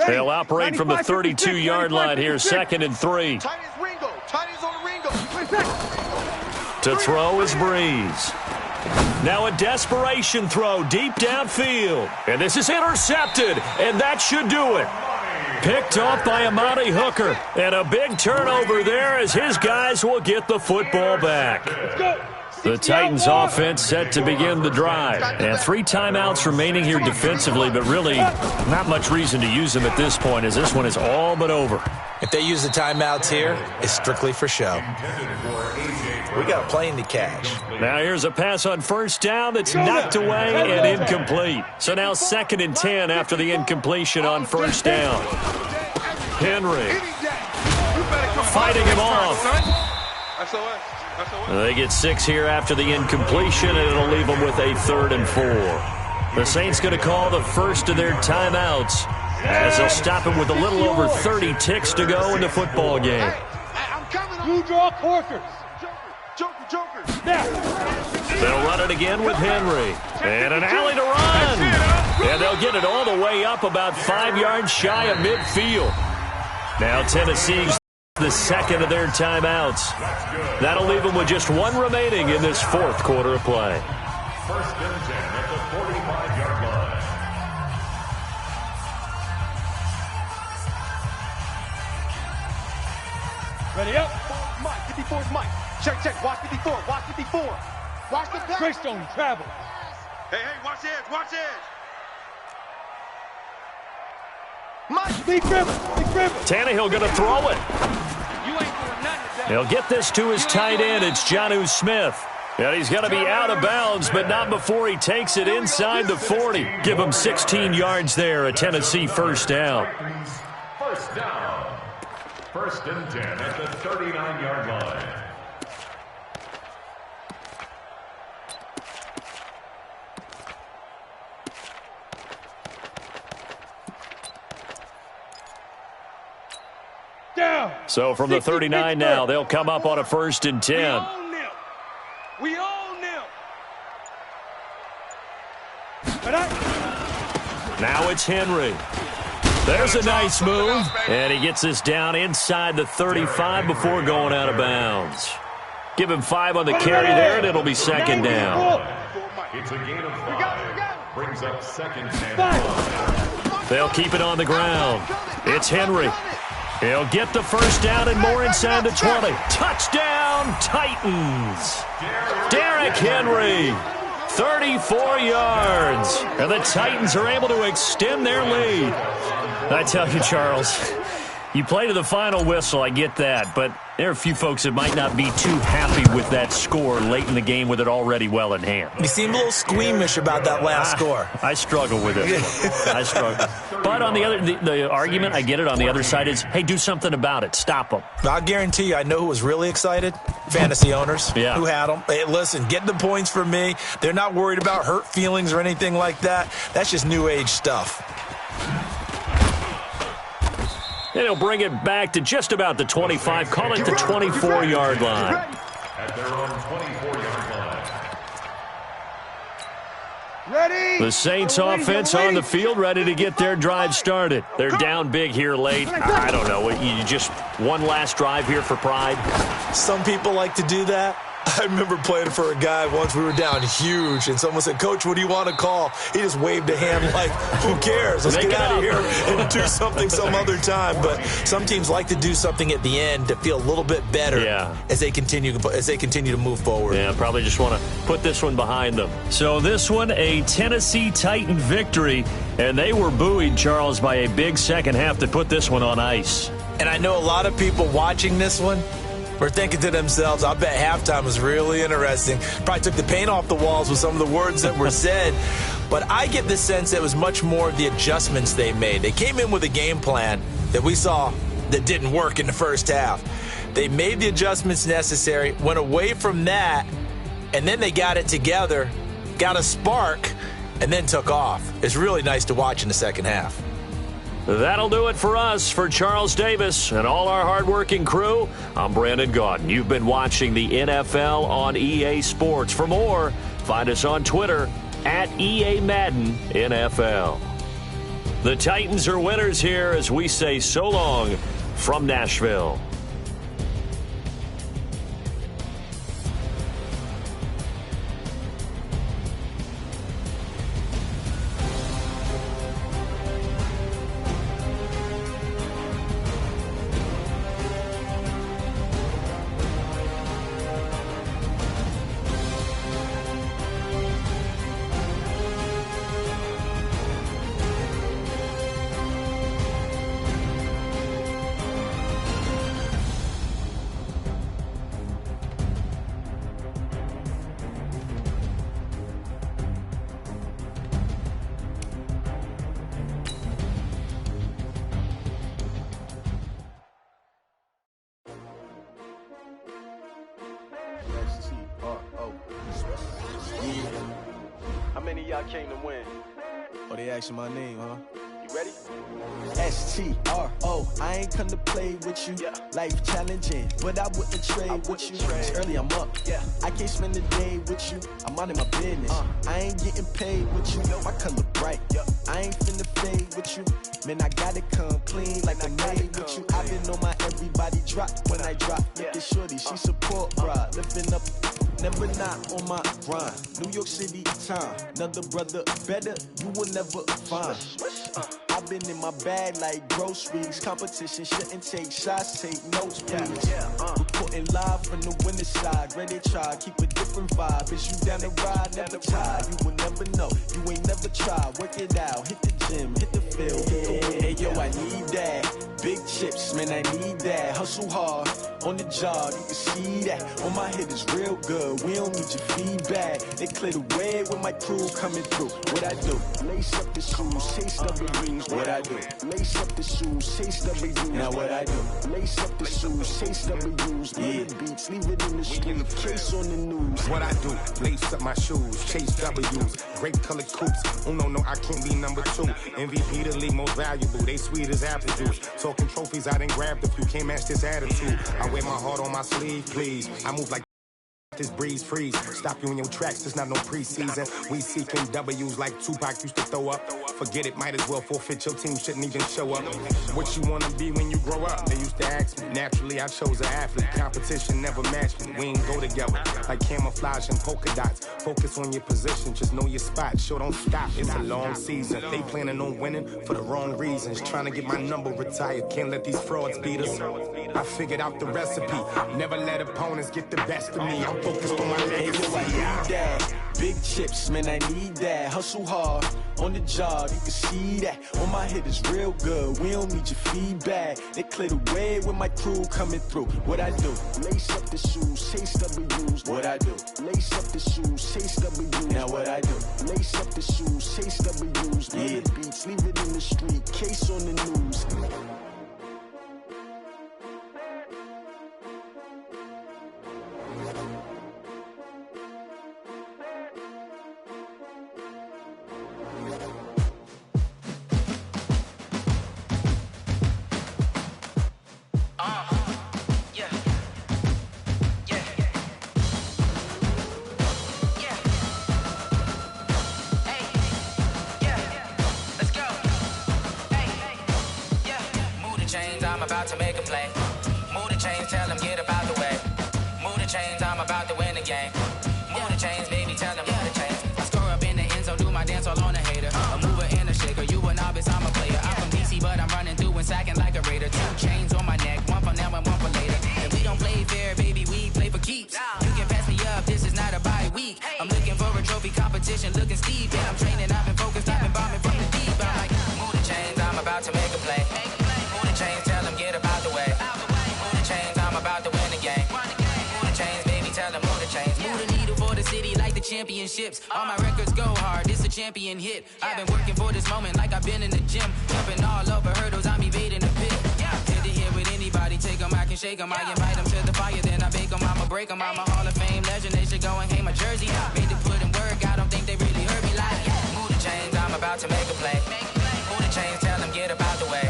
They'll operate from the 32-yard line here, 2nd and 3. Titans on the Ringo. To throw is Breeze. Now a desperation throw deep downfield. And this is intercepted, and that should do it. Picked off by Amani Hooker. And a big turnover there as his guys will get the football back. The Titans offense set to begin the drive. And 3 timeouts remaining here defensively, but really not much reason to use them at this point as this one is all but over. If they use the timeouts here, it's strictly for show. We got a plane to catch. Now here's a pass on first down that's knocked away and incomplete. So now 2nd and 10 after the incompletion on first down. Henry fighting him off. They get 6 here after the incompletion, and it'll leave them with a 3rd and 4. The Saints going to call the first of their timeouts as they'll stop it with a little over 30 ticks to go in the football game. You draw corkers. Joker. They'll run it again with Henry. And an alley to run. And they'll get it all the way up about 5 yards shy of midfield. Now Tennessee's the 2nd of their timeouts. That'll leave them with just 1 remaining in this 4th quarter of play. 1st and 10 at the 45-yard line. Ready up. Mike, 54's Mike. Check. Watch 54. Watch 54. Watch the back. Greystone travel. Hey, watch the edge. Mike, big river. Tannehill going to throw it. You ain't doing nothing. He'll get this to his tight end. It's Jonnu Smith. And he's going to be out of bounds, but not before he takes it inside the 40. Give him 16 yards there, a Tennessee first down. First down. 1st and 10 at the 39-yard line. Down. So from the 39 now, they'll come up on a 1st and 10. We own them. Now it's Henry. There's a nice move. And he gets this down inside the 35 before going out of bounds. Give him 5 on the carry there, and it'll be 2nd down. It's a gain of 5. Brings up 2nd and 5. They'll keep it on the ground. It's Henry. He'll get the first down and more inside the 20. Touchdown, Titans. Derrick Henry, 34 yards. And the Titans are able to extend their lead. I tell you, Charles, you play to the final whistle, I get that. But there are a few folks that might not be too happy with that score late in the game with it already well in hand. You seem a little squeamish about that last score. I struggle with it. I struggle. But on the argument, I get it, on the other side is, hey, do something about it. Stop them. I'll guarantee you, I know who was really excited. Fantasy owners who had them. Hey, listen, get the points for me. They're not worried about hurt feelings or anything like that. That's just new age stuff. And he'll bring it back to just about the 25, call it the 24-yard line. At their own 24-yard line. Ready. The Saints offense on the field, ready to get their drive started. They're down big here late. I don't know. You just one last drive here for pride? Some people like to do that. I remember playing for a guy once. We were down huge, and someone said, "Coach, what do you want to call?" He just waved a hand like, who cares? Let's get out of here and do something some other time. But some teams like to do something at the end to feel a little bit better as they continue to move forward. Yeah, probably just want to put this one behind them. So this one, a Tennessee Titan victory, and they were buoyed, Charles, by a big second half that put this one on ice. And I know a lot of people watching this one were thinking to themselves, I bet halftime was really interesting. Probably took the paint off the walls with some of the words that were said. But I get the sense that it was much more of the adjustments they made. They came in with a game plan that we saw that didn't work in the first half. They made the adjustments necessary, went away from that, and then they got it together, got a spark, and then took off. It's really nice to watch in the second half. That'll do it for us. For Charles Davis and all our hardworking crew, I'm Brandon Gaudin. You've been watching the NFL on EA Sports. For more, find us on Twitter @EA Madden NFL. The Titans are winners here as we say so long from Nashville. How many of y'all came to win? Oh, they asking my name, huh? You ready? S-T-R-O, I ain't come to play with you. Yeah. Life challenging, but I wouldn't trade with you. It's early, I'm up. Yeah. I can't spend the day with you. I'm out in my business. I ain't getting paid with you. My color bright. I ain't finna fade with you. Man, I gotta come clean like I made with you. I've been on my everybody drop when I drop. Look at shorty, she support bride. Living up, never not on my grind. New York City time, another brother better, you will never find. I've been in my bag like groceries. Competition shouldn't take shots, take notes, please. Reporting live from the winning side. Ready to try, keep a different vibe. Is you down the ride, never tired. You will never know, you ain't never tried. Work it out, hit the gym, hit the field, hit the win. Hey yo, I need that. Big chips, man, I need that. Hustle hard, on the job, you can see that. On my head is real good, we don't need your feedback. They clear the way with my crew coming through. What I do? Lace up the shoes, chase W's. What I do? Lace up the shoes, chase W's. Now what I do? Lace up the shoes, chase W's. Yeah. Beats, leave it in the street, case on the news. What I do? Lace up my shoes, chase W's. Great colored coops. Oh no, I can't be number 2. MVP the league most valuable. They sweet as apple juice. Talking trophies, I done grabbed a few. Can't match this attitude. I wear my heart on my sleeve, please. I move like this breeze freeze. Stop you in your tracks, there's not no preseason. We seeking W's like Tupac used to throw up. Forget it, might as well forfeit, your team shouldn't even show up. What you wanna be when you grow up? They used to ask me. Naturally, I chose an athlete. Competition never matched me. We ain't go together like camouflage and polka dots. Focus on your position, just know your spot. Show don't stop, it's a long season. They planning on winning for the wrong reasons. Trying to get my number retired, can't let these frauds beat us. I figured out the recipe. Never let opponents get the best of me. I'm focused on my legacy. I need that. Big chips, man, I need that. Hustle hard, on the job, you can see that. On my head is real good, we don't need your feedback. They clear the way with my crew coming through. What I do? Lace up the shoes, chase W's. What I do? Lace up the shoes, chase W's. Now what I do? Lace up the shoes, chase W's. Yeah. Beats, leave it in the street, case on the news. I'm about to make a play. Move the chains, tell them get about the way. Move the chains, I'm about to win the game. Move the chains, baby, tell them move the chains. I score up in the end zone, do my dance all on a hater. A mover and a shaker, you a novice, I'm a player. I'm from DC, but I'm running through and sacking like a raider. 2 chains on my neck, one for now and one for later. And we don't play fair, baby, we play for keeps. You can pass me up, this is not a bye week. I'm looking for a trophy competition, looking steep. And I'm training, I've been focused, I've been bombing from the deep. I'm like, move the chains, I'm about to make a play. Move the chains, tell them get about the way. Move the chains, I'm about to win the game. Move the chains, baby, tell them move the chains. Move the needle for the city like the championships. All my records go hard, this a champion hit. I've been working for this moment like I've been in the gym. Jumping all over hurdles, I'm evading the pit. Hit the hit with anybody, take them, I can shake them. I invite them to the fire, then I bake them, I'ma break them. I'm a Hall of Fame legend, they should go and hang my jersey. Made to put in work, I don't think they really heard me like, move the chains, I'm about to make a play. Move the chains, tell them get about the way.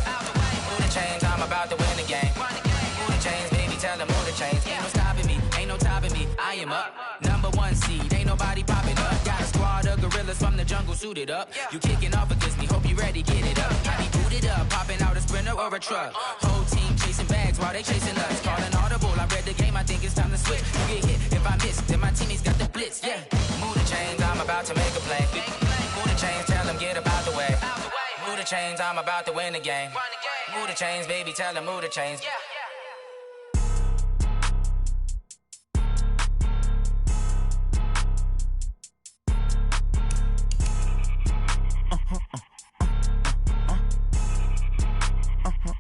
Move the chains, I'm about to win the game. Move the chains, baby, tell them move the chains. Ain't no stopping me, ain't no topping me, I am up. Number 1 seed, ain't nobody popping up. Got a squad of gorillas from the jungle suited up. You kicking off against me, hope you ready, get it up. I be booted up, popping out a Sprinter or a truck. Whole team chasing bags while they chasing us. Calling audible, I read the game, I think it's time to switch. You get hit, if I miss, then my teammates got the blitz, yeah. Move the chains, I'm about to make a play. Move the chains, tell them get about the way. Move the chains, I'm about to win the game. Move the chains, baby, tell them move the chains.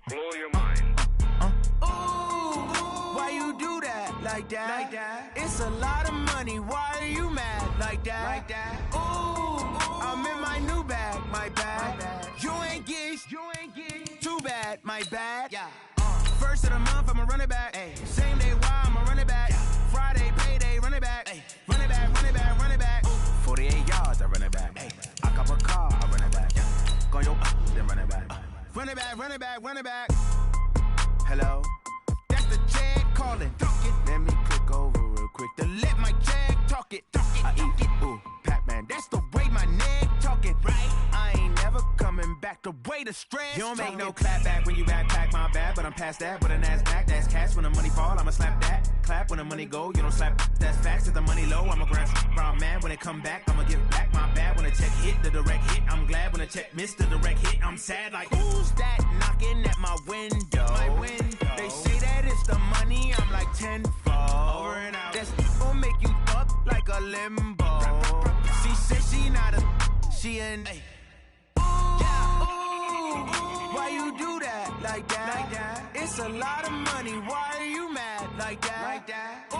Blow your mind. Why you do that like that? It's a lot of money. Why are you mad like that? Ooh, I'm in my new bag, my bag. You ain't get too bad, my bad. First of the month, I'ma run it back. Same day, why I'ma run it back. Friday, payday, run it back. Run it back, run it back, run it back. 48 yards, I run it back. I cop a car, I run it back. Go yo, then run it back. Run it back, run it back, run it back. Hello? That's the jag calling. Let me click over real quick to let my jag talk it. I eat it, ooh, Pac-Man. That's the way my neck talking, right? I ain't never coming back the way the stress. You don't make no clap back when you backpack my bad, but I'm past that with a NASDAQ. That's cash when the money fall, I'ma slap that. Clap when the money go, you don't slap. That's facts. If the money low, I'ma grab brown man. When it come back, I'ma give back my bad. When the check hit, the direct hit. I'm glad when the check missed the direct hit. I'm sad like, who's that knocking at my window? They say that it's the money, I'm like tenfold. Over and out. That's gon' make you up like a limbo. She said she not a, she an. Why you do that like that? It's a lot of money. Why are you mad like that? Ooh,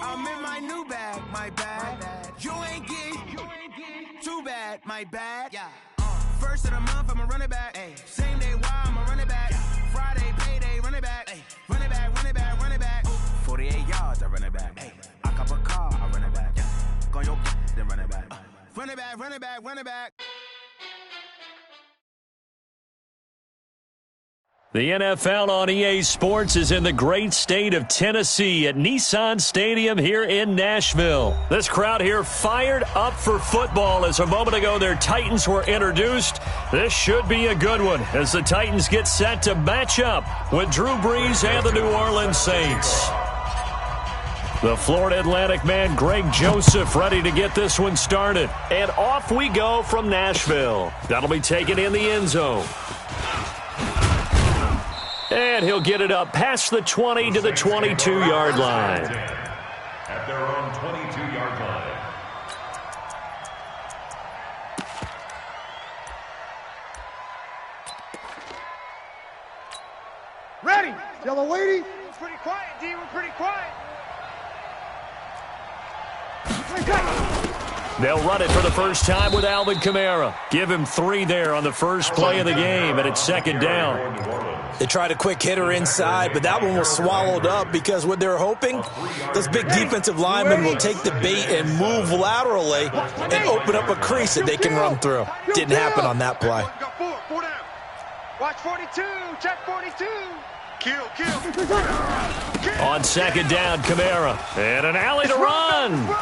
I'm in my new bag, my bad. You ain't get too bad, my bad. First of the month, I'ma run it back. Same day, why I'ma run it back. Friday, payday, run it back. Run it back, run it back, run it back. 48 yards, I run it back. I cop a car, I run it back. Go yo, then run it back. Run it back, run it back, run it back. The NFL on EA Sports is in the great state of Tennessee at Nissan Stadium here in Nashville. This crowd here fired up for football as a moment ago their Titans were introduced. This should be a good one as the Titans get set to match up with Drew Brees and the New Orleans Saints. The Florida Atlantic man Greg Joseph ready to get this one started. And off we go from Nashville. That'll be taken in the end zone. And he'll get it up past the 20 to the 22-yard line. At their own 22-yard line. Ready. Yellow lady. We're pretty quiet, D. We're pretty quiet. They'll run it for the first time with Alvin Kamara. Give him 3 there on the first play of the game, and it's second down. They tried a quick hitter inside, but that one was swallowed up because what they're hoping, those big defensive linemen will take the bait and move laterally and open up a crease that they can run through. Didn't happen on that play. Four down. Watch 42. Check 42. Kill. On second down, Kamara. And an alley to run.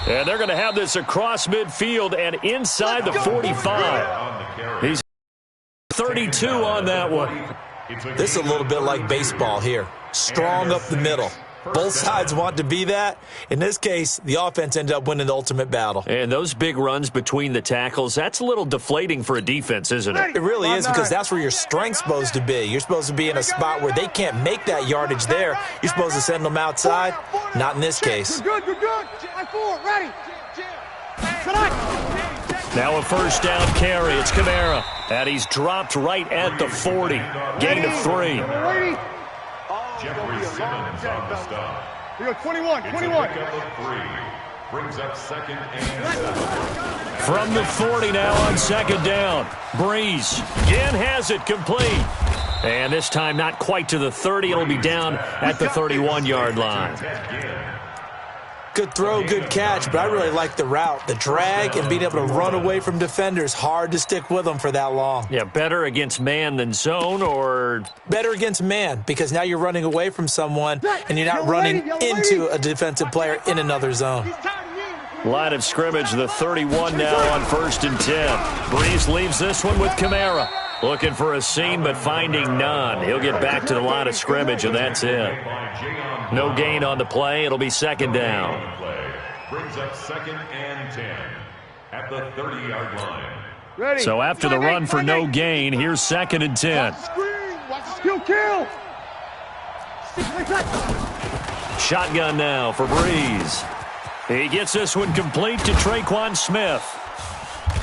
And they're going to have this across midfield and inside the 45. He's 32 on that one. This is a little bit like baseball here. Strong up the middle. Both sides want to be that. In this case, the offense ended up winning the ultimate battle. And those big runs between the tackles, that's a little deflating for a defense, isn't it? It really is, because that's where your strength's supposed to be. You're supposed to be in a spot where they can't make that yardage there. You're supposed to send them outside. Not in this case. You're good. I4, ready. Now a first down carry. It's Kamara. And he's dropped right at the 40. Gain of 3. Jeffrey Simmons on the stop. We go 21. It's a pickup of 3. Brings up second and 7. From the 40 now on second down. Brees again has it complete. And this time not quite to the 30. It'll be down at the 31-yard line. Good throw, good catch, but I really like the route. The drag and being able to run away from defenders, hard to stick with them for that long. Yeah, better against man than zone, or? Better against man, because now you're running away from someone and you're not running into a defensive player in another zone. Line of scrimmage, the 31 now on 1st and 10. Breeze leaves this one with Kamara. Looking for a seam, but finding none. He'll get back to the line of scrimmage, and that's it. No gain on the play. It'll be 2nd down. Brings up 2nd and 10 at the 30-yard line. Ready. So after the run for no gain, here's 2nd and 10. Watch the screen. Watch the skill kill. Shotgun now for Breeze. He gets this one complete to Traquan Smith.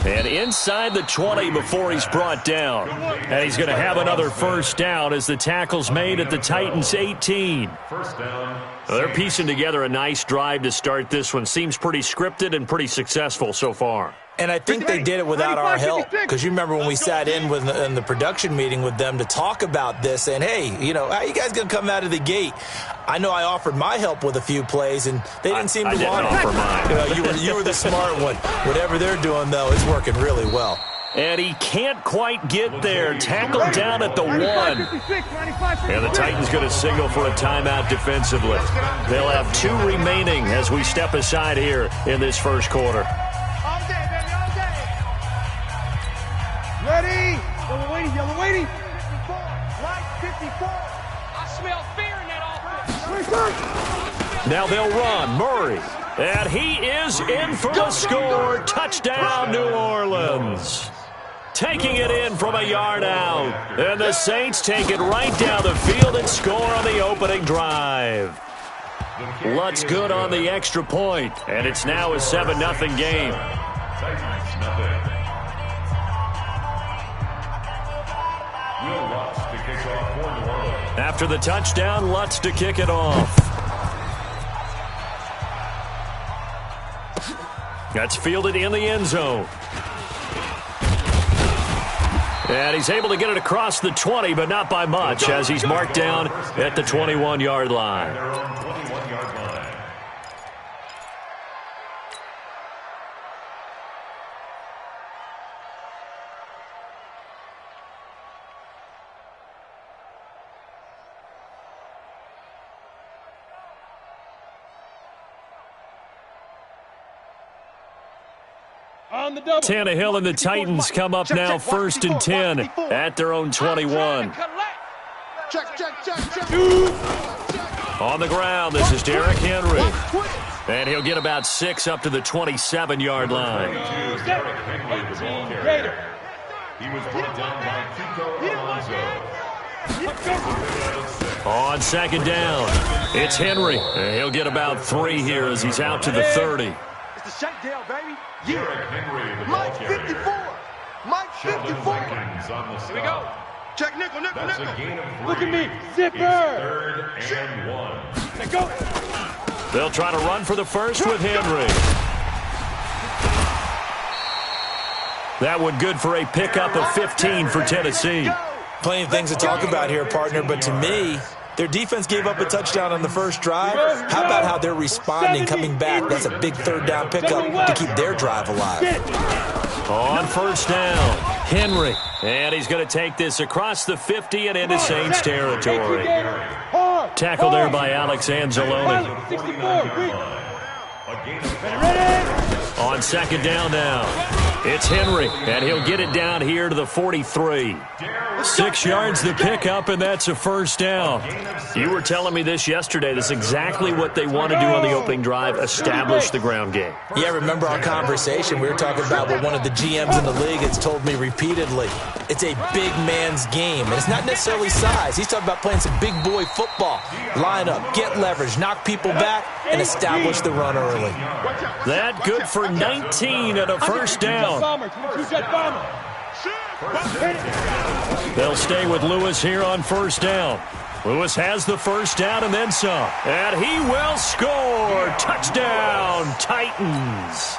And inside the 20 before he's brought down. And he's going to have another 1st down as the tackle's made at the Titans' 18. 1st down. Well, they're piecing together a nice drive to start this one. Seems pretty scripted and pretty successful so far. And I think they did it without our help, because you remember when we sat in the production meeting with them to talk about this, saying, hey, how are you guys going to come out of the gate? I know I offered my help with a few plays, and they didn't seem to want it. I didn't offer mine. You were the smart one. Whatever they're doing, though, it's working really well. And he can't quite get there. Tackled down at the 1. And the Titans going to signal for a timeout defensively. They'll have 2 remaining as we step aside here in this 1st quarter. Ready. Yellow waiting. 54. Right 54. I smell fear in that offense. Now they'll run. Murray. And he is in for the score. Touchdown, New Orleans. Taking it in from a yard out. And the Saints take it right down the field and score on the opening drive. Lutz good on the extra point. And it's now a 7-0 game. Titans nothing. Will Lutz to kick off for New Orleans. After the touchdown, Lutz to kick it off. That's fielded in the end zone. And he's able to get it across the 20, but not by much, as he's marked down at the 21-yard line. Their own 21-yard line. Tannehill and the Titans come up now 1st and 10 at their own 21. On the ground, this is Derrick Henry. And he'll get about 6 up to the 27-yard line. Derrick Henry, the ball carrier. He was brought down by Kiko Alonso. On 2nd down, it's Henry. And he'll get about 3 here as he's out to the 30. It's the shakedown, baby. Derrick Henry, the ball Mike 54. carrier. Mike 54. Lincoln's on the stop. Here we go. Check nickel. That's a gain of 3. Look at me. Zipper. It's 3rd and 1. Let's go. They'll try to run for the first with Henry. That one good for a pickup of 15 for Tennessee. Plenty of things to talk about here, partner, but to me, their defense gave up a touchdown on the first drive. How about how they're responding, coming back? That's a big 3rd down pickup to keep their drive alive. On 1st down, Henry. And he's going to take this across the 50 and into Saints territory. Tackled there by Alex Anzalone. On 2nd down now, it's Henry. And he'll get it down here to the 43. 6 yards the pickup, and that's a 1st down. You were telling me this yesterday. That's exactly what they want to do on the opening drive, establish the ground game. Yeah, remember our conversation. We were talking about what one of the GMs in the league has told me repeatedly. It's a big man's game, and it's not necessarily size. He's talking about playing some big boy football. Line up, get leverage, knock people back, and establish the run early. That good for 19 and a 1st down. They'll stay with Lewis here on 1st down. Lewis has the 1st down and then some. And he will score. Touchdown, Titans.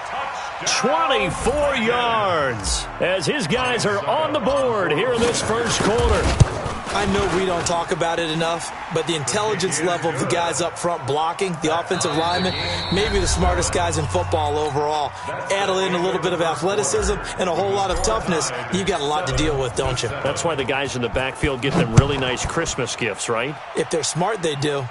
24 yards as his guys are on the board here in this 1st quarter. I know we don't talk about it enough, but the intelligence level of the guys up front blocking, the offensive linemen, maybe the smartest guys in football overall. Add in a little bit of athleticism and a whole lot of toughness, you've got a lot to deal with, don't you? That's why the guys in the backfield get them really nice Christmas gifts, right? If they're smart, they do.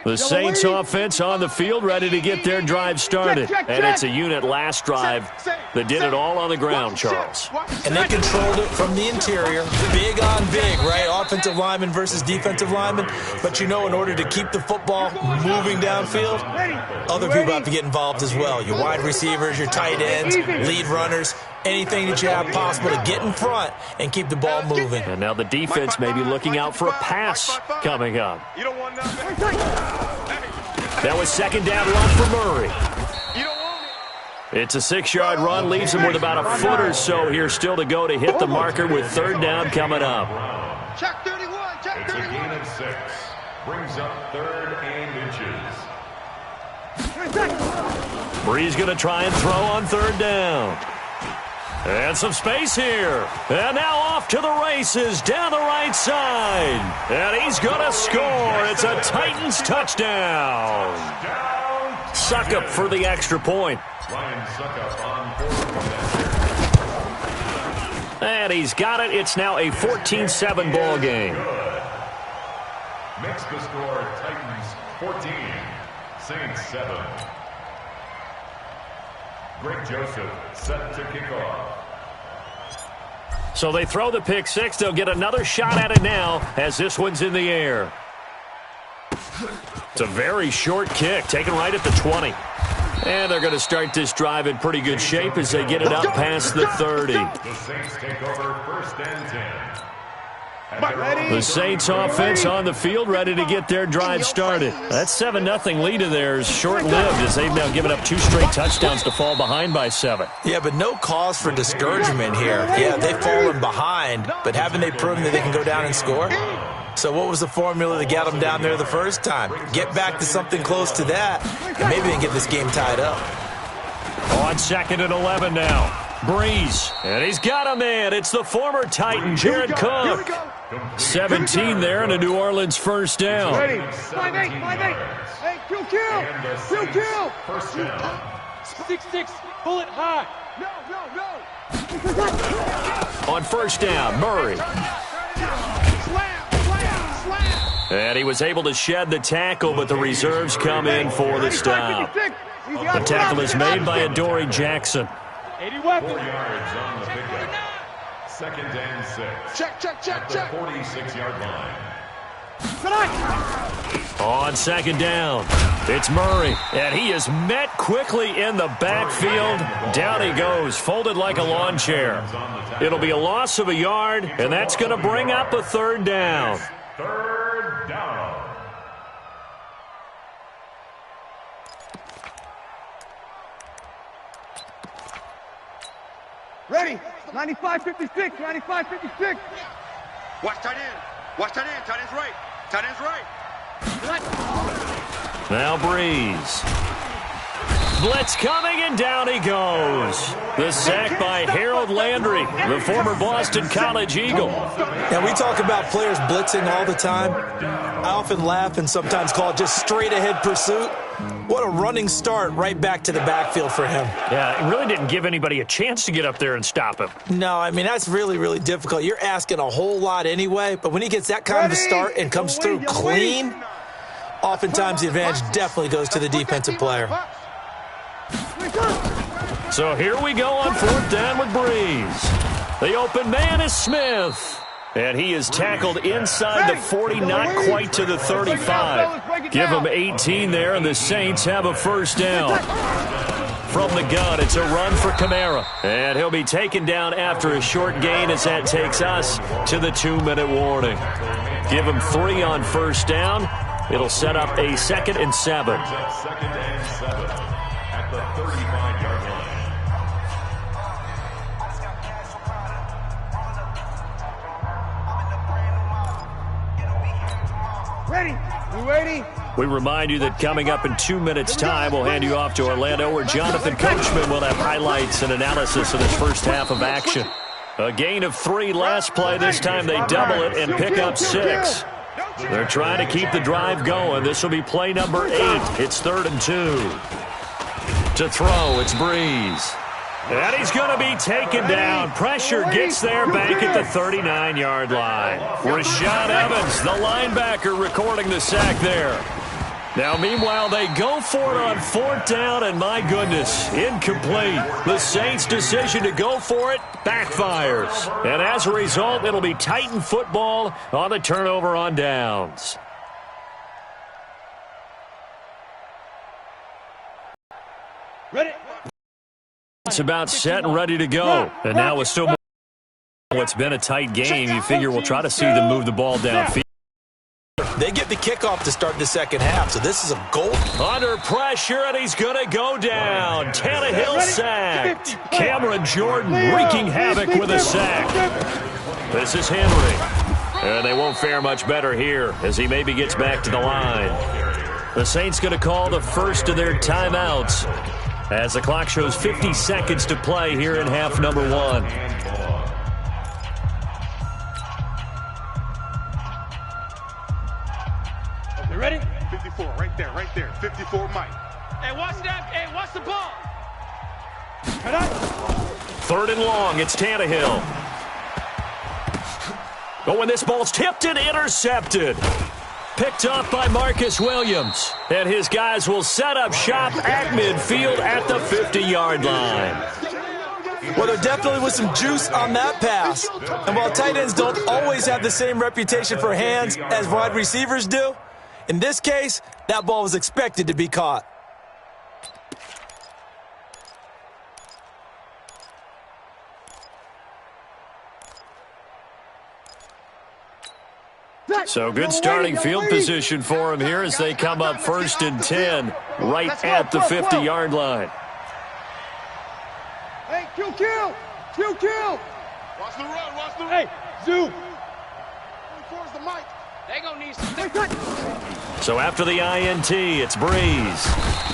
The Saints offense on the field, ready to get their drive started. And it's a unit last drive that did it all on the ground, Charles. And they controlled it from the interior. Big on big, right? Offensive lineman versus defensive lineman. But you know, in order to keep the football moving downfield, other people have to get involved as well. Your wide receivers, your tight ends, lead runners, anything that you have possible to get in front and keep the ball moving. And now the defense may be looking out for a pass coming up. That was second down run for Murray. It's a 6-yard run, leaves him with about a foot or so here still to go to hit the marker with third down coming up. Check 31, check It's a 31. gain of 6. Brings up 3rd and inches. Breeze going to try and throw on third down. And some space here. And now off to the races down the right side. And he's going to score. It's a Titans touchdown. Suckup for the extra point. Ryan Suckup on 4th. And he's got it. It's now a 14-7 ball game. Makes the score Titans 14, Saints 7. Greg Joseph set to kick off. So they throw the pick six. They'll get another shot at it now as this one's in the air. It's a very short kick, taken right at the 20. And they're going to start this drive in pretty good shape as they get it up past the 30. The Saints take over 1st and 10. The Saints offense on the field, ready to get their drive started. That 7-0 lead of theirs short-lived as they've now given up 2 straight touchdowns to fall behind by 7. Yeah, but no cause for discouragement here. Yeah, they've fallen behind, but haven't they proven that they can go down and score? So what was the formula to get them down there the first time? Get back to something close to that, and maybe they can get this game tied up. On 2nd and 11 now. Breeze, and he's got a man. It's the former Titan, Jared Cook. 17 there and a New Orleans first down. 5-8, 5-8. Hey, kill. First down. 6-6, bullet high. No. On first down, Murray. Slam. And he was able to shed the tackle, but the reserves come in for the stop. The tackle is made by Adoree Jackson. 80 4 weapons. yards on the pickup. 2nd and 6. Check. At the 46-yard line. On 2nd down, it's Murray, and he is met quickly in the backfield. Down he goes, folded like a lawn chair. It'll be a loss of a yard, and that's going to bring up a third down. 3rd down. Ready. 95-56. Watch tight end. Tight end's right. Now Breeze. Blitz coming, and down he goes. The sack by Harold Landry, the former Boston College Eagle. Now, we talk about players blitzing all the time. I often laugh and sometimes call it just straight-ahead pursuit. What a running start right back to the backfield for him. Yeah, it really didn't give anybody a chance to get up there and stop him. No, I mean, that's really, really difficult. You're asking a whole lot anyway, but when he gets that kind of a start and comes through clean, oftentimes the advantage definitely goes to the defensive player. So here we go on 4th down with Breeze. The open man is Smith. And he is tackled inside the 40, not quite to the 35. Give him 18 there, and the Saints have a first down. From the gun, it's a run for Kamara. And he'll be taken down after a short gain as that takes us to the 2-minute warning. Give him 3 on first down. It'll set up a 2nd and 7. 2nd and 7 at the 35-yard line. Ready. You ready? We remind you that coming up in 2 minutes' time, we'll hand you off to Orlando, where Jonathan Coachman will have highlights and analysis of this first half of action. A gain of 3 last play. This time they double it and pick up 6. They're trying to keep the drive going. This will be play number 8. It's 3rd and 2. To throw, it's Breeze. And he's going to be taken down. Pressure gets there back at the 39-yard line. Rashad Evans, the linebacker, recording the sack there. Now, meanwhile, they go for it on 4th down, and my goodness, incomplete. The Saints' decision to go for it backfires. And as a result, it'll be Titan football on the turnover on downs. Ready? It's about set and ready to go. And now with still more, what's been a tight game, you figure we'll try to see them move the ball downfield. They get the kickoff to start the second half, so this is a goal. Under pressure, and he's going to go down. Tannehill sacked. Cameron Jordan wreaking havoc with a sack. This is Henry. And they won't fare much better here as he maybe gets back to the line. The Saints going to call the first of their timeouts as the clock shows 50 seconds to play here in half number 1. Ready? 54, right there. 54, Mike. Hey, watch that. Hey, watch the ball. 3rd and long, it's Tannehill. Oh, and this ball's tipped and intercepted. Picked off by Marcus Williams. And his guys will set up shop at midfield at the 50-yard line. Well, there definitely was some juice on that pass. And while tight ends don't always have the same reputation for hands as wide receivers do, in this case, that ball was expected to be caught. So good starting field position for him here as they come up 1st and 10 right at the 50-yard line. Hey, Q. Watch the run, watch the run. Hey, zoom. Towards the mic. They gonna need some. So after the INT, it's Breeze.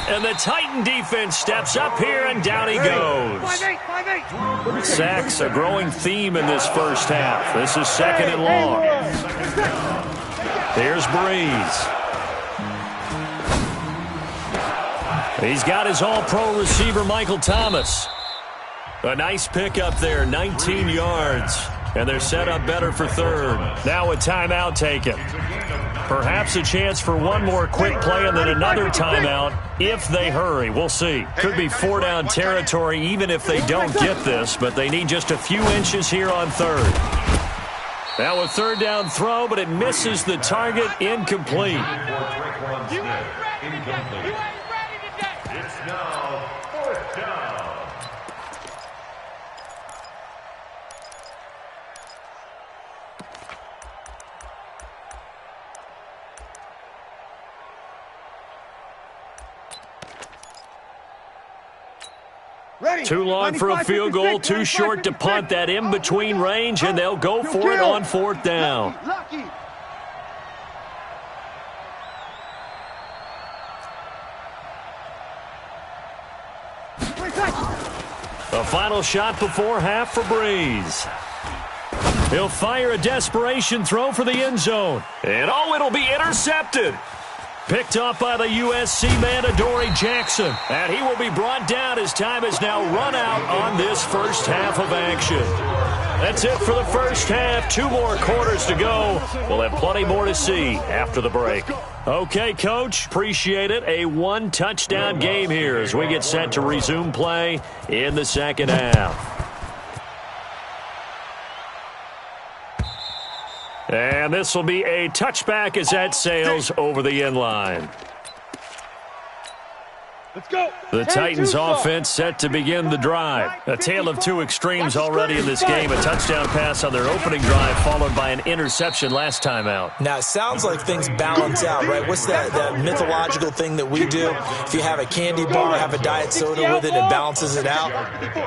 And the Titan defense steps up here, and down he goes. 5-8. Sacks, a growing theme in this first half. This is 2nd and long. Here's Breeze. He's got his all-pro receiver, Michael Thomas. A nice pickup there, 19 yards. And they're set up better for 3rd. Now a timeout taken. Perhaps a chance for one more quick play and then another timeout if they hurry. We'll see. Could be 4-down territory even if they don't get this, but they need just a few inches here on 3rd. Now a 3rd down throw, but it misses the target, incomplete. You ain't ready today. It's now 4th down. Too long for a field goal, too short to punt. That in-between range, and they'll go for it on 4th down. A final shot before half for Breeze. He'll fire a desperation throw for the end zone. And it'll be intercepted. Picked off by the USC man, Adoree Jackson. And he will be brought down as time has now run out on this first half of action. That's it for the first half. 2 more quarters to go. We'll have plenty more to see after the break. Okay, Coach, appreciate it. A 1-touchdown game here as we get set to resume play in the second half. And this will be a touchback as that sails over the end line. Let's go. The Titans offense set to begin the drive. A tale of 2 extremes already in this game. A touchdown pass on their opening drive followed by an interception last time out. Now, it sounds like things balance out, right? What's that mythological thing that we do? If you have a candy bar, have a diet soda with it, it balances it out.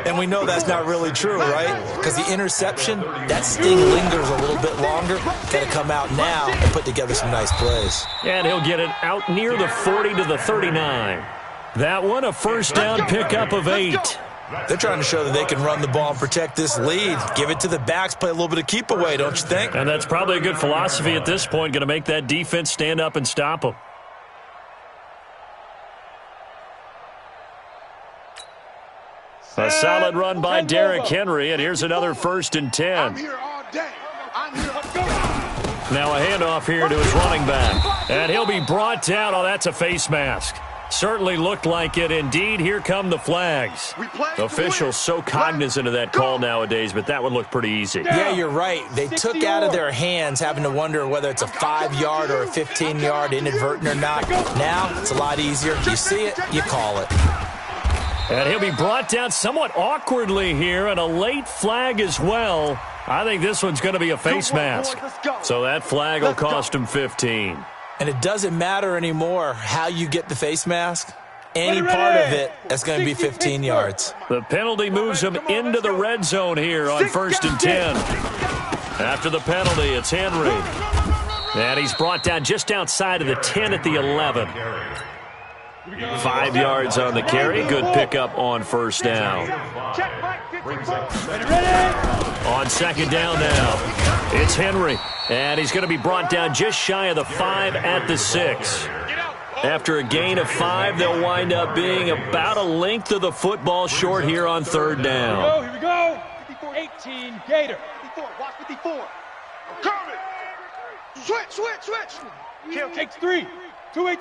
And we know that's not really true, right? Because the interception, that sting lingers a little bit longer. Got to come out now and put together some nice plays. And he'll get it out near the 40 to the 39. That one, a first down pickup of 8. They're trying to show that they can run the ball and protect this lead. Give it to the backs, play a little bit of keep away, don't you think? And that's probably a good philosophy at this point, going to make that defense stand up and stop them. A solid run by Derrick Henry, and here's another 1st and 10. I'm here all day. I'm here. Let's go. Now a handoff here to his running back. And he'll be brought down. Oh, that's a face mask. Certainly looked like it. Indeed, here come the flags. Officials so cognizant of that call nowadays, but that would look pretty easy. Yeah, you're right. They took out of their hands having to wonder whether it's a 5-yard or a 15-yard inadvertent or not. Now, it's a lot easier. You see it, you call it. And he'll be brought down somewhat awkwardly here, and a late flag as well. I think this one's going to be a face mask. So that flag will cost him 15. And it doesn't matter anymore how you get the face mask. Any part of it, that's going to be 15 yards. The penalty moves him into the red zone here on 1st and 10. After the penalty, it's Henry. And he's brought down just outside of the 10 at the 11. 5 yards on the carry. Good pickup on 1st down. On 2nd down now, it's Henry. And he's going to be brought down just shy of the 5 at the 6. After a gain of 5, they'll wind up being about a length of the football short here on 3rd down. Here we go. 18, Gator. 54, watch 54. Coming. Switch. Takes 3. 2-8.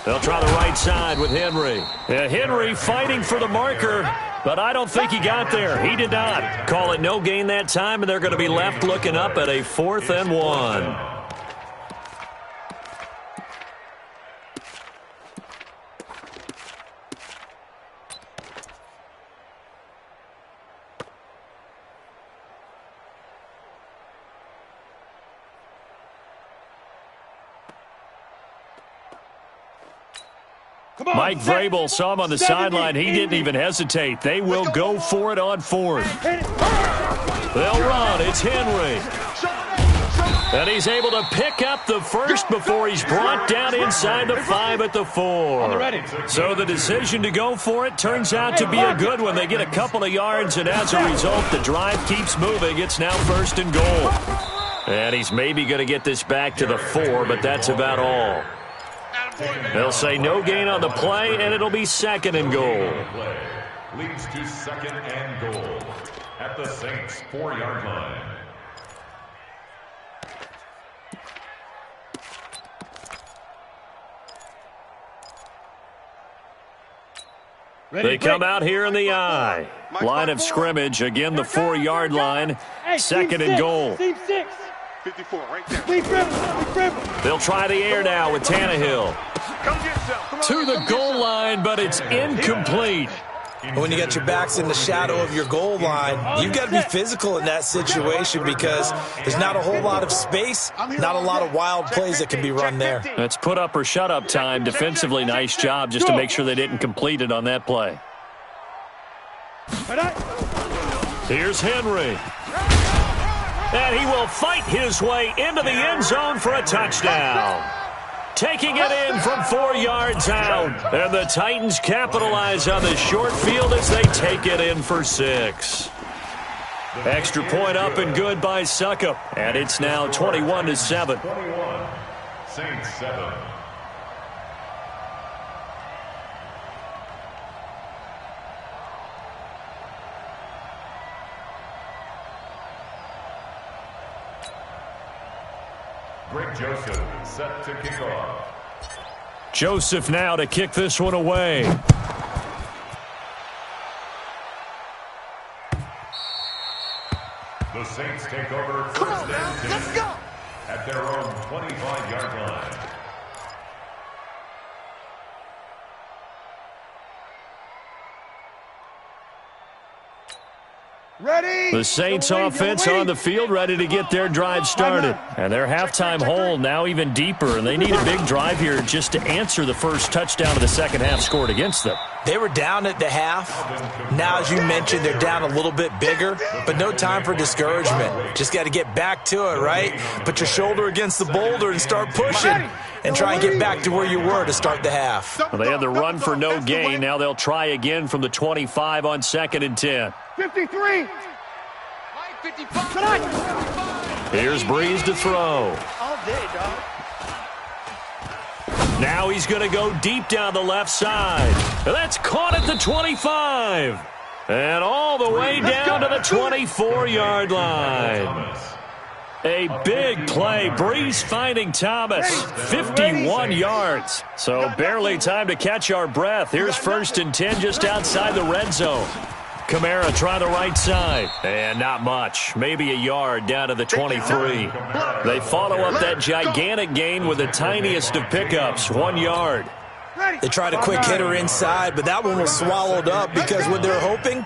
They'll try the right side with Henry. Henry fighting for the marker, but I don't think he got there. He did not. Call it no gain that time, and they're going to be left looking up at a 4th and 1. Mike Vrabel saw him on the sideline. He didn't even hesitate. They will go for it on 4th. They'll run. It's Henry. And he's able to pick up the 1st before he's brought down inside the 5 at the 4. So the decision to go for it turns out to be a good one. They get a couple of yards, and as a result, the drive keeps moving. It's now 1st and goal. And he's maybe going to get this back to the 4, but that's about all. They'll say no gain on the play, and it'll be 2nd and goal. Leads to 2nd and goal at the Saints' 4-yard line. They come out here in the I. Line of scrimmage, again the 4-yard line. 2nd and goal. 54, right there. They'll try the air now with Tannehill. To the goal line, but it's incomplete. When you got your backs in the shadow of your goal line, you've got to be physical in that situation because there's not a whole lot of space, not a lot of wild plays that can be run there. That's put up or shut up time. Defensively, nice job just to make sure they didn't complete it on that play. Here's Henry. And he will fight his way into the end zone for a touchdown. Taking it in from 4 yards out. And the Titans capitalize on the short field as they take it in for 6. Extra point up and good by Suckup. And it's now 21-7. 21, Saints 7. Greg Joseph set to kick off. Joseph now to kick this one away. The Saints take over 1st and 10 Let's go. at their own 25-yard line. Ready. The Saints offense on the field, ready to get their drive started. And their halftime hole now even deeper, and they need a big drive here just to answer the first touchdown of the second half scored against them. They were down at the half. Now, as you mentioned, they're down a little bit bigger, but no time for discouragement. Just got to get back to it, right? Put your shoulder against the boulder and start pushing and try and get back to where you were to start the half. Well, they had the run for no gain. Now they'll try again from the 25 on 2nd and 10. 53. Here's Breeze to throw. All day, dog. Now he's going to go deep down the left side. That's caught at the 25. And all the way down to the 24-yard line. A big play. Breeze finding Thomas. 51 yards. So barely time to catch our breath. Here's 1st and 10 just outside the red zone. Kamara try the right side. And not much. Maybe a yard down to the 23. They follow up that gigantic gain with the tiniest of pickups. 1 yard. They tried a quick hitter inside, but that one was swallowed up because what they're hoping,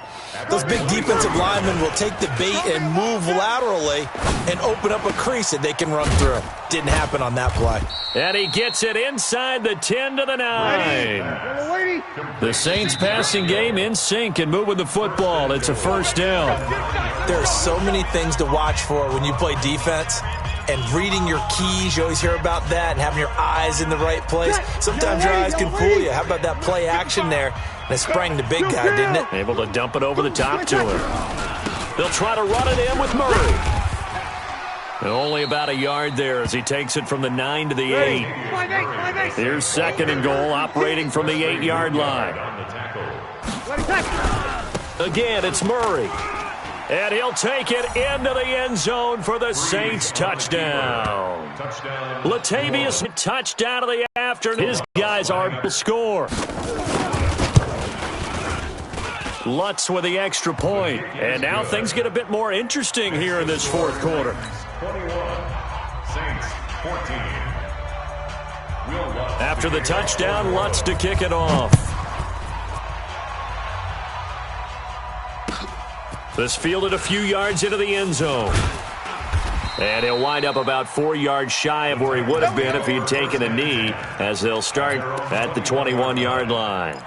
those big defensive linemen will take the bait and move laterally and open up a crease that they can run through. Didn't happen on that play. And he gets it inside the 10 to the 9. The Saints passing game in sync and moving the football. It's a 1st down. There are so many things to watch for when you play defense. And reading your keys, you always hear about that, and having your eyes in the right place. Sometimes your eyes can fool you. How about that play action there? And it sprang the big guy, didn't it? Able to dump it over the top to him. They'll try to run it in with Murray. Only about a yard there as he takes it from the 9 to the 8. Here's 2nd and goal, operating from the 8-yard line. Again, it's Murray. And he'll take it into the end zone for the Saints touchdown. Latavius touchdown of the afternoon. His guys are score. Lutz with the extra point. And now things get a bit more interesting here in this 4th quarter. 21, Saints 14. After the touchdown, Lutz to kick it off. This fielded a few yards into the end zone. And he'll wind up about 4 yards shy of where he would have been if he'd taken a knee, as they'll start at the 21-yard line.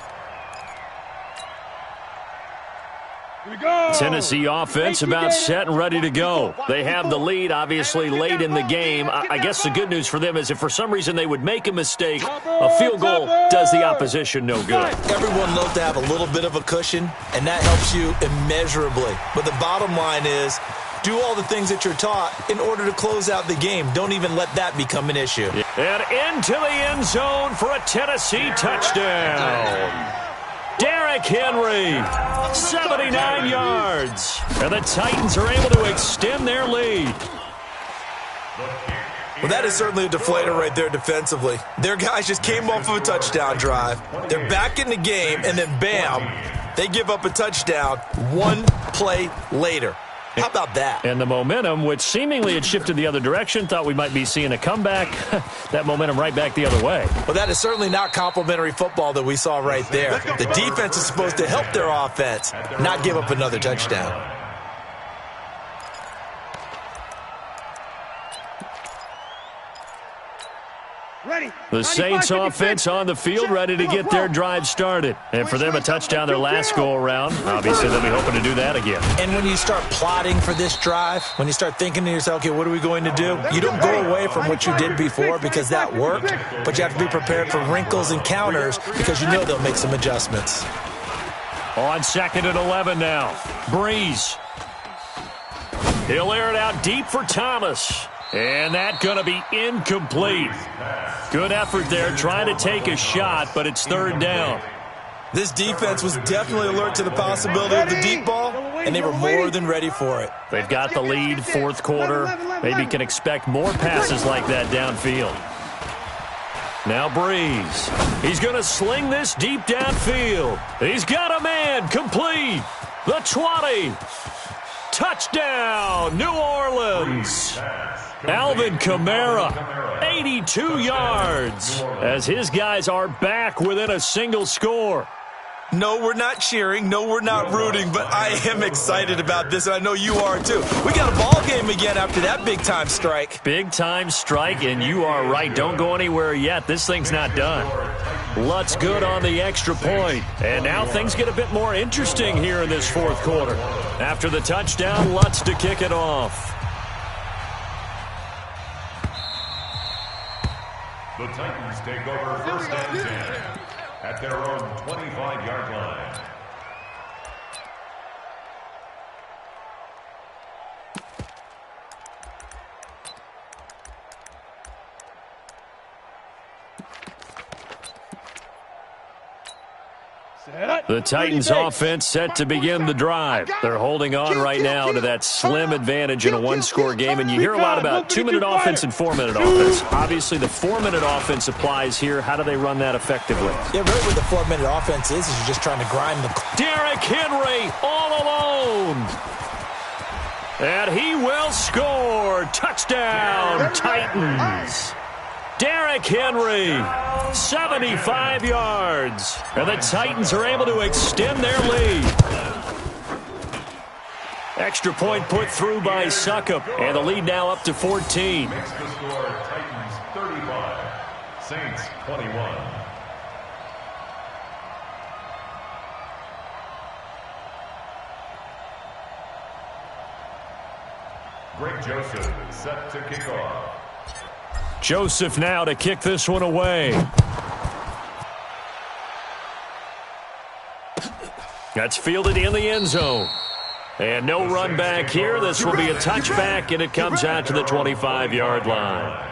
Tennessee offense about set and ready to go. They have the lead, obviously, late in the game. I guess the good news for them is if for some reason they would make a mistake, a field goal does the opposition no good. Everyone loves to have a little bit of a cushion, and that helps you immeasurably. But the bottom line is, do all the things that you're taught in order to close out the game. Don't even let that become an issue. And into the end zone for a Tennessee touchdown. Derrick Henry, 79 yards. And the Titans are able to extend their lead. Well, that is certainly a deflator right there defensively. Their guys just came off of a touchdown drive. They're back in the game, and then bam, they give up a touchdown 1 play later. How about that? And the momentum, which seemingly had shifted the other direction, thought we might be seeing a comeback. That momentum right back the other way. Well, that is certainly not complimentary football that we saw right there. The defense is supposed to help their offense, not give up another touchdown. The Saints offense on the field ready to get their drive started. And for them, a touchdown their last go-around. Obviously, they'll be hoping to do that again. And when you start plotting for this drive, when you start thinking to yourself, okay, what are we going to do? You don't go away from what you did before because that worked, but you have to be prepared for wrinkles and counters because you know they'll make some adjustments. On 2nd and 11 now. Breeze. He'll air it out deep for Thomas. And that's going to be incomplete. Good effort there, trying to take a shot, but it's 3rd down. This defense was definitely alert to the possibility of the deep ball, and they were more than ready for it. They've got the lead, 4th quarter. Maybe can expect more passes like that downfield. Now Breeze. He's going to sling this deep downfield. He's got a man, complete. The 20. Touchdown, New Orleans. Alvin Kamara, 82 yards, as his guys are back within a single score. No, we're not cheering. No, we're not rooting, but I am excited about this, and I know you are too. We got a ball game again after that big-time strike. Big-time strike, and you are right. Don't go anywhere yet. This thing's not done. Lutz good on the extra point. And now things get a bit more interesting here in this 4th quarter. After the touchdown, Lutz to kick it off. The Titans take over 1st and 10 at their own 25-yard line. The Titans offense set to begin the drive. They're holding on right now to that slim advantage in a one-score game, and you hear a lot about 2-minute offense and 4-minute offense. Obviously, the 4-minute offense applies here. How do they run that effectively? Yeah, really what the 4-minute offense is you're just trying to grind the... Derrick Henry all alone. And he will score. Touchdown, Titans. Derrick Henry, 75 yards. And the Titans are able to extend their lead. Extra point put through by Succop. And the lead now up to 14. Makes the score Titans 35, Saints 21. Greg Joseph set to kick off. Joseph now to kick this one away. That's fielded in the end zone. And no run back here. This will be a touchback, and it comes out to the 25-yard line.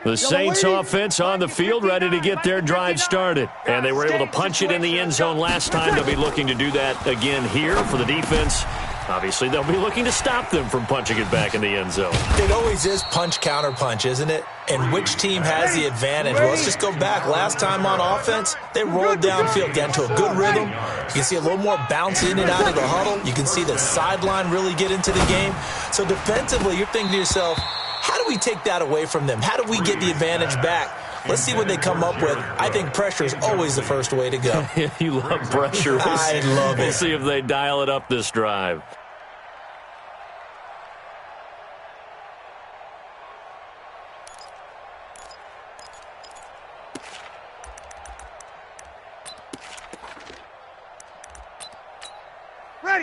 The Saints offense on the field, ready to get their drive started. And they were able to punch it in the end zone last time. They'll be looking to do that again here for the defense. Obviously, they'll be looking to stop them from punching it back in the end zone. It always is punch, counter punch, isn't it? And which team has the advantage? Well, let's just go back. Last time on offense, they rolled downfield, got into a good rhythm. You can see a little more bounce in and out of the huddle. You can see the sideline really get into the game. So defensively, you're thinking to yourself, how do we take that away from them? How do we get the advantage back? Let's see what they come up with. I think pressure is always the first way to go. You love pressure. I love it. We'll see if they dial it up this drive.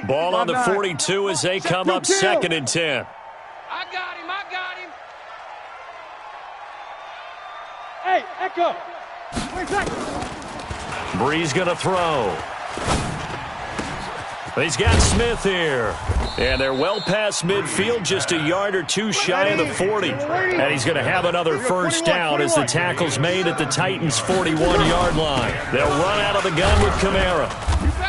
Ball on the 42 as they come up 2nd and 10. I got him. I got him. Hey, Echo. Breeze going to throw. He's got Smith here. And they're well past midfield, just a yard or two shy of the 40. And he's going to have another first down as the tackle's made at the Titans' 41-yard line. They'll run out of the gun with Kamara.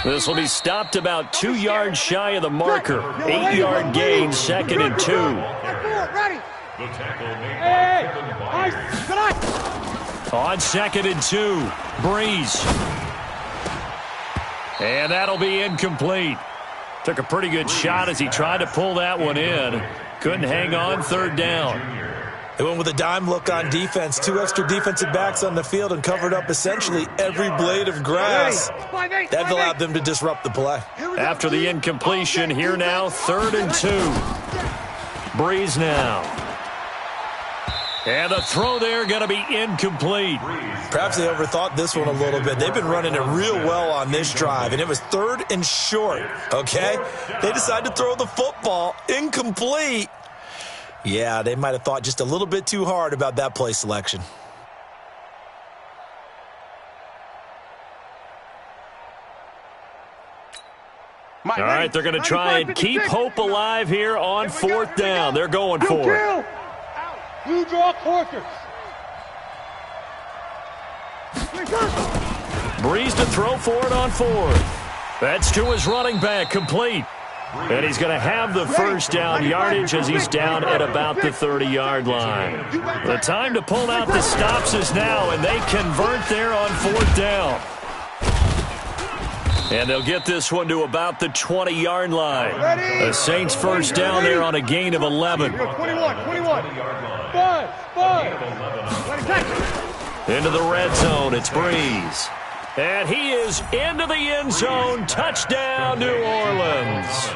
This will be stopped about 2 yards shy of the marker. 8-yard gain, 2nd and 2. The tackle made by Kevin Byard. On 2nd and 2, Breeze. And that'll be incomplete. Took a pretty good shot as he tried to pull that one in. Couldn't hang on, 3rd down. They went with a dime look on defense. 2 extra defensive backs on the field and covered up essentially every blade of grass. That allowed them to disrupt the play. After the incompletion, here now, 3rd and 2. Breeze now. And the throw there going to be incomplete. Perhaps they overthought this one a little bit. They've been running it real well on this drive, and it was 3rd and short, okay? They decided to throw the football incomplete. Yeah, they might have thought just a little bit too hard about that play selection. All right, they're going to try and keep hope alive here on 4th down. They're going for it. You draw Corkers. Breeze to throw for it on 4th. That's to his running back, complete. And he's going to have the first down yardage as he's down at about the 30-yard line. The time to pull out the stops is now, and they convert there on 4th down. And they'll get this one to about the 20-yard line. The Saints first down there on a gain of 11. 21. Into the red zone, it's Breeze. And he is into the end zone. Touchdown, New Orleans.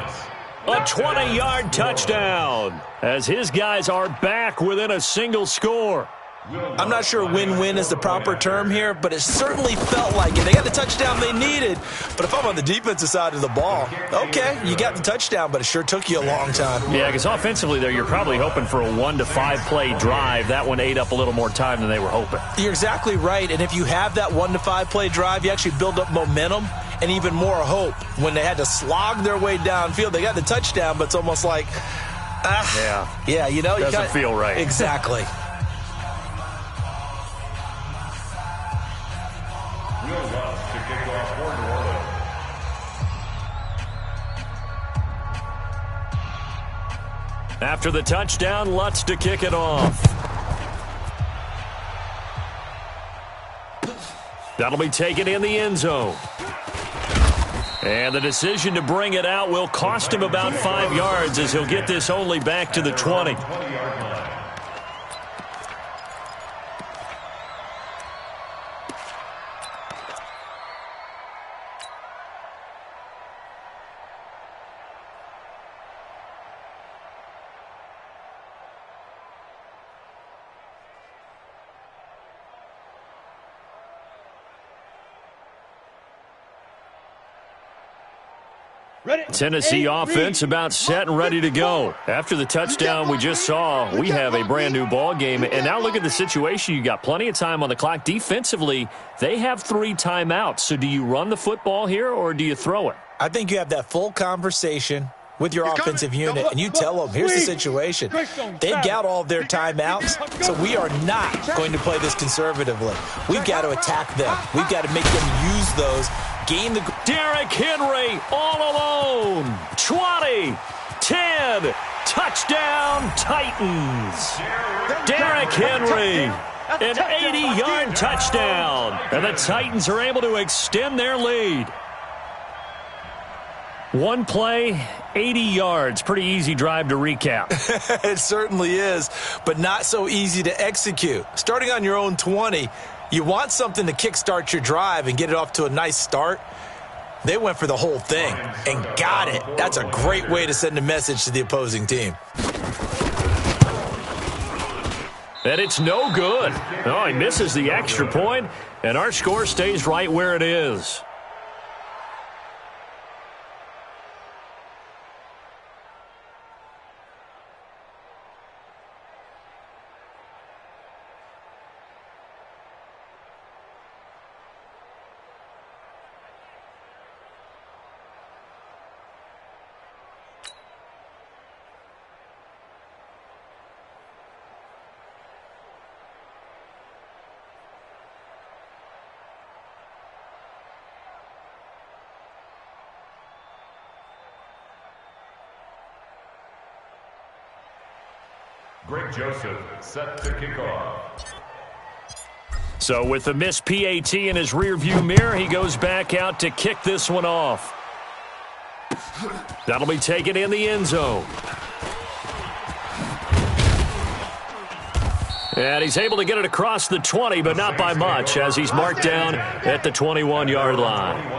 A 20-yard touchdown as his guys are back within a single score. I'm not sure win-win is the proper term here, but it certainly felt like it. They got the touchdown they needed, but if I'm on the defensive side of the ball, okay, you got the touchdown, but it sure took you a long time. Yeah, because offensively there, you're probably hoping for a 1 to 5 play drive. That one ate up a little more time than they were hoping. You're exactly right, and if you have that 1 to 5 play drive, you actually build up momentum and even more hope. When they had to slog their way downfield, they got the touchdown, but it's almost like, yeah, you know, doesn't feel right. Exactly. After the touchdown, Lutz to kick it off. That'll be taken in the end zone. And the decision to bring it out will cost him about 5 yards as he'll get this only back to the 20. Tennessee offense about set and ready to go. After the touchdown we just saw, we have a brand new ball game. And now look at the situation. You got plenty of time on the clock. Defensively, they have 3 timeouts. So do you run the football here or do you throw it? I think you have that full conversation with your offensive unit, and you tell them, here's the situation. They've got all of their timeouts, so we are not going to play this conservatively. We've got to attack them. We've got to make them use those. Gain the... Derrick Henry all alone. 20, 10, touchdown Titans. Derrick Henry, an 80-yard touchdown. And the Titans are able to extend their lead. One play, 80 yards. Pretty easy drive to recap. It certainly is, but not so easy to execute. Starting on your own 20, you want something to kickstart your drive and get it off to a nice start. They went for the whole thing and got it. That's a great way to send a message to the opposing team. And it's no good. Oh, he misses the extra point, and our score stays right where it is. Greg Joseph set to kick off. So with the missed PAT in his rearview mirror, he goes back out to kick this one off. That'll be taken in the end zone. And he's able to get it across the 20, but not by much, as he's marked down at the 21-yard line.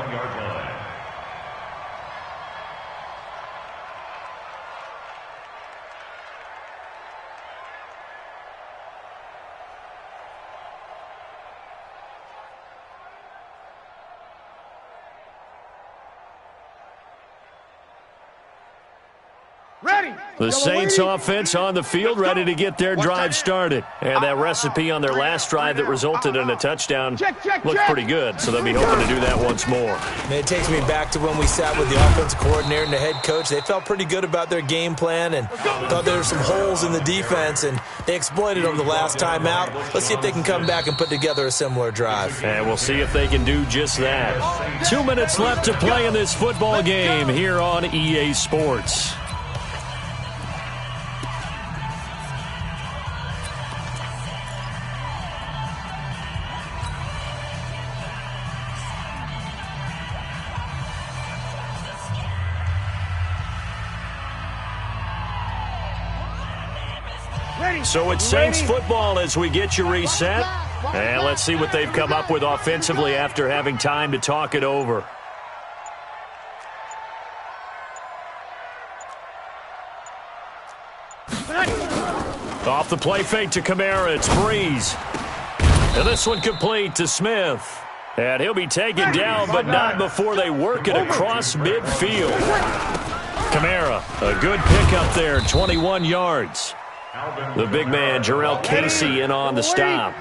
The Saints offense on the field, ready to get their drive started. And that recipe on their last drive that resulted in a touchdown looked pretty good, so they'll be hoping to do that once more. And it takes me back to when we sat with the offensive coordinator and the head coach. They felt pretty good about their game plan and thought there were some holes in the defense, and they exploited them the last time out. Let's see if they can come back and put together a similar drive. And we'll see if they can do just that. 2 minutes left to play in this football game here on EA Sports. So it's Saints football as we get you reset. And let's see what they've come up with offensively after having time to talk it over. Off the play fake to Kamara, it's Breeze. And this one complete to Smith. And he'll be taken down, but not before they work it across midfield. Kamara, a good pickup there, 21 yards. The big man, Jarrell Casey, in on the stop.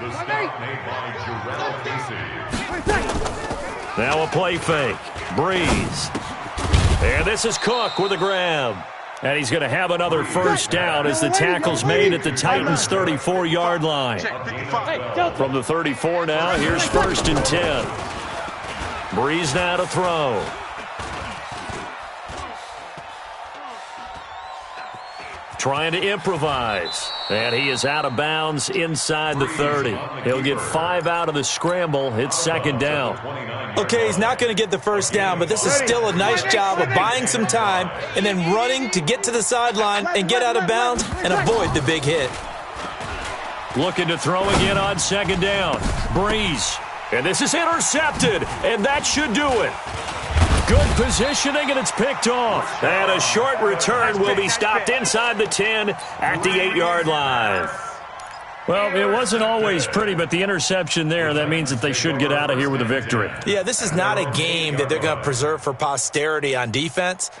Now a play fake. Breeze. And this is Cook with a grab. And he's going to have another first down as the tackle's made at the Titans' 34-yard line. From the 34 now, here's 1st and 10. Breeze now to throw. Trying to improvise. And he is out of bounds inside the 30. He'll get 5 out of the scramble. It's 2nd down. Okay, he's not going to get the first down, but this is still a nice job of buying some time and then running to get to the sideline and get out of bounds and avoid the big hit. Looking to throw again on 2nd down. Breeze. And this is intercepted, and that should do it. Good positioning, and it's picked off. And a short return will be stopped inside the 10 at the 8-yard line. Well, it wasn't always pretty, but the interception there, that means that they should get out of here with a victory. Yeah, this is not a game that they're going to preserve for posterity on defense,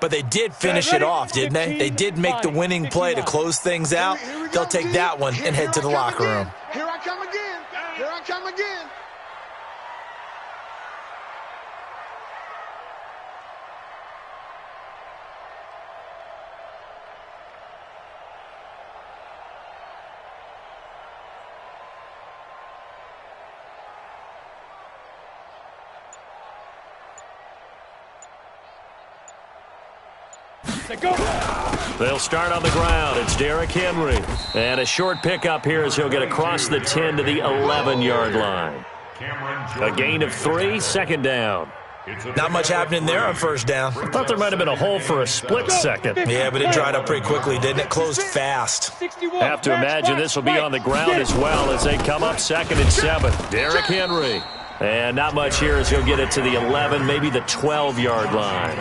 but they did finish it off, didn't they? They did make the winning play to close things out. They'll take that one and head to the locker room. Here I come again. Here I come again. They'll start on the ground. It's Derrick Henry. And a short pickup here as he'll get across the 10 to the 11-yard line. A gain of 3, 2nd down. Not much happening there on 1st down. I thought there might have been a hole for a split second. Yeah, but it dried up pretty quickly, didn't it? Closed fast. Have to imagine this will be on the ground as well as they come up 2nd and 7. Derrick Henry. And not much here as he'll get it to the 11, maybe the 12-yard line.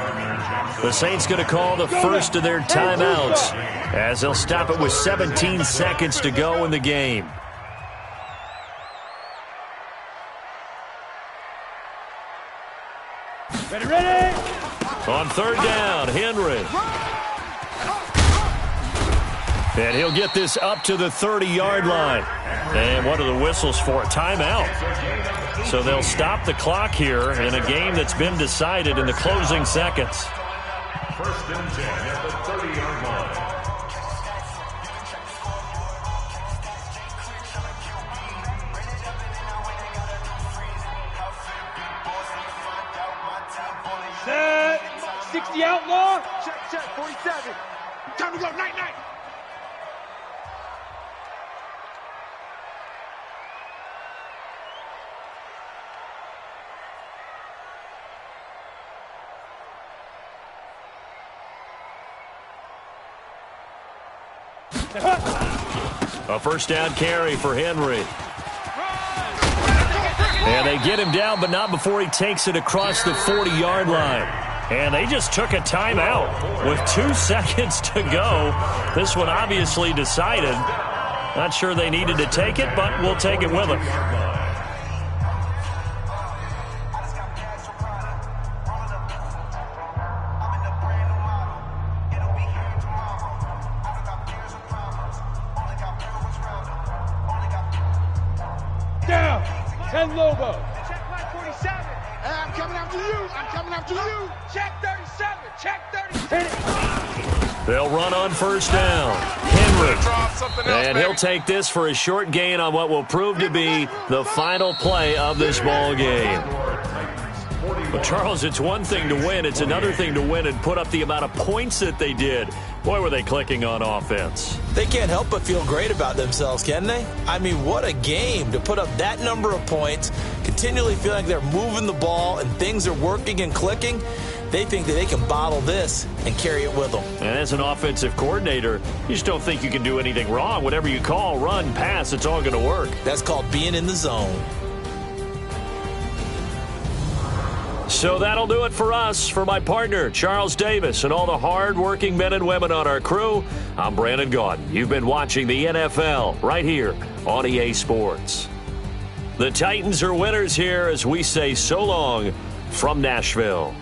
The Saints going to call the first of their timeouts as they'll stop it with 17 seconds to go in the game. Ready? On 3rd down, Henry. And he'll get this up to the 30-yard line. And what are the whistles for? Timeout. So they'll stop the clock here in a game that's been decided in the closing seconds. 1st and 10 at the 30-yard line. Set. 60 outlaw. Check, 47. Time to go, night. A 1st down carry for Henry. And they get him down, but not before he takes it across the 40-yard line. And they just took a timeout with 2 seconds to go. This one obviously decided. Not sure they needed to take it, but we'll take it with them. Down. 10 Lobo. Check 47. I'm coming after you. Check 37. Check 37. They'll run on 1st down. Henry. And he'll take this for a short gain on what will prove to be the final play of this ball game. But, Charles, it's one thing to win. It's another thing to win and put up the amount of points that they did. Boy, were they clicking on offense. They can't help but feel great about themselves, can they? I mean, what a game to put up that number of points, continually feeling like they're moving the ball and things are working and clicking. They think that they can bottle this and carry it with them. And as an offensive coordinator, you just don't think you can do anything wrong. Whatever you call, run, pass, it's all going to work. That's called being in the zone. So that'll do it for us. For my partner, Charles Davis, and all the hard-working men and women on our crew, I'm Brandon Gaudin. You've been watching the NFL right here on EA Sports. The Titans are winners here as we say so long from Nashville.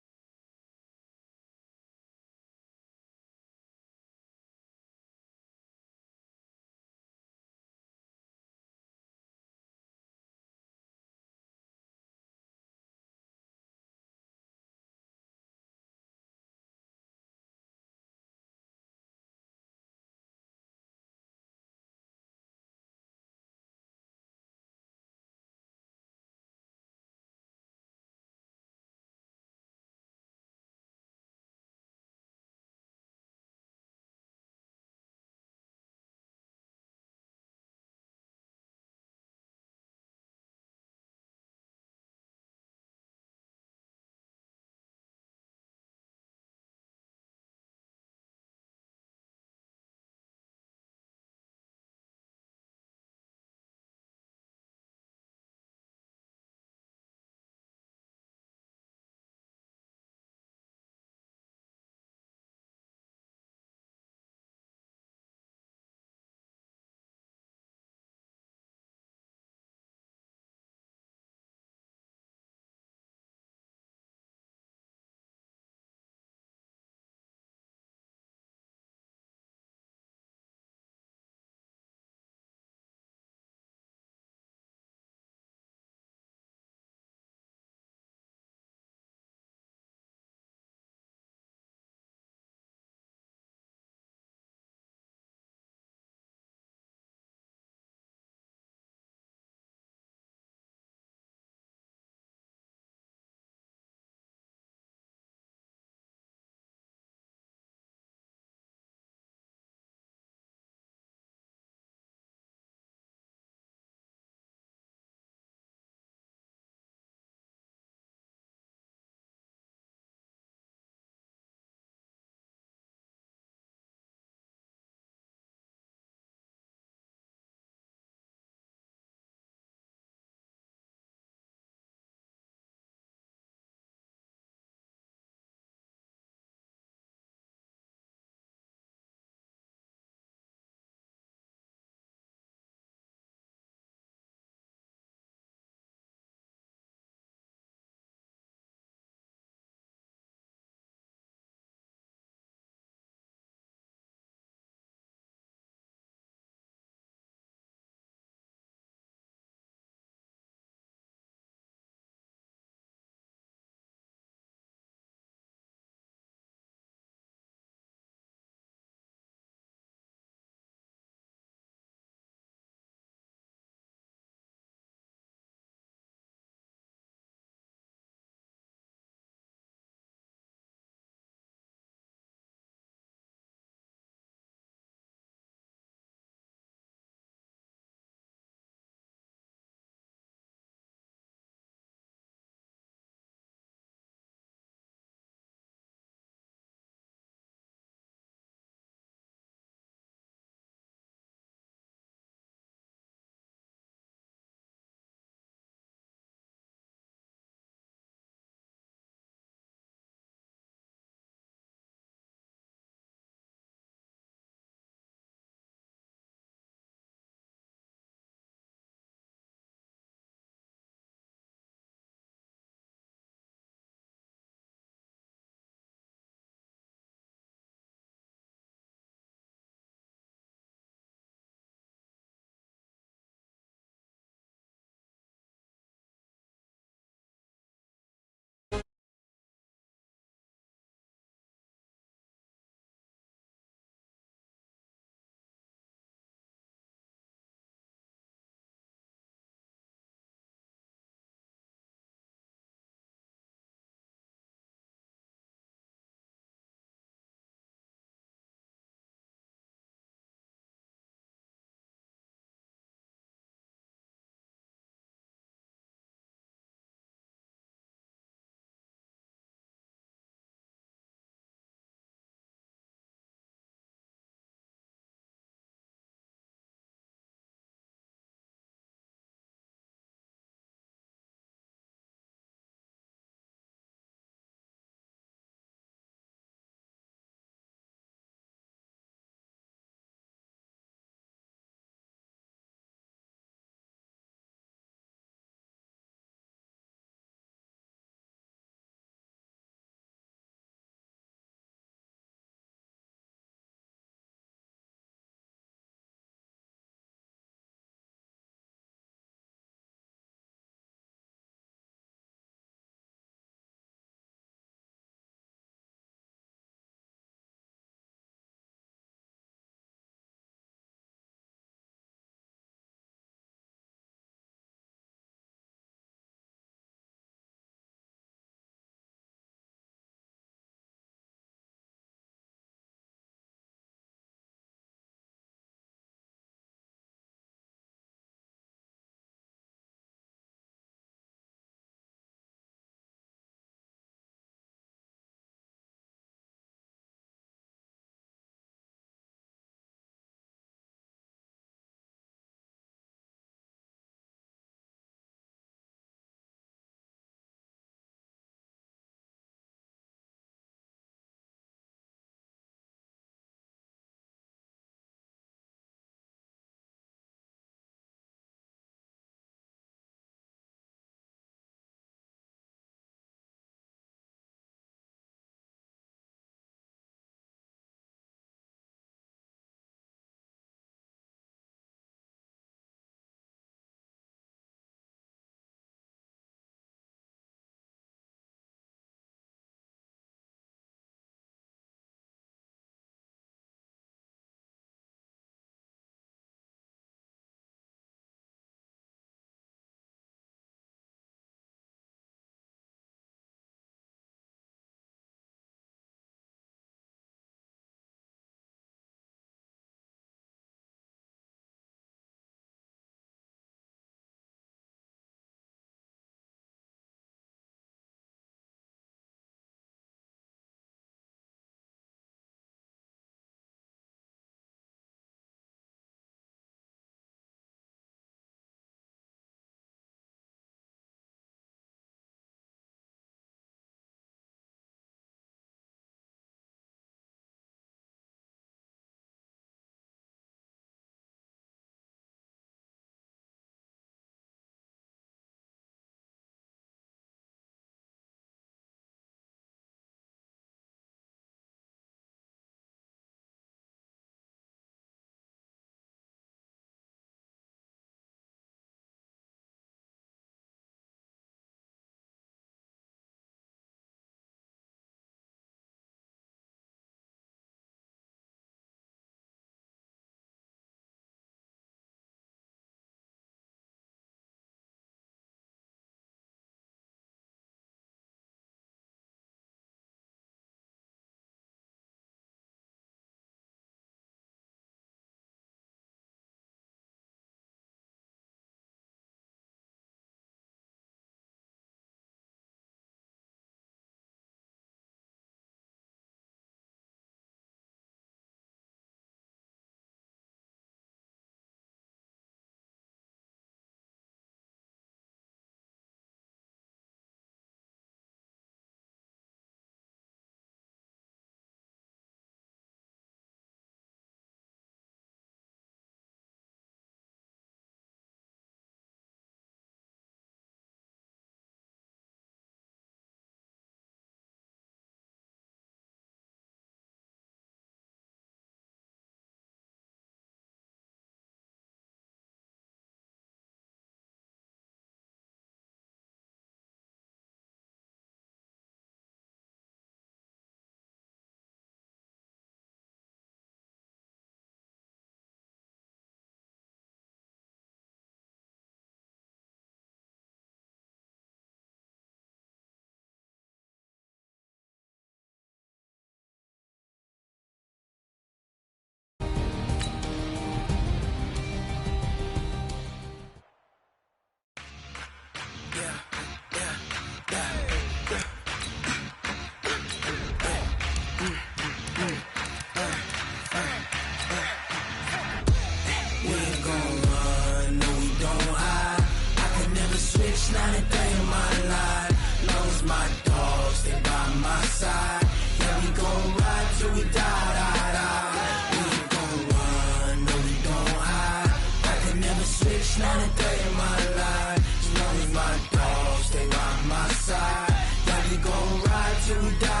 switch, not a day in my life. You know me, my dogs, they by my side. Yeah, we gon' ride till we die.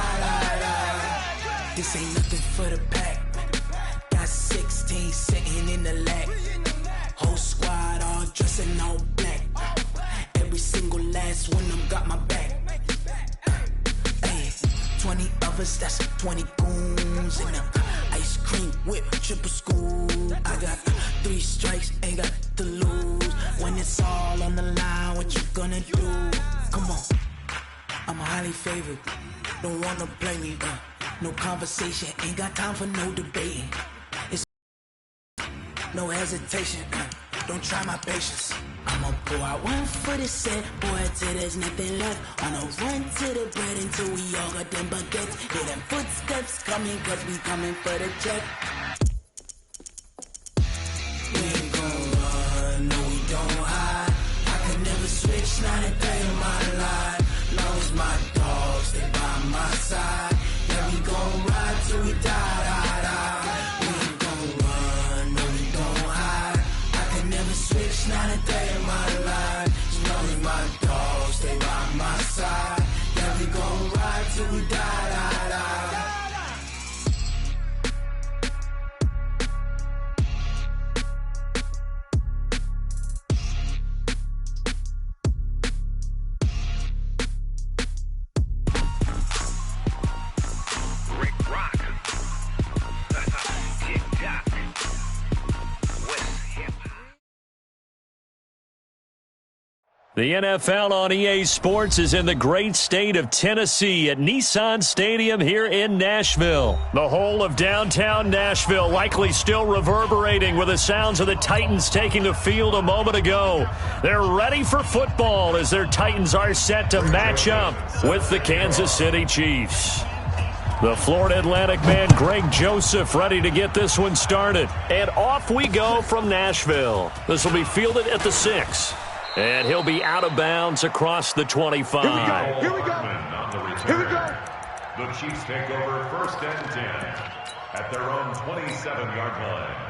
This ain't nothing for the pack. Got 16 sitting in the lap. Whole squad all dressing all black. Every single last one of them got my back. Hey, 20 of us, that's 20 goons in the ice cream whip, triple scoop. I got 3 strikes, ain't got to lose. When it's all on the line, what you gonna do? Come on, I'm highly favored. Don't wanna play me, no conversation, ain't got time for no debating. It's no hesitation, don't try my patience. I'ma pour out one for the set, boy, till there's nothing left. On a run to the bread until we all got them baguettes. Hear them footsteps coming, cause we coming for the check. We ain't gon' run, no we don't hide. I could never switch, not a day in my life. Long as my dogs, they by my side. Yeah, we gon' ride till we die. We ain't gon' run, no we don't hide. I could never switch, not a day in my life. You know me, my dogs, they by my side. Yeah, we gon' ride till we die. The NFL on EA Sports is in the great state of Tennessee at Nissan Stadium here in Nashville. The whole of downtown Nashville likely still reverberating with the sounds of the Titans taking the field a moment ago. They're ready for football as their Titans are set to match up with the Kansas City Chiefs. The Florida Atlantic man Greg Joseph ready to get this one started. And off we go from Nashville. This will be fielded at the 6. And he'll be out of bounds across the 25. Here we go. Here we go. The Chiefs take over 1st and 10 at their own 27-yard line.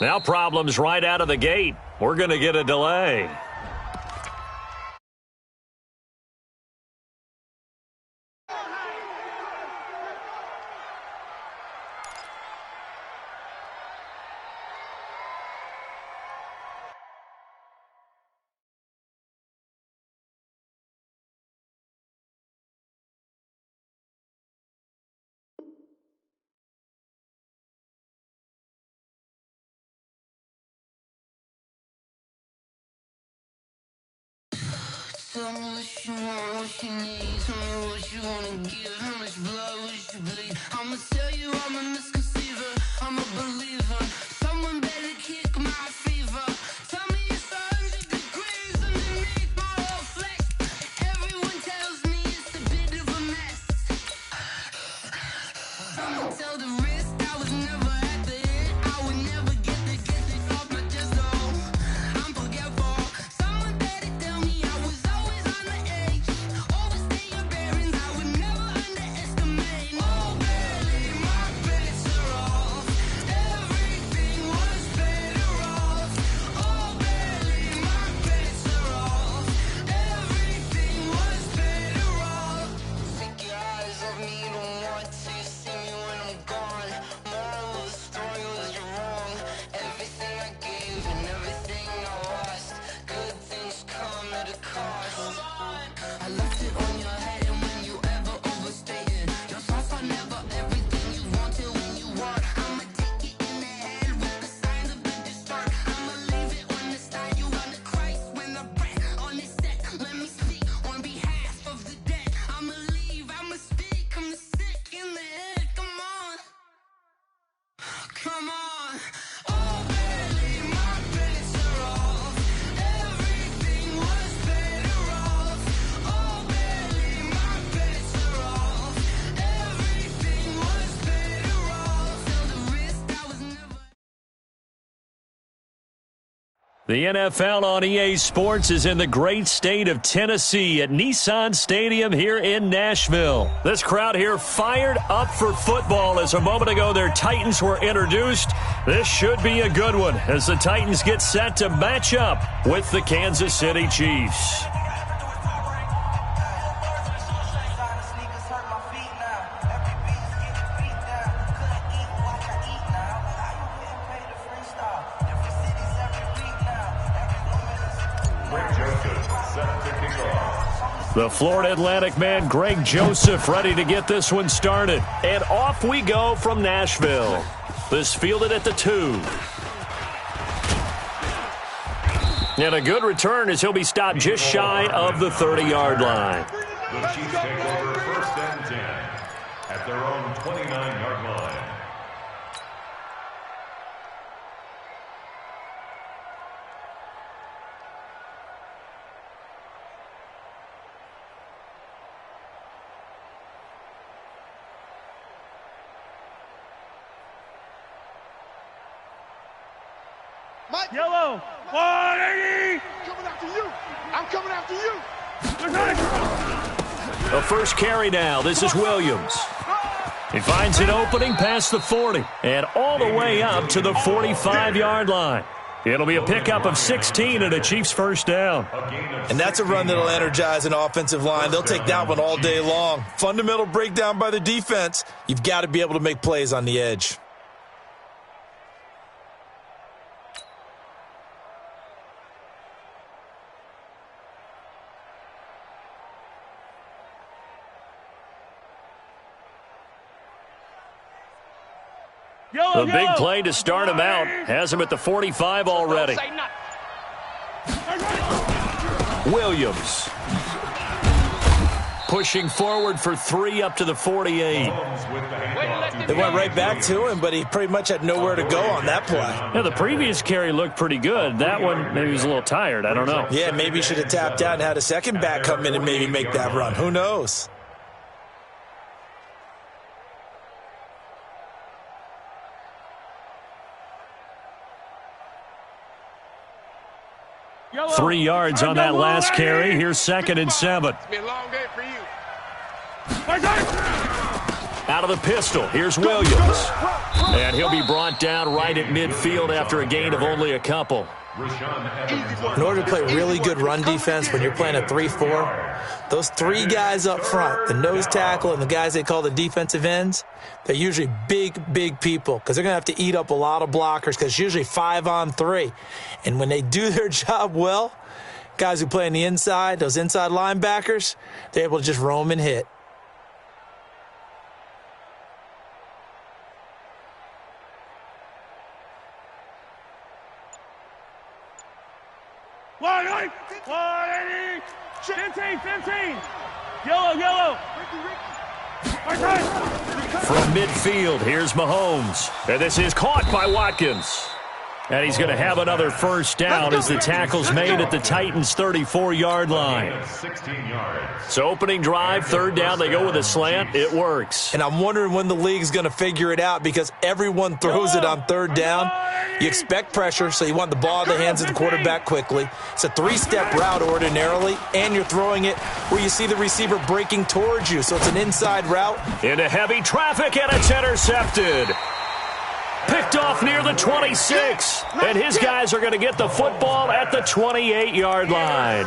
Now problems right out of the gate. We're going to get a delay. Tell me what you want, what you need. Tell me what you wanna give. How much blood would you bleed? I'ma tell you I'm a misconceiver. I'm a believer. Someone better kick my fever. Tell me it's 100 degrees underneath my whole flesh. Everyone tells me it's a bit of a mess. I'ma tell the risk I was never at the end. I would never get this off my chest. Oh, I'm forgetful. Someone better tell me I was always on the edge. Overstay your bearings, I would never underestimate. Oh, barely, my best are Come on. Oh, baby, my bets are off. Everything was better off. Oh, baby, my bets are off. Everything was better off. Till the wrist I was never. The NFL on EA Sports is in the great state of Tennessee at Nissan Stadium here in Nashville. This crowd here fired up for football as a moment ago their Titans were introduced. This should be a good one as the Titans get set to match up with the Kansas City Chiefs. The Florida Atlantic man, Greg Joseph, ready to get this one started. And off we go from Nashville. This fielded at the 2. And a good return as he'll be stopped just shy of the 30-yard line. The Chiefs take over 1st and 10 at their own 29-yard line. Yellow, 180. Coming after you. I'm coming after you. The first carry now. This is Williams. He finds an opening past the 40 and all the way up to the 45-yard line. It'll be a pickup of 16 and a Chiefs first down. And that's a run that'll energize an offensive line. They'll take that one all day long. Fundamental breakdown by the defense. You've got to be able to make plays on the edge. The big play to start him out has him at the 45 already. Williams pushing forward for 3 up to the 48. They went right back to him, but he pretty much had nowhere to go on that play. Yeah, the previous carry looked pretty good. That one, maybe he was a little tired. I don't know. Yeah, maybe he should have tapped out and had a second back come in and maybe make that run. Who knows? Yellow. 3 yards on that last carry. Here's 2nd and 7. It's been a long day for you. Out of the pistol, here's Williams. And he'll be brought down right at midfield after a gain of only a couple. In order to play really good run defense when you're playing a 3-4, those 3 guys up front, the nose tackle and the guys they call the defensive ends, they're usually big people because they're going to have to eat up a lot of blockers because it's usually 5-on-3. And when they do their job well, guys who play on the inside, those inside linebackers, they're able to just roam and hit. One, 15. Yellow. From midfield, here's Mahomes. And this is caught by Watkins. And he's going to have another first down as the tackle's made at the Titans' 34-yard line. 16 yards. So opening drive, 3rd down, they go with a slant. It works. And I'm wondering when the league's going to figure it out because everyone throws it on 3rd down. You expect pressure, so you want the ball in the hands of the quarterback quickly. It's a 3-step route ordinarily, and you're throwing it where you see the receiver breaking towards you. So it's an inside route. Into heavy traffic, and it's intercepted. Picked off near the 26, and his guys are going to get the football at the 28-yard line.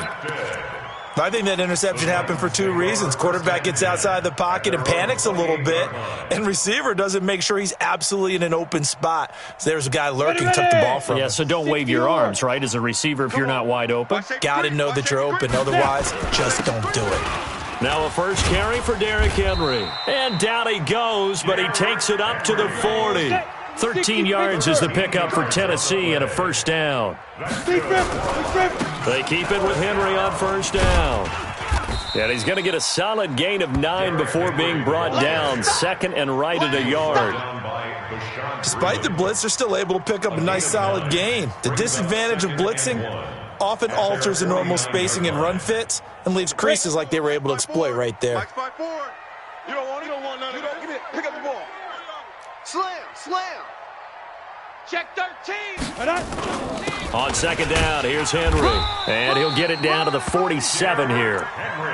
I think that interception happened for 2 reasons. Quarterback gets outside the pocket and panics a little bit, and receiver doesn't make sure he's absolutely in an open sput. So there's a guy lurking, took the ball from him. Yeah, so don't wave your arms, right, as a receiver if you're not wide open. Got to know that you're open. Otherwise, just don't do it. Now a first carry for Derrick Henry. And down he goes, but he takes it up to the 40. 13 yards is the pickup for Tennessee and a first down. They keep it with Henry on first down. And he's going to get a solid gain of 9 before being brought down. 2nd and right at a yard. Despite the blitz, they're still able to pick up a nice solid gain. The disadvantage of blitzing often alters the normal spacing and run fits and leaves creases like they were able to exploit right there. You don't want it. You don't want none. You don't get it. Pick up the ball. Slam. Check 13. On second down, here's Henry. And he'll get it down to the 47 here.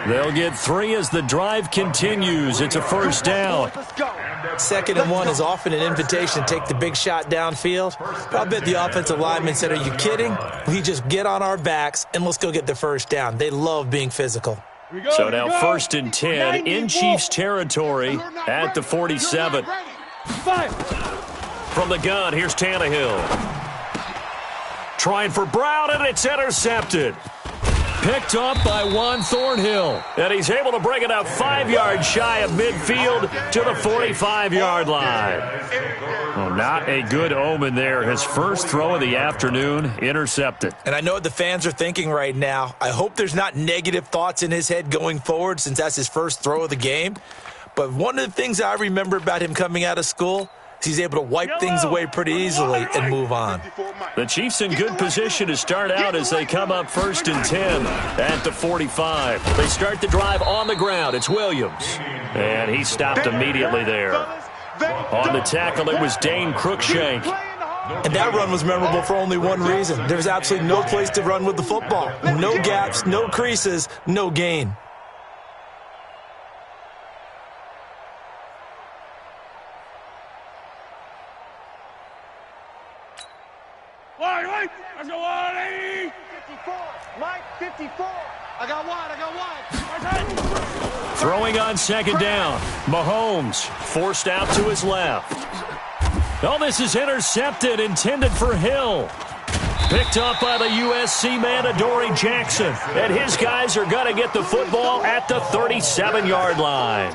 They'll get 3 as the drive continues. It's a first down. Let's go. 2nd and 1 is often an invitation to take the big shot downfield. But I bet the offensive lineman said, are you kidding? We just get on our backs and let's go get the first down. They love being physical. So now 1st and 10 in Chiefs territory at the 47. From the gun, here's Tannehill. Trying for Brown, and it's intercepted. Picked up by Juan Thornhill. And he's able to bring it up 5 yards shy of midfield to the 45-yard line. Well, not a good omen there. His first throw of the afternoon intercepted. And I know what the fans are thinking right now. I hope there's not negative thoughts in his head going forward since that's his first throw of the game. But one of the things I remember about him coming out of school, he's able to wipe things away pretty easily and move on. The Chiefs in good position to start out as they come up 1st and 10 at the 45. They start the drive on the ground. It's Williams. And he stopped immediately there. On the tackle, it was Dane Cruikshank. And that run was memorable for only one reason. There's absolutely no place to run with the football. No gaps, no creases, no gain. Let's go, 180. 54. Mike, 54. I got wide. Throwing on second down. Mahomes forced out to his left. Oh, this is intercepted, intended for Hill. Picked up by the USC man, Adoree Jackson. And his guys are going to get the football at the 37-yard line.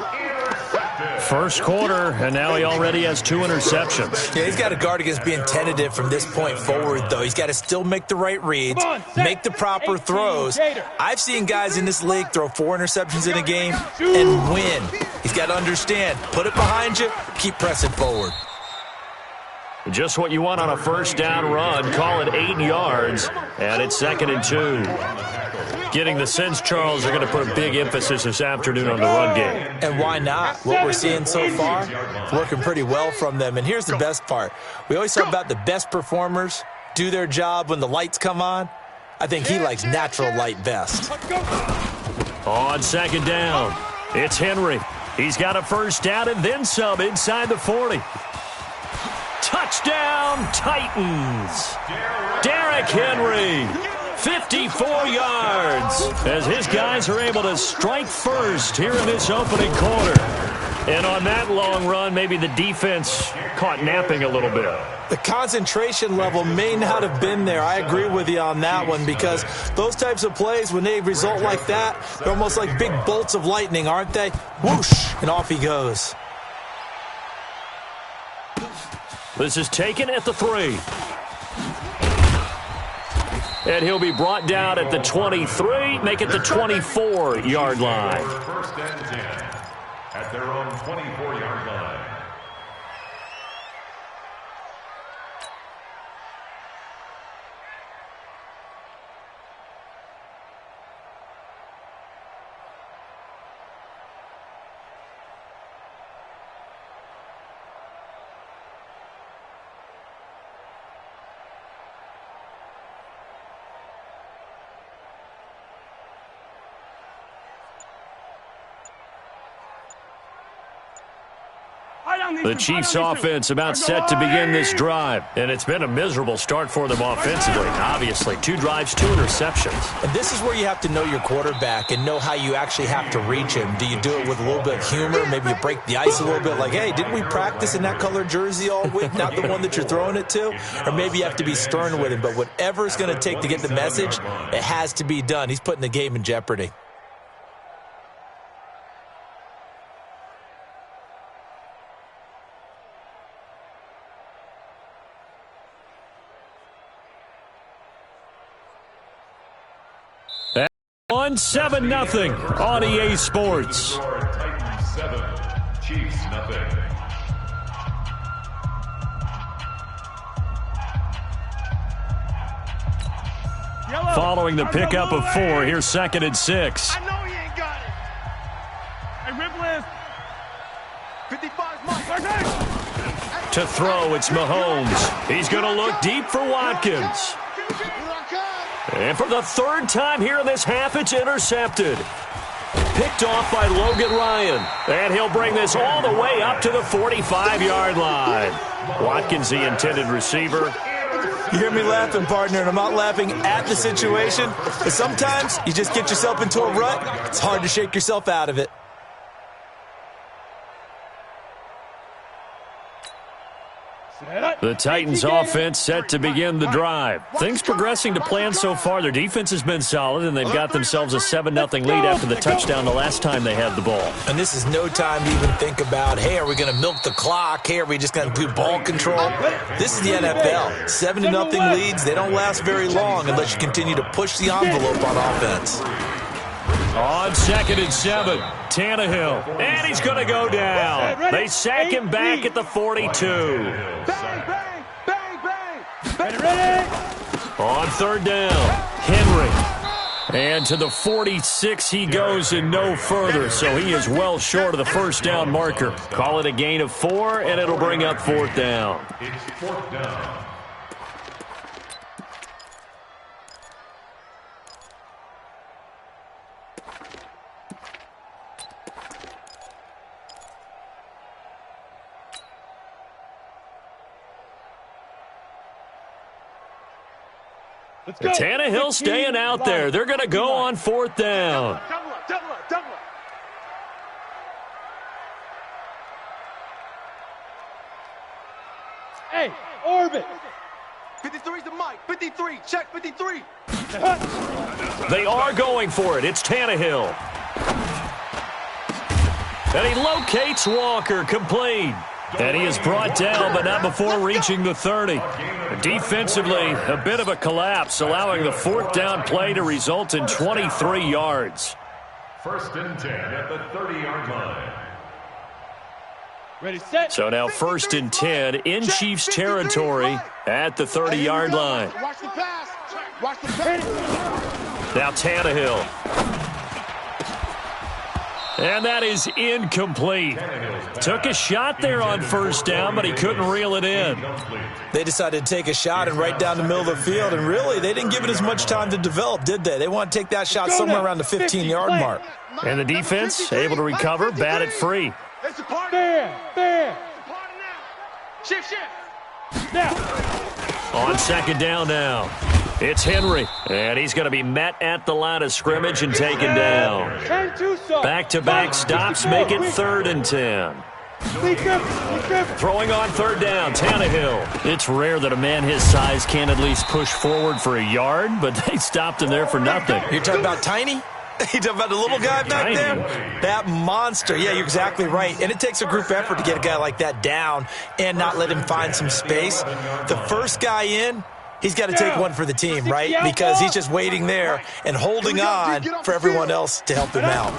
First quarter, and now he already has 2 interceptions. Yeah, he's got to guard against being tentative from this point forward, though. He's got to still make the right reads, make the proper throws. I've seen guys in this league throw 4 interceptions in a game and win. He's got to understand, put it behind you, keep pressing forward. Just what you want on a first down run. Call it 8 yards, and it's 2nd and 2. Getting the sense, Charles, are going to put a big emphasis this afternoon on the run game. And why not? What we're seeing so far, it's working pretty well from them. And here's the best part. We always talk about the best performers do their job when the lights come on. I think he likes natural light best. On second down, it's Henry. He's got a first down and then some inside the 40. Touchdown, Titans. Derrick Henry, 54 yards, as his guys are able to strike first here in this opening quarter. And on that long run, maybe the defense caught napping a little bit. The concentration level may not have been there. I agree with you on that one, because those types of plays, when they result like that, they're almost like big bolts of lightning, aren't they? Whoosh, and off he goes. This is taken at the 3. And he'll be brought down at the 23, make it the 24-yard line. 1st and 10 at their own 24-yard line. The Chiefs offense about set to begin this drive, and it's been a miserable start for them offensively. Obviously, 2 drives, 2 interceptions. And this is where you have to know your quarterback and know how you actually have to reach him. Do you do it with a little bit of humor? Maybe you break the ice a little bit, like, hey, didn't we practice in that color jersey all week, not the one that you're throwing it to? Or maybe you have to be stern with him. But whatever it's going to take to get the message, it has to be done. He's putting the game in jeopardy. On 7-0 on EA Sports. Titans 7, Chiefs nothing. Following the pickup of 4, here's 2nd and 6. I know he ain't got it. Hey, rip list. 55's Mike. To throw, it's Mahomes. He's going to look deep for Watkins. And for the 3rd time here in this half, it's intercepted. Picked off by Logan Ryan. And he'll bring this all the way up to the 45-yard line. Watkins, the intended receiver. You hear me laughing, partner, and I'm not laughing at the situation. But sometimes you just get yourself into a rut. It's hard to shake yourself out of it. The Titans offense set to begin the drive. Things progressing to plan so far. Their defense has been solid, and they've got themselves a 7-0 lead after the touchdown the last time they had the ball. And this is no time to even think about, hey, are we going to milk the clock? Hey, are we just going to do ball control? This is the NFL. 7-0 leads, they don't last very long unless you continue to push the envelope on offense. On 2nd and 7, Tannehill. And he's going to go down. They sack him back at the 42. Bang, bang, bang, bang. Ready? On 3rd down, Henry. And to the 46 he goes and no further, so he is well short of the 1st down marker. Call it a gain of 4, and it'll bring up 4th down. It's 4th down. Tannehill staying out there. They're going to go on 4th down. Double up, double up, double up. Hey, orbit. 53's the mic. 53, check 53. They are going for it. It's Tannehill. And he locates Walker, complete. And he is brought down, but not before reaching the 30. Defensively, a bit of a collapse, allowing the 4th down play to result in 23 yards. 1st and 10 at the 30-yard line. Ready, set. So now 1st and 10 in Chiefs territory at the 30-yard line. Watch the pass. Watch the pass. Now Tannehill. And that is incomplete. Took a shot there on 1st down, but he couldn't reel it in. They decided to take a shot and right down the middle of the field, and really, they didn't give it as much time to develop, did they? They want to take that shot somewhere around the 15-yard mark. And the defense able to recover, bat it free. It's a party. Fair. Shift. Now. On 2nd down now. It's Henry, and he's going to be met at the line of scrimmage and taken down. Back-to-back stops make it 3rd and 10. Throwing on 3rd down, Tannehill. It's rare that a man his size can't at least push forward for a yard, but they stopped him there for nothing. You're talking about Tiny? You talking about the little guy back there? That monster. Yeah, you're exactly right. And it takes a group effort to get a guy like that down and not let him find some space. The first guy in, he's got to take one for the team, right? Because he's just waiting there and holding on for everyone else to help him out.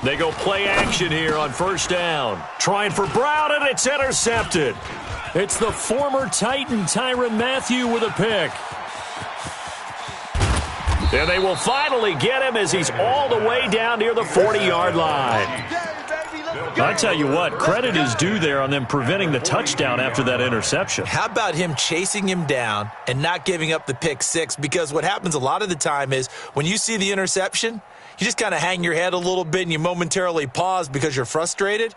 They go play action here on 1st down. Trying for Brown, and it's intercepted. It's the former Titan, Tyrann Mathieu, with a pick. And they will finally get him as he's all the way down near the 40-yard line. I tell you what, credit is due there on them preventing the touchdown after that interception. How about him chasing him down and not giving up the pick 6? Because what happens a lot of the time is when you see the interception, you just kind of hang your head a little bit and you momentarily pause because you're frustrated.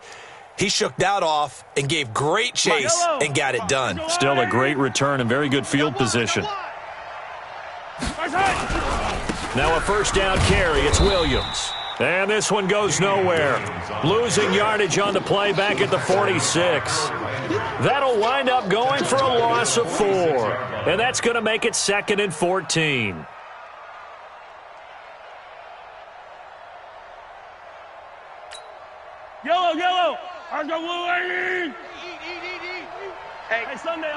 He shook that off and gave great chase and got it done. Still a great return and very good field position. Now a 1st down carry. It's Williams. And this one goes nowhere. Losing yardage on the play back at the 46. That'll wind up going for a loss of 4. And that's going to make it 2nd and 14. Yellow. I'm the blue. Hey, Sunday.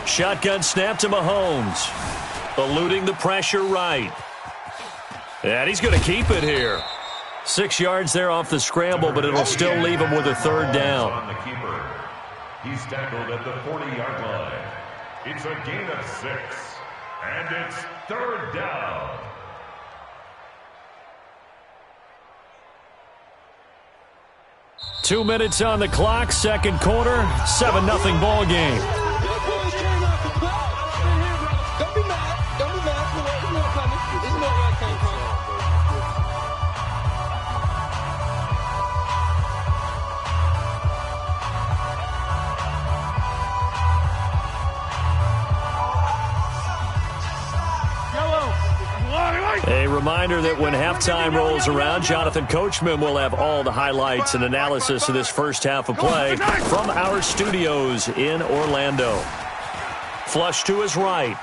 Shotgun snap to Mahomes. Eluding the pressure right. And he's going to keep it here. 6 yards there off the scramble, but it'll still leave him with a 3rd down. He's tackled at the 40-yard line. It's a gain of 6, and it's 3rd down. Two minutes on the clock, second quarter, 7-0 ball game. Don't be mad. Don't be mad. It's more coming. It's more where I came from. A reminder that when halftime rolls around, Jonathan Coachman will have all the highlights and analysis of this first half of play from our studios in Orlando. Flush to his right.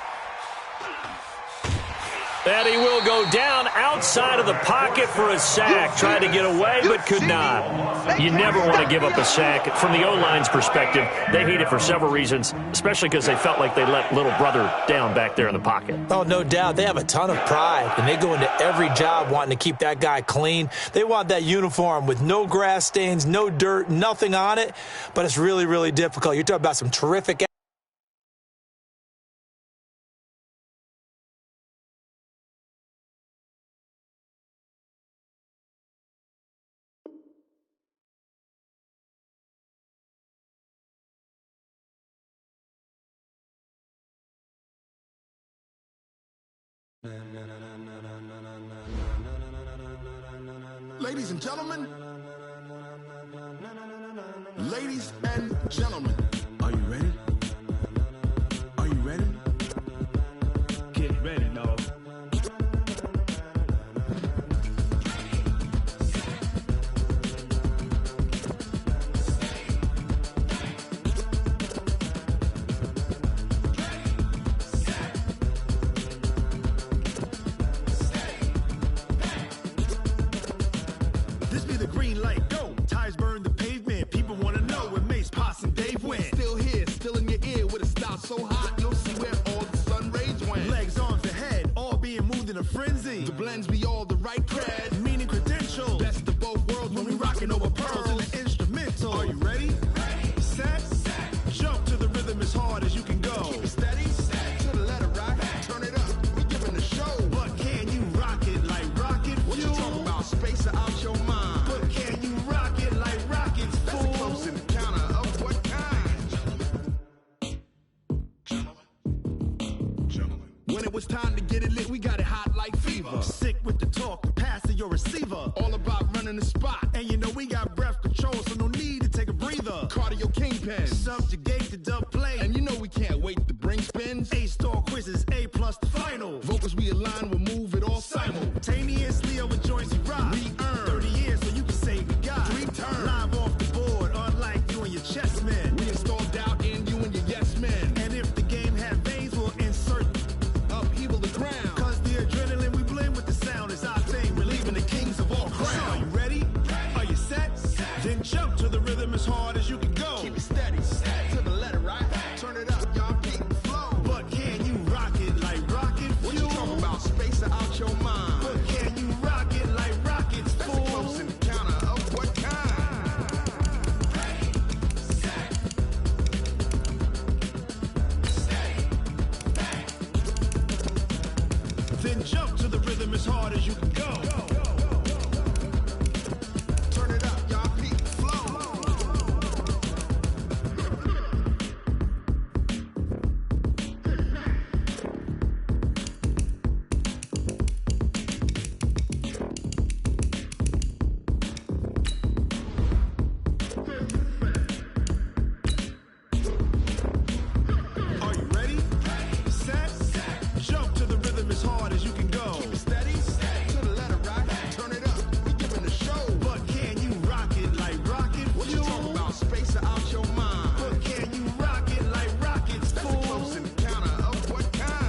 And he will go down outside of the pocket for a sack. Tried to get away, but could not. You never want to give up a sack. From the O-line's perspective, they hate it for several reasons, especially because they felt like they let little brother down back there in the pocket. Oh, no doubt. They have a ton of pride, and they go into every job wanting to keep that guy clean. They want that uniform with no grass stains, no dirt, nothing on it, but it's really, really difficult. You're talking about some terrific. Ladies and gentlemen, ladies and gentlemen, are you ready? Are you ready? Get ready, dog. This be the green light, go. Tires burn the pavement. People want to know where Mace, Pops, and Dave went. Still here, still in your ear with a style so hot, you'll see where all the sun rays went. Legs, arms, and head, all being moved in a frenzy. The blends be all the right cred, meaning credentials. Best of both worlds when we rockin' over pearls in the instrumental. Are you ready? Set, jump to the rhythm as hard as you can go. Keep it steady, to the letter right. Turn it up, we giving the show. But can you rock it like rocket fuel? What you talking about? Space out your mind. But can you rock it like rockets, fool? That's a close encounter of what kind? Gentlemen. When it was time to get it lit, we got it hot like fever. Sick with the talk, the pass to your receiver. All about running the spot. And you know we got breath control, so no need to take a breather. Cardio kingpin, subjugate the dub play. And you know we can't wait to bring spins. A-star quizzes, A+ the final. Vocals we align, we'll move it all simultaneously over joints we rock. We earn 30 years, so you can say we got 3 turns. Live off the board, unlike you and your chess men. We install doubt in you and your yes men. And if the game had veins, we'll insert upheaval the ground. Cause the adrenaline we blend with the sound is our thing, relieving the kings of all crowns. So are you ready? Are you set? Then jump to the rhythm as hard as you can go. Keep it steady, to the letter right. Turn it up, y'all keep the flow. But can you rock it like rocket fuel? What you talking about? Space out your mind. But can you rock it like rockets, fool? That's a close encounter of what kind? Then jump to the rhythm as hard as you can go. Turn it up, y'all keep the flow. Are you ready? Set, jump to the rhythm as hard as you can go. Keep it steady, to the letter right. Turn it up, we giving the show. But can you rock it like rocket fuel? What you talking about? Space out your mind. But can you rock it like rockets, fool? That's a close encounter of what kind?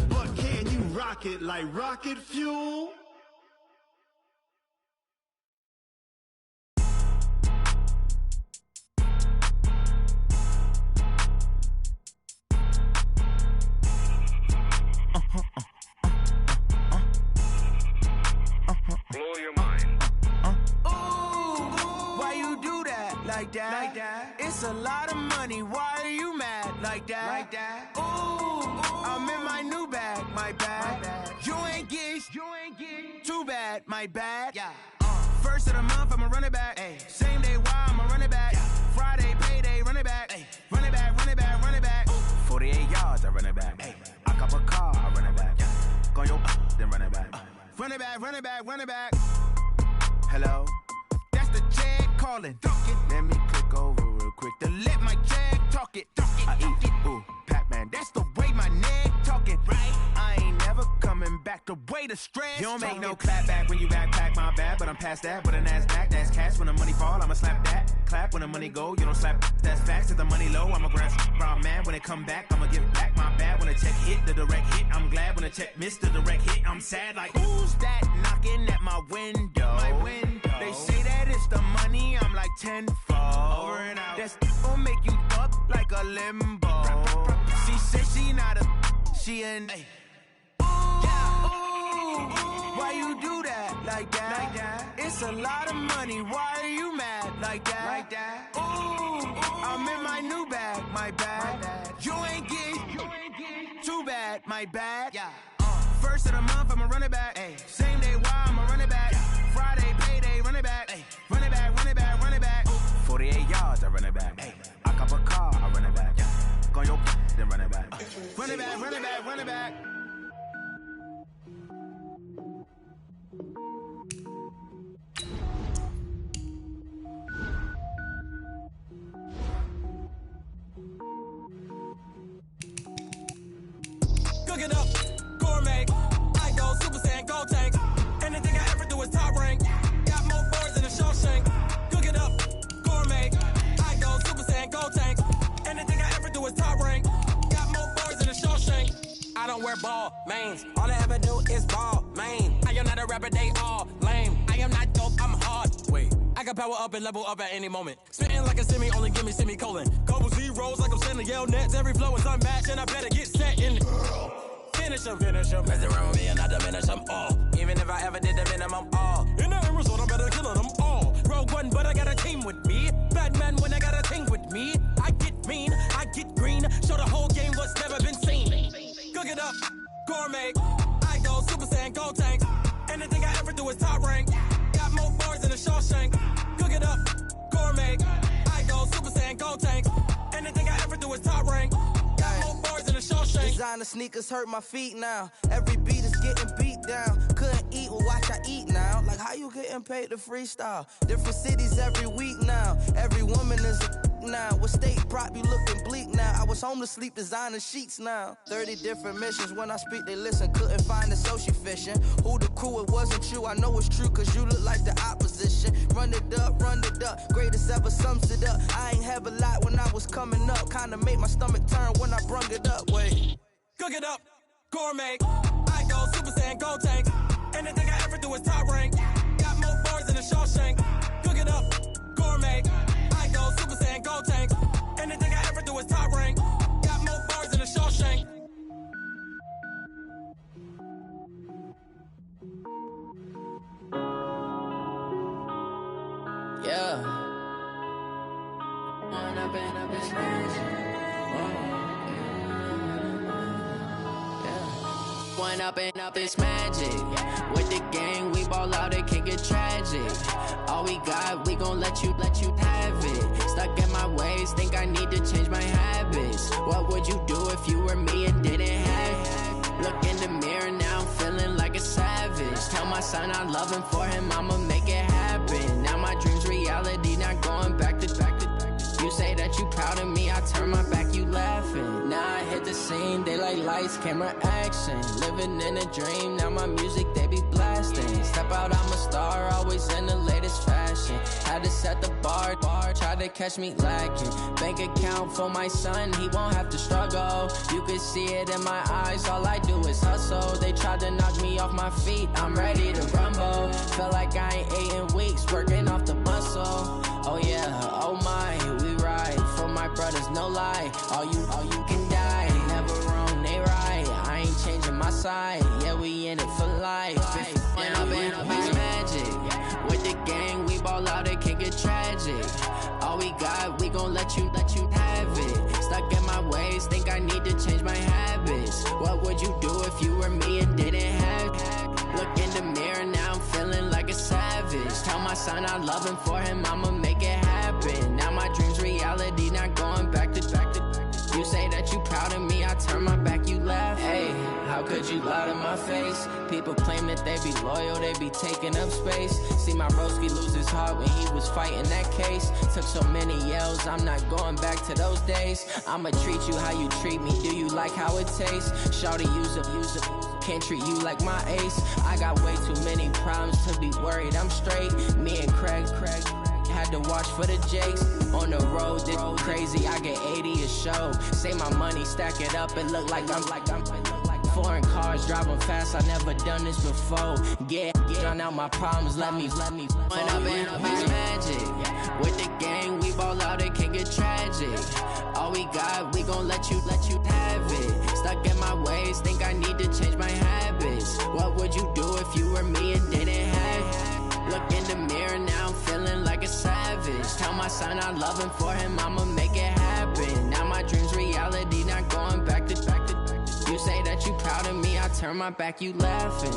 But can you rock it like rocket fuel? Blow your mind. that. It's a lot of money, why are you mad like that? Ooh, I'm in my new bag, my bad. You ain't get too bad, my bad. First of the month, I'ma run it back. Same day, why I'ma run it back. Friday, payday, run it back. Run it back, run it back, run it back. 48 yards, I run it back. I cop a car, I run it back. Go your then run it back. Run it back, run it back, run it back. Hello? That's the jag calling. Let me click over real quick to let my jag talk it. I eat it, ooh, Pac-Man. That's the way my neck talking. I ain't never coming back the way the stress. You don't make no clap back when you backpack, my bad. But I'm past that with a NASDAQ. That's cash when the money fall, I'ma slap that. Clap when the money go, you don't slap. That's facts. If the money low, I'ma grab raw man. When it come back, I'ma give back my bad. When the check hit, the direct hit, I'm glad. When the check missed the direct hit, I'm sad. Like, who's that knocking at my window? They say that it's the money, I'm like tenfold. Over and out. That's gon' make you up like a limbo. She said she not a, she an. Why you do that like that? It's a lot of money, why are you mad like that? Ooh, I'm in my new bag, my bad. You ain't get too bad, my bad. First of the month, I'ma run it back. Same day, why I'ma run it back. Friday, payday, run it back. Run it back, run it back, run it back. 48 yards, I run it back. I cop a car, I run it back. Go your then run it back. Run it back, run it back, run it back. Cook it up, gourmet. I go Super Saiyan, gold tank. Anything I ever do is top rank. Got more boards than a Shawshank. Cook it up, gourmet. I go Super Saiyan, gold tank. Anything I ever do is top rank. Got more boards than a Shawshank. I don't wear ball mains. All I ever do is ball main. I am not a rapper, they all lame. I am not dope, I'm hard. Wait, I can power up and level up at any moment. Spitting like a semi, only give me semicolon. Couple zeros like I'm sending yell nets. Every flow is unmatched and I better get set in. Finish em. Mess around with me and I diminish them all. Even if I ever did the minimum all. In the end result, I better kill them all. Rogue One, but I got a team with me. Batman when I got a team with me. I get mean, I get green. Show the whole game what's never been seen. Cook it up, gourmet. I go Super Saiyan, gold tank. Anything I ever do is top rank. Got more bars than a Shawshank. Cook it up, gourmet. I go Super Saiyan, gold tank. Anything I ever do is top rank. Got more bars than a Shawshank. Designer sneakers hurt my feet now. Every beat is getting beat down. Couldn't eat, well watch I eat now. Like how you getting paid to freestyle? Different cities every week now. Every woman is a now. With state prop, you looking bleak now. I was home to sleep, designing sheets now. 30 different missions. When I speak, they listen. Couldn't find it, so she fishing. Who the crew? It wasn't you. I know it's true, cause you look like the opposition. Run it up, run it up. Greatest ever sums it up. I ain't have a lot when I was coming up. Kinda made my stomach turn when I brung it up. Wait. Cook it up, gourmet. I go Super Saiyan, gold tank. Anything I ever do is top rank. Got more bars than a Shawshank. Cook it up, gourmet. I go Super Saiyan, gold tank. Anything I ever do is top rank. Got more bars than a Shawshank. Yeah. When I've been up this When up and up is magic. With the gang, we ball out, it can get tragic. All we got, we gon' let you have it. Stuck in my ways, think I need to change my habits. What would you do if you were me and didn't have it? Look in the mirror, now I'm feeling like a savage. Tell my son I love him, for him I'ma make it happen. Now my dream's reality, not going back to. You say that you proud of me, I turn my back, you laughing. Now I hit the scene, daylight lights, camera action. Living in a dream, now my music, they be blasting. Step out, I'm a star, always in the latest fashion. Had to set the bar, try to catch me lacking. Bank account for my son, he won't have to struggle. You can see it in my eyes, all I do is hustle. They tried to knock me off my feet, I'm ready to rumble. Felt like I ain't ate in weeks, working off the muscle. Oh yeah, oh my, we ride for my brothers, no lie. All you can die, never wrong, they right. I ain't changing my side, yeah, we in it for life. When I've been magic. With the gang, we ball out, it can get tragic. All we got ways, think I need to change my habits. What would you do if you were me and didn't have? Look in the mirror, now I'm feeling like a savage. Tell my son I love him, for him I'ma make it happen. Now my dream's reality, not going back to. You say that you proud of me, I turn my back, you laugh. Hey, how could you lie to my face? People claim that they be loyal, they be taking up space. See my broski lose his heart when he was fighting that case. Took so many yells, I'm not going back to those days. I'ma treat you how you treat me, do you like how it tastes? Shawty, use it, can't treat you like my ace. I got way too many problems to be worried, I'm straight. Me and Craig had to watch for the Jakes. On the road, this crazy, I get 80 a show. Say my money, stack it up, it look like I'm foreign cars, driving fast, I never done this before. Get drown out my problems, let me When up in a bitch magic. With the gang, we ball out, it can get tragic. All we got, we gon' let you have it. Stuck in my ways, think I need to change my habits. What would you do if you were me and didn't have? Look in the mirror, now I'm feeling like a savage. Tell my son I love him, for him I'ma make it happen. Now my dream's reality, not going back to. You say that you proud of me, I turn my back, you laughing.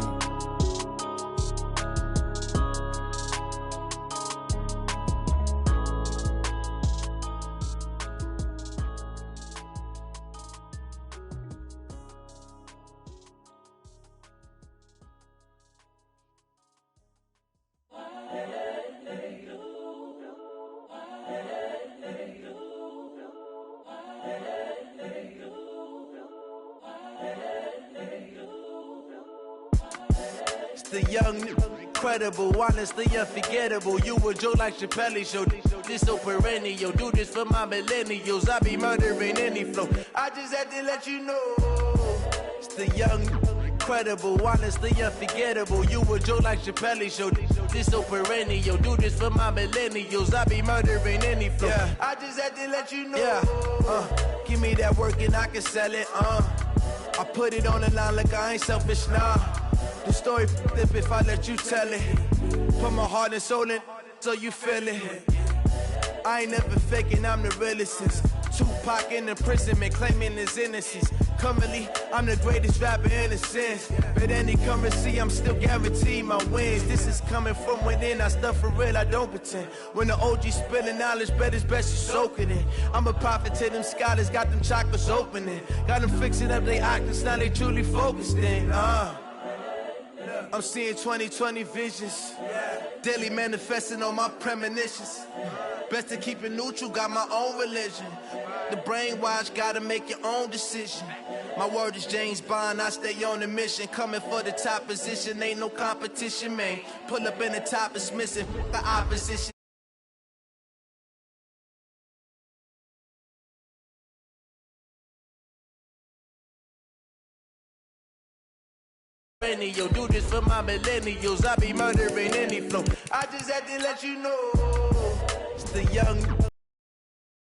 The young, incredible, honestly unforgettable. You a joke like Chappelle show. This so perennial. Do this for my millennials. I be murdering any flow. I just had to let you know. It's the young, incredible, honestly unforgettable. You a joke like Chappelle show. This so perennial. Do this for my millennials. I be murdering any flow. Yeah. I just had to let you know. Yeah. Give me that work and I can sell it. I put it on the line like I ain't selfish, nah. The story flip if I let you tell it. Put my heart and soul in so you feel it. I ain't never faking, I'm the realest since Tupac in imprisonment, claiming his innocence. Currently, I'm the greatest rapper in a sense. But any currency, I'm still guaranteed my wins. This is coming from within, I stuff for real, I don't pretend. When the OG spilling knowledge, bet it's best you soak it in. I'm a prophet to them scholars, got them chakras opening. Got them fixing up they octaves, now they truly focused in. I'm seeing 2020 visions. Daily manifesting on my premonitions. Best to keep it neutral, got my own religion. The brainwash, gotta make your own decision. My word is James Bond, I stay on the mission. Coming for the top position, ain't no competition, man. Pull up in the top, it's missing the opposition. Yo, do this for my millennials. I be murdering any flow. I just had to let you know. It's the young,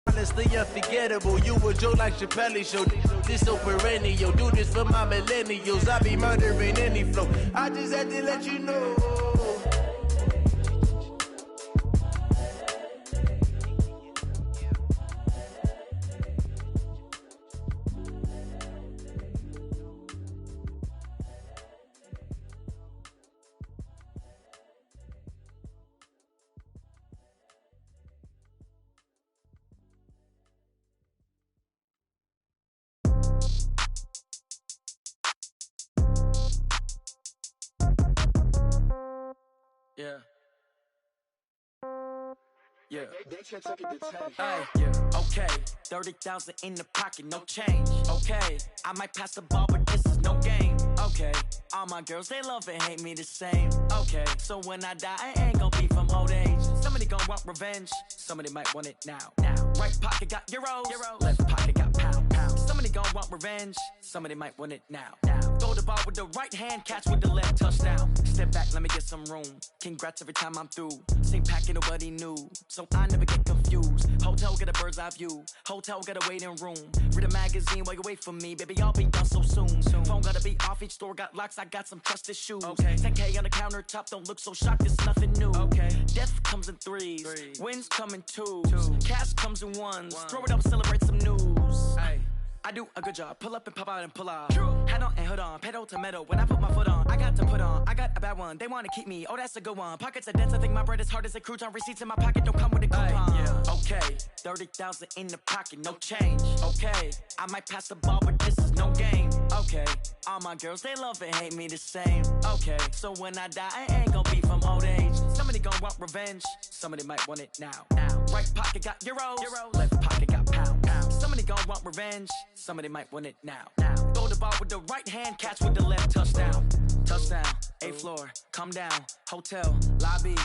honestly unforgettable. You a joke like Chappelle show. This so perennial. Do this for my millennials. I be murdering any flow. I just had to let you know. Yeah. Yeah. Hey, yeah. Okay. 30,000 in the pocket, no change. Okay. I might pass the ball, but this is no game. Okay. All my girls, they love and hate me the same. Okay. So when I die, I ain't gonna be from old age. Somebody gonna want revenge. Somebody might want it now. Right pocket got euros. Left pocket got pounds. Somebody gonna want revenge. Somebody might want it now. Throw the ball with the right hand, catch with the left, touchdown. Step back, let me get some room. Congrats every time I'm through. Same packet, nobody knew, so I never get confused. Hotel get a bird's eye view. Hotel got a waiting room. Read a magazine while you wait for me, baby. I'll be done so soon. Phone gotta be off, each store got locks. I got some trusted shoes. 10K on the countertop, don't look so shocked. It's nothing new. Death comes in threes. Wins come in twos. Cash comes in ones. Throw it up, celebrate some news. I do a good job. Pull up and pop out and pull out. Head on and hood on, pedal to metal. When I put my foot on, I got to put on. I got a bad one. They want to keep me. Oh, that's a good one. Pockets are dense. I think my bread is hard as a crouton. Receipts in my pocket don't come with a coupon. Yeah. Okay, 30,000 in the pocket, no change. Okay, I might pass the ball, but this is no game. Okay, all my girls they love and hate me the same. Okay, so when I die, I ain't gonna be from old age. Somebody gonna want revenge. Somebody might want it now. Right pocket got euros. Left pocket got pounds. Somebody gonna want revenge. Somebody might want it now. Throw the ball with the right hand, catch with the left. Touchdown. Touchdown. 8th floor. Come down. Hotel. Lobby.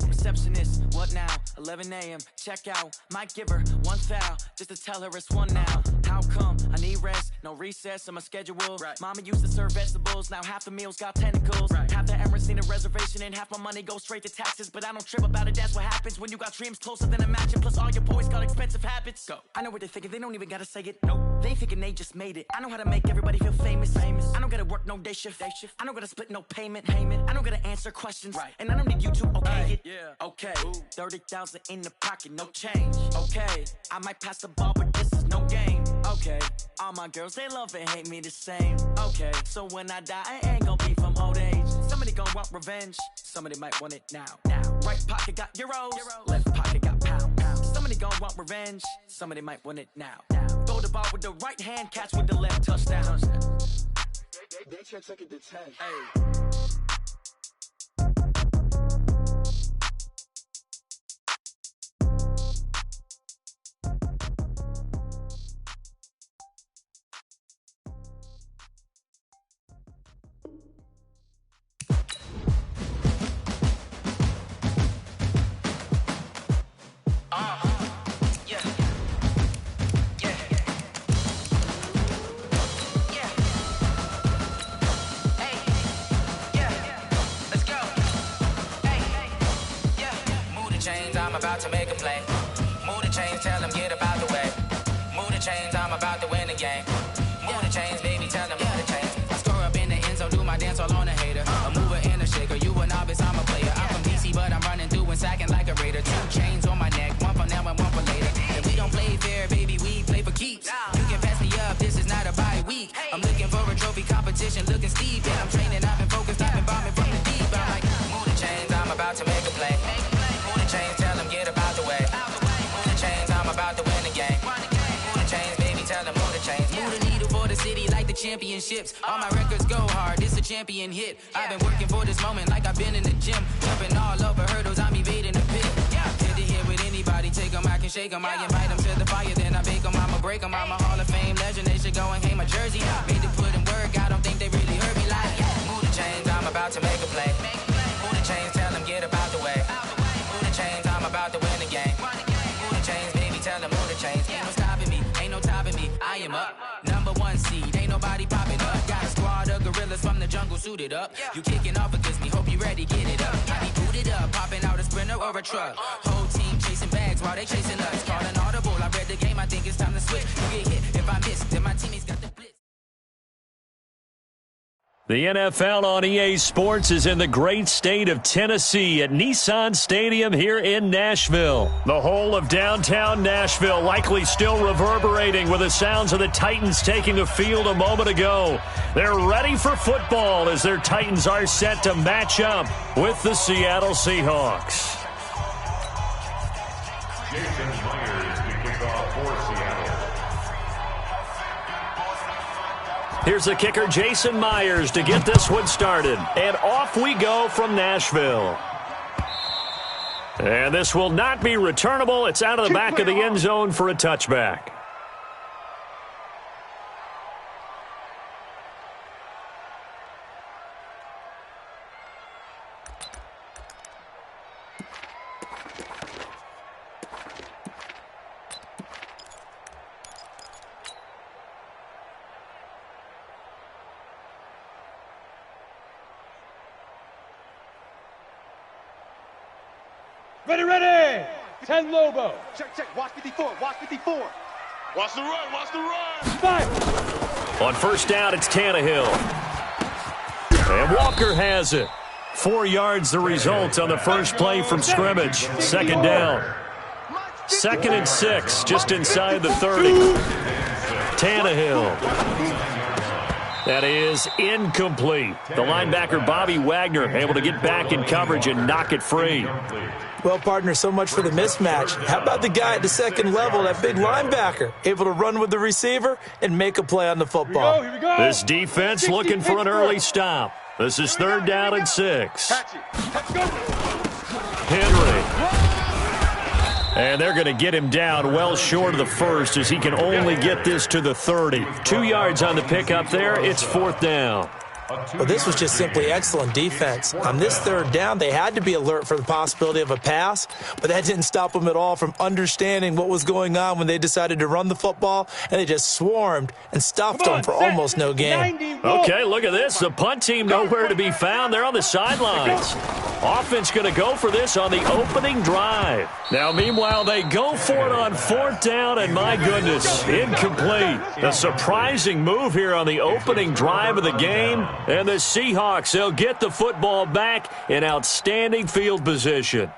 Receptionist, what now? 11 a.m. Check out. Might give her one foul just to tell her it's one now. How come? I need rest, no recess on my schedule. Right. Mama used to serve vegetables, now half the meals got tentacles. Right. Half the Emirates need a reservation and half my money goes straight to taxes. But I don't trip about it, that's what happens when you got dreams closer than a mansion. Plus all your boys got expensive habits. Go. I know what they're thinking, they don't even gotta say it. Nope. They thinking they just made it. I know how to make everybody feel famous. I don't gotta work no day shift. I don't gotta split no payment. I don't gotta answer questions. Right. And I don't need you to okay it. Yeah. Okay, 30,000 in the pocket, no change. Okay, I might pass the ball, but this is no game. Okay, all my girls, they love and hate me the same. Okay, so when I die, I ain't gonna be from old age. Somebody gonna want revenge. Somebody might want it now. Right pocket got euros. Left pocket got pounds. Somebody gonna want revenge. Somebody might want it now. Throw the ball with the right hand, catch with the left. Touchdown. They should take it to 10. Hey. I'm about to make a play. Move the chains, tell them get about the way. Move the chains, I'm about to win the game. Move the chains, baby, tell them move the chains. I score up in the end zone, do my dance all on a hater. A mover and a shaker, you a novice, I'm a player. I'm from DC, but I'm running through and sacking like a raider. 2 chains on my neck, one for now and one for later. And we don't play fair, baby, we play for keeps. You can pass me up, this is not a bye week. I'm looking for a trophy competition, looking steep. And I'm training, I've been focused, I've been bombing from the deep. I'm like, move the chains, I'm about to make a play. Move the chains, tell them get about the way. Move the chains, I'm about to win the game. Move the chains, baby, tell them move the chains. Move the needle for the city like the championships. All my records go hard, this a champion hit. I've been working for this moment like I've been in the gym. Jumping all over hurdles, I'm evading the pit. Hit to hit with anybody, take them, I can shake them. I invite them to the fire, then I bake them, I'ma break them. I'm a Hall of Fame legend, they should go and hang my jersey. Made to put in work, I don't think they really heard me like. Move the chains, I'm about to make a play. Move the chains, tell them get about the way. Move the chains, I'm about to win the game. Move the chains, baby, tell them move the chains. Ain't no stopping me, ain't no topping me, I am up. #1 seed, ain't nobody popping up. Got a squad of gorillas from the jungle suited up. You kicking off against me, hope you ready, get it up. I be booted up, popping out a Sprinter or a truck. Whole team chasing bags while they chasing us. Call an audible, I read the game, I think it's time to switch. You get hit, if I miss, then my teammates got the blitz. The NFL on EA Sports is in the great state of Tennessee at Nissan Stadium here in Nashville. The whole of downtown Nashville likely still reverberating with the sounds of the Titans taking the field a moment ago. They're ready for football as their Titans are set to match up with the Seattle Seahawks. Jason Myers to kick off for Seattle. Here's the kicker, Jason Myers, to get this one started. And off we go from Nashville. And this will not be returnable. It's out of the back of the end zone for a touchback. Ready! 10 Lobo. Check. Watch 54. Watch 54. Watch the run. Watch the run. Five. On first down, it's Tannehill. And Walker has it. 4 yards the result on the first play from scrimmage. Second down. 2nd and 6, just inside the 30. Tannehill. That is incomplete. The linebacker, Bobby Wagner, able to get back in coverage and knock it free. Well, partner, so much for the mismatch. How about the guy at the second level, that big linebacker, able to run with the receiver and make a play on the football? Here we go. This defense looking for an early stop. This is 3rd down and 6. Henry. And they're going to get him down well short of the first as he can only get this to the 30. 2 yards on the pickup there. It's 4th down. Well, this was just simply excellent defense. On this 3rd down, they had to be alert for the possibility of a pass, but that didn't stop them at all from understanding what was going on when they decided to run the football, and they just swarmed and stuffed them for almost no gain. Okay, look at this. The punt team nowhere to be found. They're on the sidelines. Offense going to go for this on the opening drive. Now, meanwhile, they go for it on 4th down, and my goodness, incomplete. A surprising move here on the opening drive of the game. And the Seahawks, they'll get the football back in outstanding field position.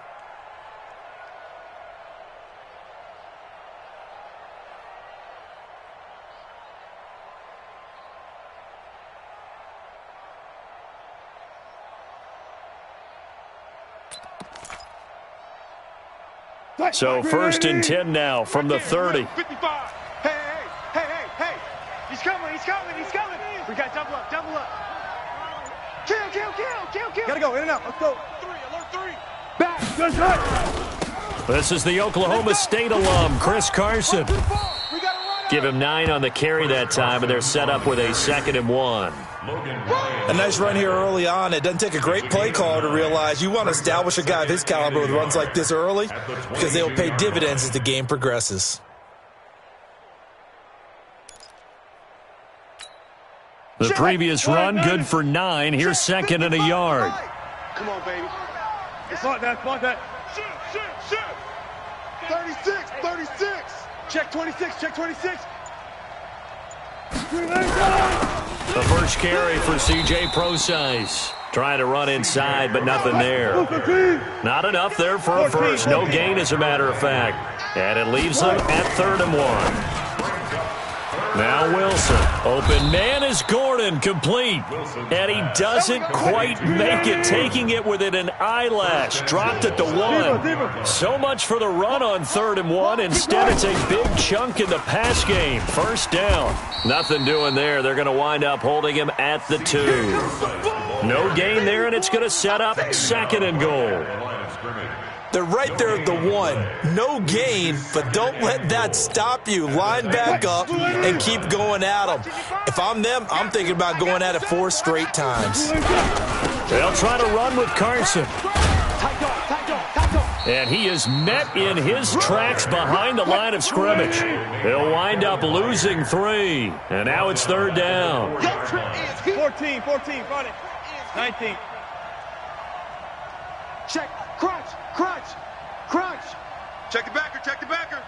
So 1st and 10 now from the 30. 55. Hey. He's coming. We got double up. Kill. Gotta go, in and out. Let's go. Alert 3. Back. Good shot. This is the Oklahoma State alum, Chris Carson. Give him 9 on the carry that time, and they're set up with a 2nd and 1. A nice run here early on. It doesn't take a great play caller to realize you want to establish a guy of his caliber with runs like this early because they will pay dividends as the game progresses. The previous run, good for 9. Here's 2nd and a yard. Come on, baby. It's like that. Shoot. 36. Check 26. The first carry for C.J. Prosise. Trying to run inside, but nothing there. Not enough there for a first. No gain, as a matter of fact. And it leaves them at 3rd and 1. Now Wilson. Open man is Gordon, complete. And he doesn't quite make it, taking it within an eyelash. Dropped at the 1. So much for the run on 3rd and 1. Instead, it's a big chunk in the pass game. 1st down. Nothing doing there. They're going to wind up holding him at the 2. No gain there, and it's going to set up 2nd and goal. They're right there at the 1. No gain, but don't let that stop you. Line back up and keep going at them. If I'm them, I'm thinking about going at it 4 straight times. They'll try to run with Carson. And he is met in his tracks behind the line of scrimmage. He'll wind up losing 3. And now it's 3rd down. 14, Friday. 19. Check, crunch. Check the backer.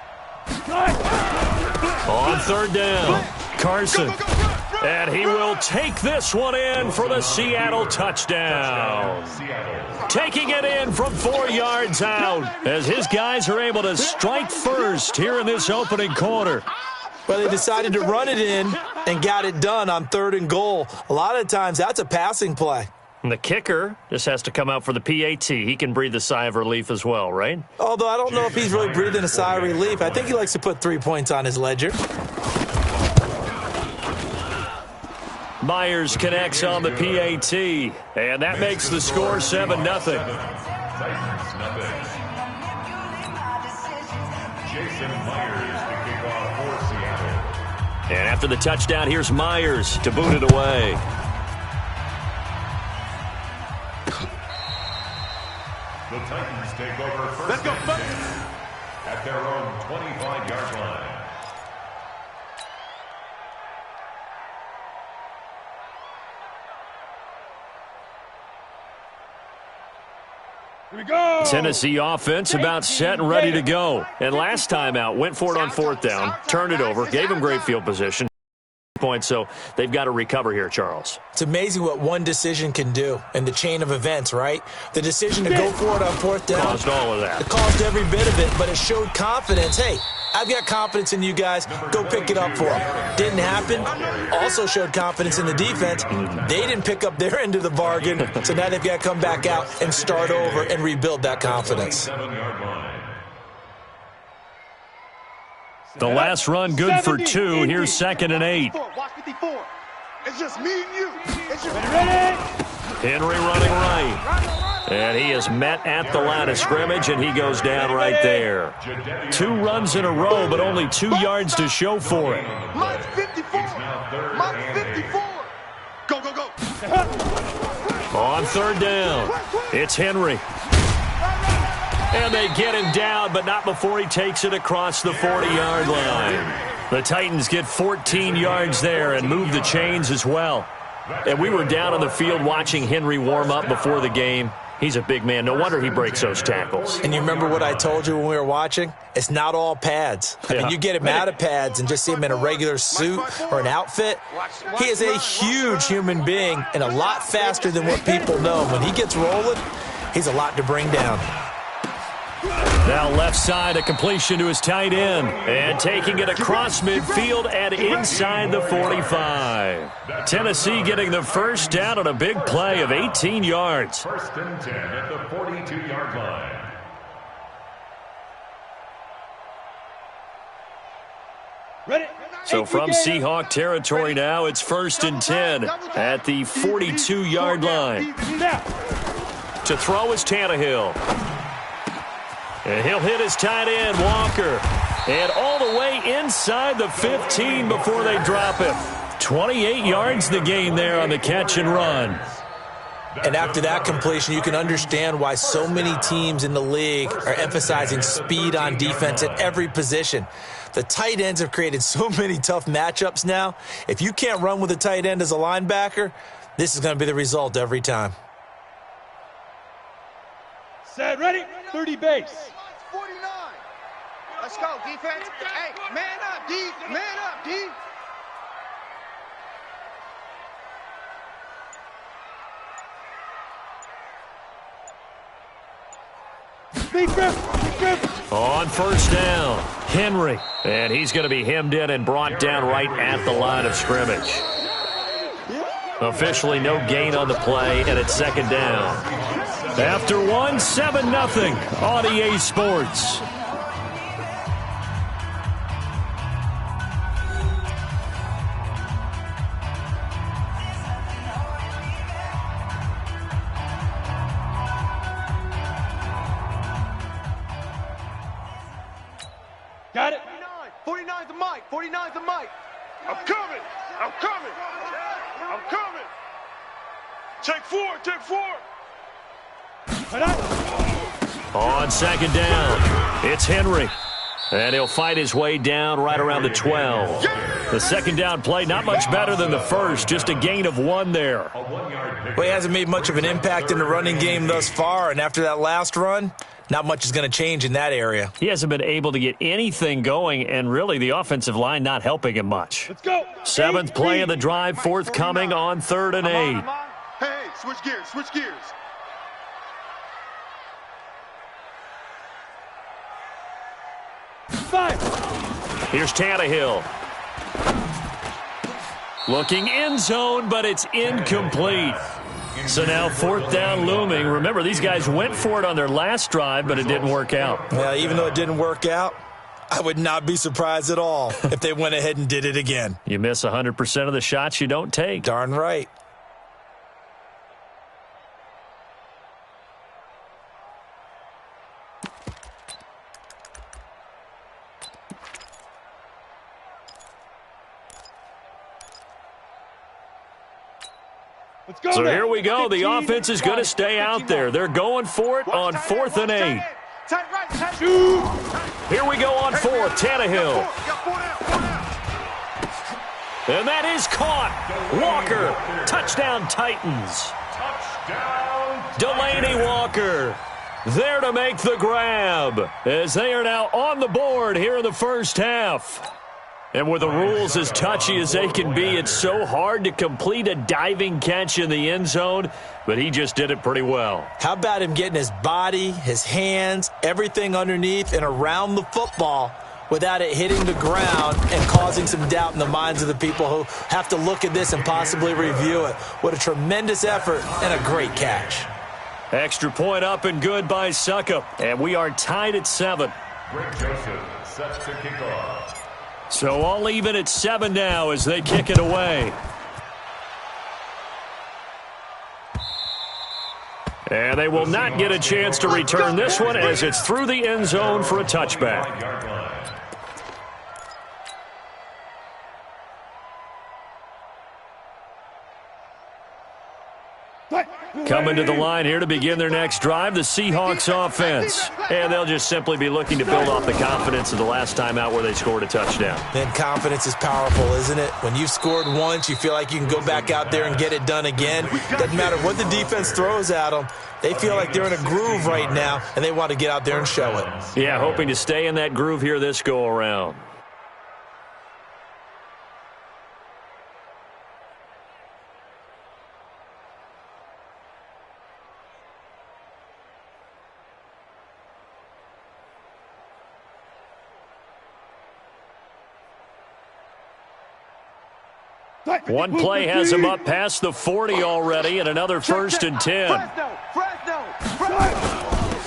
On 3rd down, Carson. And he will take this one in for the Seattle touchdown. Taking it in from 4 yards out as his guys are able to strike first here in this opening quarter. Well, they decided to run it in and got it done on 3rd and goal. A lot of times that's a passing play. And the kicker just has to come out for the PAT. He can breathe a sigh of relief as well, right? Although I don't know if he's really breathing a sigh of relief. I think he likes to put 3 points on his ledger. Myers connects on the PAT, and that makes the score 7-0. Jason Myers to kick off for Seattle. And after the touchdown, here's Myers to boot it away. The Titans take over first and 10 at their own 25-yard line. Here we go. Tennessee offense about set and ready to go. And last time out, went for it on 4th down, turned it over, gave him great field position. Points, so they've got to recover here, Charles. It's amazing what one decision can do in the chain of events, right? The decision to go for it on 4th down caused all of that. It caused every bit of it, but it showed confidence. Hey, I've got confidence in you guys. Go pick it up for them. Didn't happen. Also showed confidence in the defense. They didn't pick up their end of the bargain, so now they've got to come back out and start over and rebuild that confidence. The last run good for 2. Here's 2nd and 8. Watch 54. It's just me and you. It's just Henry running right. And he is met at the line of scrimmage, and he goes down right there. 2 runs in a row, but only 2 yards to show for it. Mine's 54. Mine's 54. Go, go, go. On 3rd down, it's Henry. And they get him down, but not before he takes it across the 40-yard line. The Titans get 14 yards there and move the chains as well. And we were down on the field watching Henry warm up before the game. He's a big man. No wonder he breaks those tackles. And you remember what I told you when we were watching? It's not all pads. I mean, you get him out of pads and just see him in a regular suit or an outfit. He is a huge human being and a lot faster than what people know. When he gets rolling, he's a lot to bring down. Now left side, a completion to his tight end. And taking it across midfield and inside the 45. Tennessee getting the first down on a big play of 18 yards. 1st and 10 at the 42-yard line. Ready? So from Seahawk territory now, it's 1st and 10 at the 42-yard line. To throw is Tannehill. And he'll hit his tight end, Walker. And all the way inside the 15 before they drop him. 28 yards the gain there on the catch and run. And after that completion, you can understand why so many teams in the league are emphasizing speed on defense at every position. The tight ends have created so many tough matchups now. If you can't run with a tight end as a linebacker, this is going to be the result every time. Set, ready? 30 base. 49. Let's go, defense. Hey, man up, D. Man up, D. Big grip. On 1st down, Henry. And he's going to be hemmed in and brought down right at the line of scrimmage. Officially no gain on the play, and it's 2nd down. After 1, 7-0 on EA Sports. Got it. 49's the mic. 49's the mic. I'm coming. I'm coming. I'm coming. Take 4. Take 4. On 2nd down, it's Henry. And he'll fight his way down right around the 12. The 2nd down play, not much better than the first, just a gain of 1 there. Well, he hasn't made much of an impact in the running game thus far, and after that last run, not much is going to change in that area. He hasn't been able to get anything going, and really the offensive line not helping him much. Let's go. 7th play of the drive, forthcoming on 3rd and 8. Hey, switch gears. Switch gears. Here's Tannehill. Looking end zone, but it's incomplete. So now 4th down looming. Remember, these guys went for it on their last drive, but it didn't work out. Well, even though it didn't work out, I would not be surprised at all if they went ahead and did it again. You miss 100% of the shots you don't take. Darn right. So here we go. The offense is going to stay out there. They're going for it on 4th and 8. Here we go on 4th. Tannehill. And that is caught. Walker. Touchdown, Titans. Delaney Walker there to make the grab as they are now on the board here in the first half. And with the rules as touchy as they can be, it's so hard to complete a diving catch in the end zone, but he just did it pretty well. How about him getting his body, his hands, everything underneath and around the football without it hitting the ground and causing some doubt in the minds of the people who have to look at this and possibly review it. What a tremendous effort and a great catch. Extra point up and good by Suckup. And we are tied at 7. Greg Joseph sets to kick off. So all even at 7 now as they kick it away. And they will not get a chance to return this one as it's through the end zone for a touchback. Coming to the line here to begin their next drive, the Seahawks offense. And they'll just simply be looking to build off the confidence of the last time out where they scored a touchdown. And confidence is powerful, isn't it? When you've scored once, you feel like you can go back out there and get it done again. Doesn't matter what the defense throws at them. They feel like they're in a groove right now, and they want to get out there and show it. Yeah, hoping to stay in that groove here this go-around. One play has him up past the 40 already, and another 1st and 10.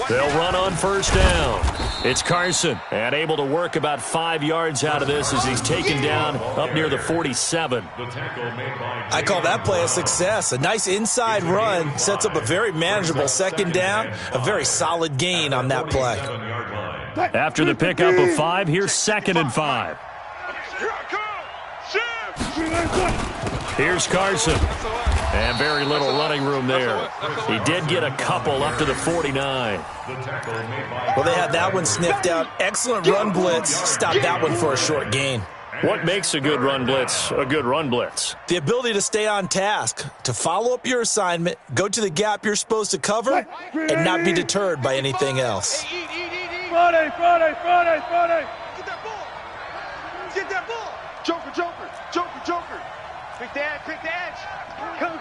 They'll run on 1st down. It's Carson, and able to work about 5 yards out of this as he's taken down up near the 47. I call that play a success. A nice inside run sets up a very manageable 2nd down, a very solid gain on that play. After the pickup of 5, here's 2nd and 5. Here's Carson. And very little running room there. He did get a couple up to the 49. Well, they had that one sniffed out. Excellent run blitz. Stopped that one for a short gain. What makes a good run blitz a good run blitz? The ability to stay on task, to follow up your assignment, go to the gap you're supposed to cover, and not be deterred by anything else. Friday. Get that ball. Get that ball. Joker. Quick the edge. Come.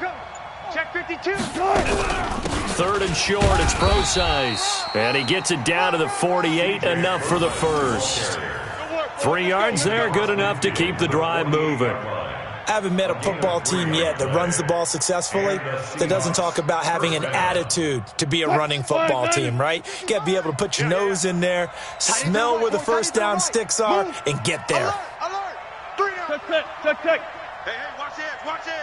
Check 52. 3rd and short, it's Brosize. And he gets it down to the 48, enough for the first. 3 yards there, good enough to keep the drive moving. I haven't met a football team yet that runs the ball successfully that doesn't talk about having an attitude to be a running football team, right? You got to be able to put your nose in there, smell where the 1st down sticks are, and get there. Check. Hey, watch it.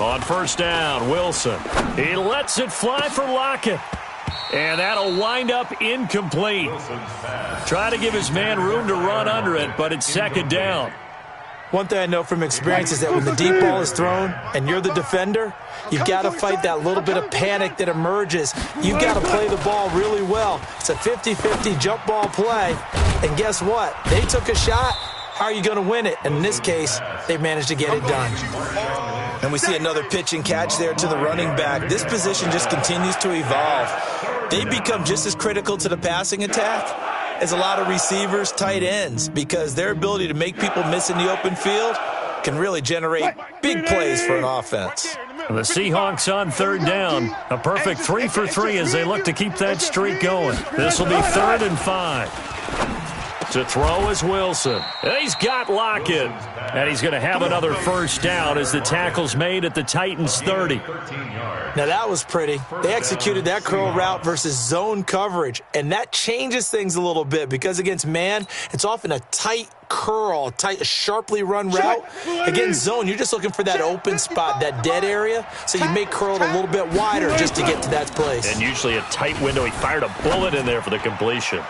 On 1st down, Wilson. He lets it fly for Lockett. And that'll wind up incomplete. Try to give his man room to run under it, but it's 2nd down. One thing I know from experience is that when the deep ball is thrown and you're the defender, you've got to fight that little bit of panic that emerges. You've got to play the ball really well. It's a 50-50 jump ball play. And guess what? They took a shot. How are you going to win it? And in this case, they managed to get it done. And we see another pitch and catch there to the running back. This position just continues to evolve. They become just as critical to the passing attack as a lot of receivers, tight ends, because their ability to make people miss in the open field can really generate big plays for an offense. The Seahawks on 3rd down. A perfect 3 for 3 as they look to keep that streak going. This will be 3rd and 5. To throw is Wilson. He's got Lockett. And he's going to have another 1st down as the tackle's made at the Titans' 30. Now that was pretty. They executed that curl route versus zone coverage. And that changes things a little bit because against man, it's often a tight curl, tight, sharply run route. Against zone, you're just looking for that open spot, that dead area. So you may curl it a little bit wider just to get to that place. And usually a tight window. He fired a bullet in there for the completion.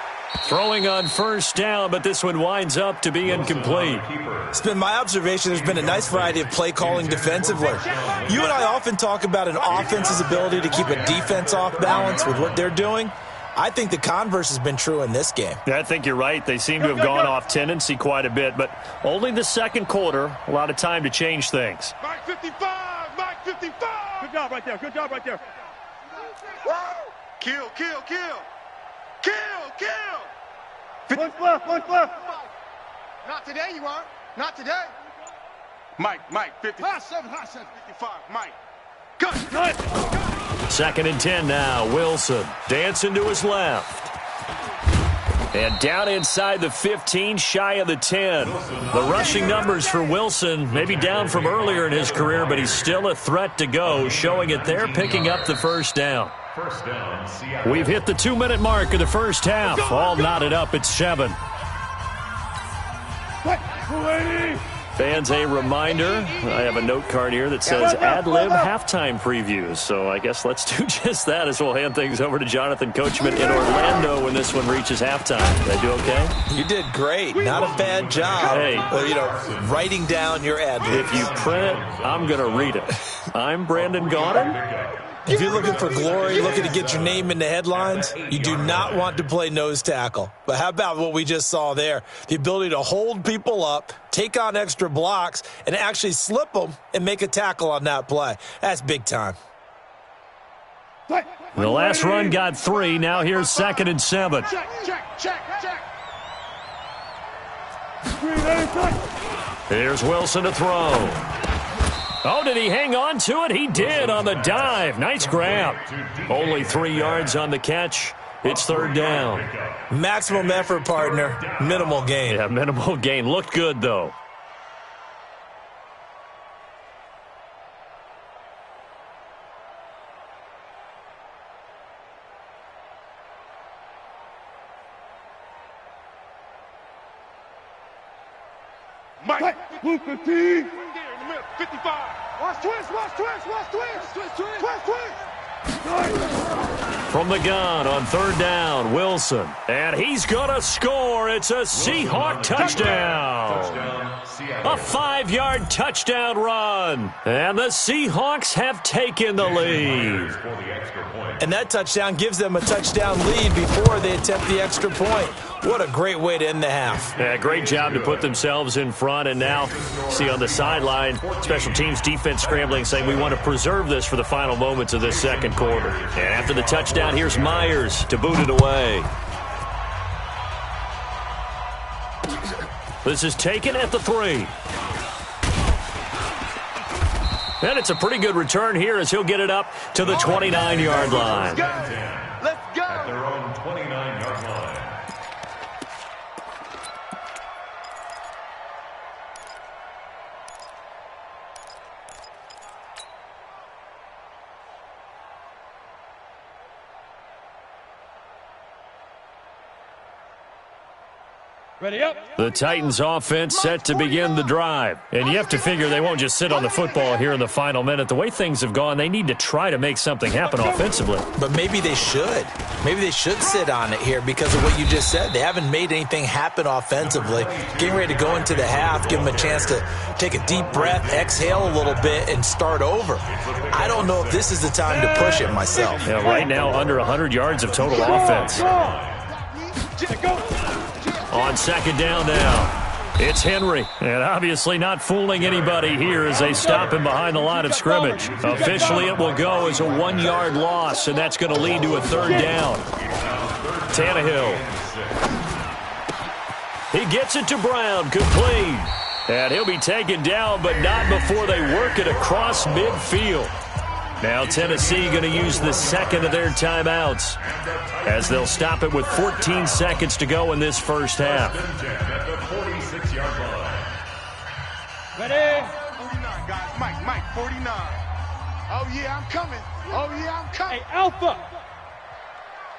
Throwing on 1st down, but this one winds up to be incomplete. It's been my observation there's been a nice variety of play calling defensively. You and I often talk about an offense's ability to keep a defense off balance with what they're doing. I think the converse has been true in this game. Yeah, I think you're right. They seem to have gone off tendency quite a bit, but only the 2nd quarter, a lot of time to change things. Mike 55. Good job right there. Kill. One left. Not today, you aren't. Not today. Mike, 50. High seven, 55. Mike. Cut. 2nd and 10 now. Wilson dancing to his left. And down inside the 15, shy of the 10. The rushing numbers for Wilson may be down from earlier in his career, but he's still a threat to go, showing it there, picking up the first down. We've hit the 2-minute mark of the first half. All knotted up at 7. Fans, a reminder, I have a note card here that says ad-lib halftime previews. So I guess let's do just that as we'll hand things over to Jonathan Coachman in Orlando when this one reaches halftime. Did I do okay? You did great. Not a bad job. Hey, writing down your ad-libs. If you print it, I'm going to read it. I'm Brandon Gaudin. If you're looking for glory, looking to get your name in the headlines, you do not want to play nose tackle. But how about what we just saw there? The ability to hold people up, take on extra blocks, and actually slip them and make a tackle on that play. That's big time. The last run got 3. Now here's 2nd and 7. Here's Wilson to throw. Oh, did he hang on to it? He did on the dive. Nice grab. Only 3 yards on the catch. It's 3rd down. Maximum effort, partner. Minimal gain. Yeah, minimal gain. Looked good, though. Mike, Blue 15. 55. Watch twist. From the gun on 3rd down, Wilson. And he's going to score. It's a Seahawk touchdown. A 5-yard touchdown run. And the Seahawks have taken the lead. And that touchdown gives them a touchdown lead before they attempt the extra point. What a great way to end the half. Yeah, great job to put themselves in front. And now, see on the sideline, special teams defense scrambling, saying we want to preserve this for the final moments of this second quarter. And after the touchdown, here's Myers to boot it away. This is taken at the 3. And it's a pretty good return here as he'll get it up to the 29-yard line. Let's go. At their own 29-yard line. Ready up. The Titans offense set to begin the drive. And you have to figure they won't just sit on the football here in the final minute. The way things have gone, they need to try to make something happen offensively. But maybe they should. Maybe they should sit on it here because of what you just said. They haven't made anything happen offensively. Getting ready to go into the half, give them a chance to take a deep breath, exhale a little bit, and start over. I don't know if this is the time to push it myself. Yeah, right now, under 100 yards of total offense. On 2nd down now, it's Henry. And obviously not fooling anybody here as they stop him behind the line of scrimmage. Officially, it will go as a 1-yard loss, and that's going to lead to a 3rd down. Tannehill. He gets it to Brown, complete. And he'll be taken down, but not before they work it across midfield. Now Tennessee going to use the 2nd of their timeouts as they'll stop it with 14 seconds to go in this first half. Ready? 49, guys. Mike, 49. Oh, yeah, I'm coming. Hey, Alpha.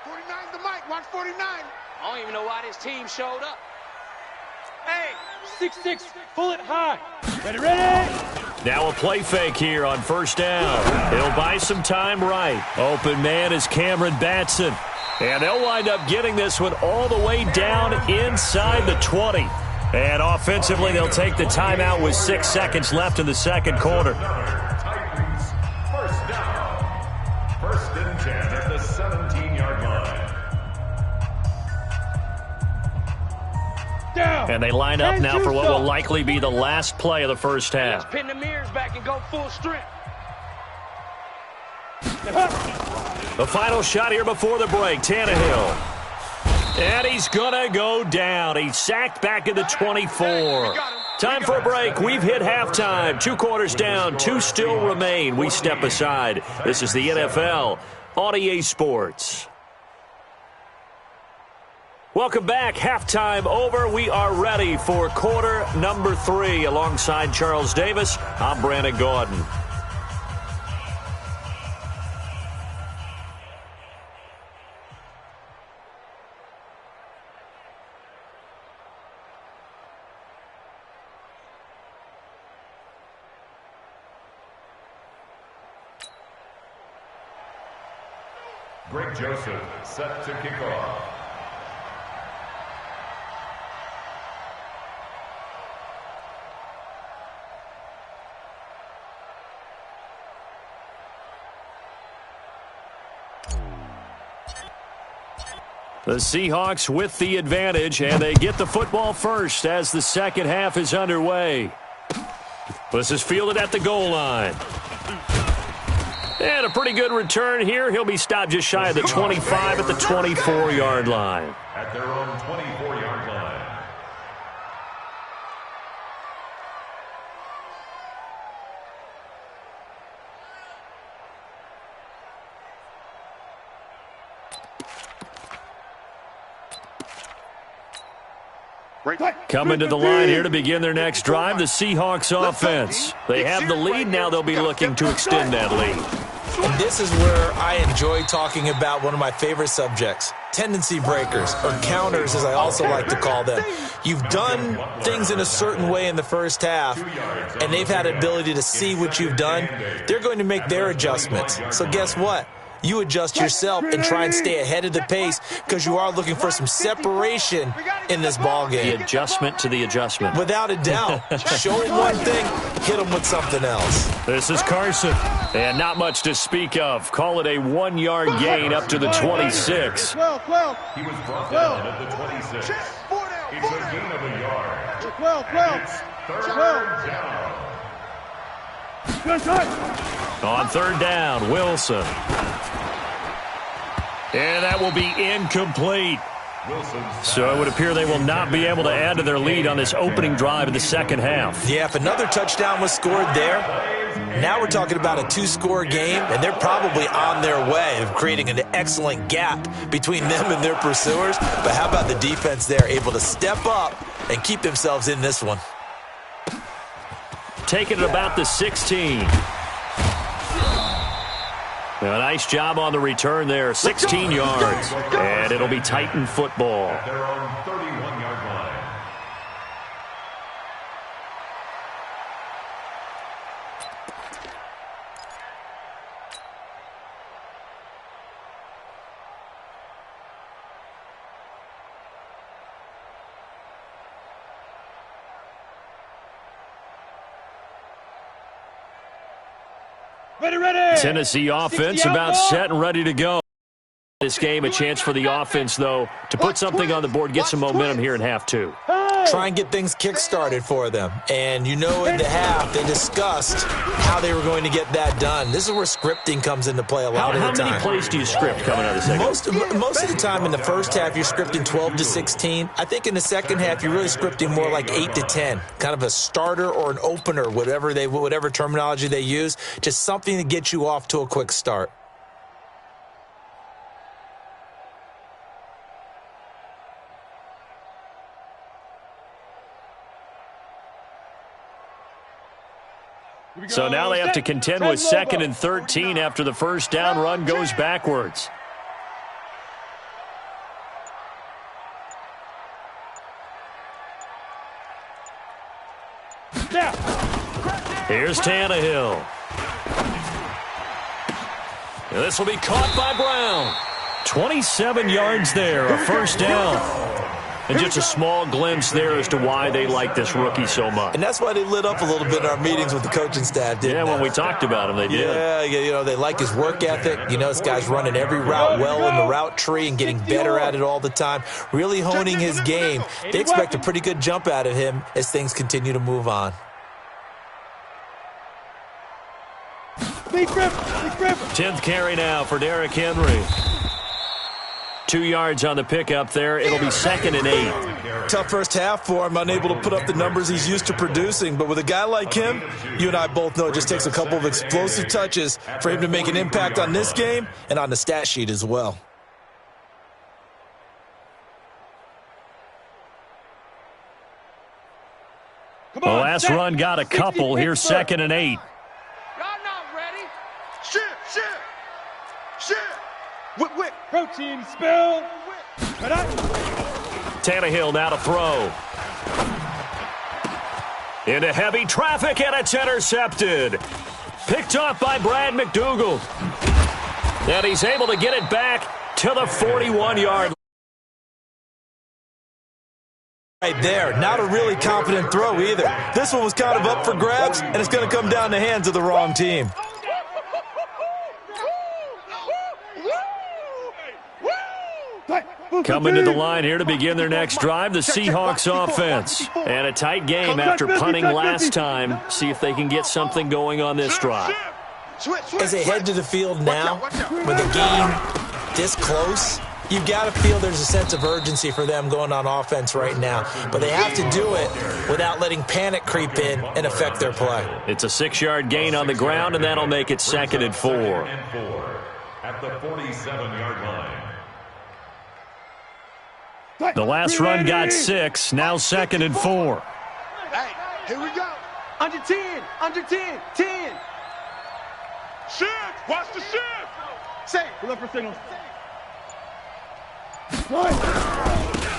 49's the Mike. Watch 49. I don't even know why this team showed up. Hey, 6'6", pull it high. Ready? Now a play fake here on 1st down. He'll buy some time right. Open man is Cameron Batson. And they'll wind up getting this one all the way down inside the 20. And offensively, they'll take the timeout with 6 seconds left in the second quarter. Titans, 1st down. 1st and 10 at the 17-yard line. Down. And they line up now for what will likely be the last play of the first half. Let's pin the mirrors back and go full strength. The final shot here before the break, Tannehill. And he's going to go down. He's sacked back at the 24. Time for a break. We've hit halftime. 2 quarters down, 2 still remain. We step aside. This is the NFL on EA Sports. Welcome back. Halftime over. We are ready for quarter number 3. Alongside Charles Davis, I'm Brandon Gaudin. Greg Joseph set to kick off. The Seahawks with the advantage, and they get the football first as the second half is underway. This is fielded at the goal line. And a pretty good return here. He'll be stopped just shy of the 25 at the 24-yard line. At their own 24-yard line. Coming to the line here to begin their next drive, the Seahawks offense. They have the lead. Now they'll be looking to extend that lead. And this is where I enjoy talking about one of my favorite subjects, tendency breakers, or counters as I also like to call them. You've done things in a certain way in the first half, and they've had ability to see what you've done. They're going to make their adjustments. So guess what? You adjust yourself and try and stay ahead of the pace because you are looking for some separation in this ball game. The adjustment to the adjustment. Without a doubt. Show them one thing, hit them with something else. This is Carson, and not much to speak of. Call it a 1-yard gain up to the 26. He was brought down at the 26. It's a gain of a yard. And it's third down. On third down, Wilson. And that will be incomplete. So it would appear they will not be able to add to their lead on this opening drive of the second half. Yeah, if another touchdown was scored there, now we're talking about a 2-score game, and they're probably on their way of creating an excellent gap between them and their pursuers. But how about the defense there, able to step up and keep themselves in this one? Taking it about the 16. A nice job on the return there, 16 yards, and it'll be Titan football. At their own 31-yard line. Ready. Tennessee offense about set and ready to go. This game, a chance for the offense, though, to put something on the board, get some momentum here in half 2. Try and get things kick-started for them. And you know in the half, they discussed how they were going to get that done. This is where scripting comes into play a lot of the time. How many plays do you script coming out of the second? Most of the time in the first half, you're scripting 12 to 16. I think in the second half, you're really scripting more like 8 to 10. Kind of a starter or an opener, whatever terminology they use. Just something to get you off to a quick start. So now they have to contend with 2nd and 13 after the first down run goes backwards. Here's Tannehill. And this will be caught by Brown. 27 yards there, a first down. And just a small glimpse there as to why they like this rookie so much. And that's why they lit up a little bit in our meetings with the coaching staff, didn't they? When we talked about him, they did. Yeah, they like his work ethic. This guy's running every route well in the route tree and getting better at it all the time, really honing his game. They expect a pretty good jump out of him as things continue to move on. Big grip. 10th carry now for Derrick Henry. 2 yards on the pickup there. It'll be 2nd and 8. Tough first half for him, unable to put up the numbers he's used to producing. But with a guy like him, you and I both know it just takes a couple of explosive touches for him to make an impact on this game and on the stat sheet as well. The last run got a couple. Here's 2nd and 8. Y'all not ready. Shit. Whip. Protein spill. Tannehill now to throw. Into heavy traffic, and it's intercepted. Picked off by Brad McDougal. And he's able to get it back to the 41-yard line. Right there. Not a really confident throw either. This one was kind of up for grabs, and it's going to come down the hands of the wrong team. Coming to the line here to begin their next drive, the Seahawks offense. And a tight game after punting last time. See if they can get something going on this drive. As they head to the field now, with a game this close, you've got to feel there's a sense of urgency for them going on offense right now. But they have to do it without letting panic creep in and affect their play. It's a 6-yard gain on the ground, and that'll make it 2nd and 4. At the 47-yard line. The last run got 6, now 2nd and 4. Hey, here we go. Under 10, 10. Shift, watch the shift. Say, look for signals.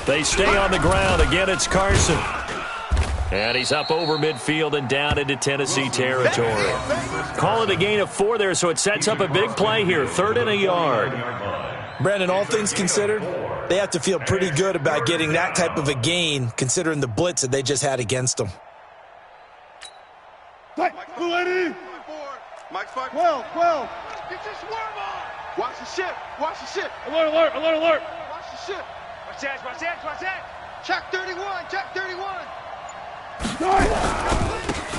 They stay on the ground. Again, it's Carson. And he's up over midfield and down into Tennessee territory. Call it a gain of 4 there, so it sets up a big play here. 3rd and a yard. Brandon, all things considered, they have to feel pretty good about getting that type of a gain, considering the blitz that they just had against them. Mike's 5. 12. Get your swerve on. Watch the ship. Alert. Watch the ship. Watch that. Check 31.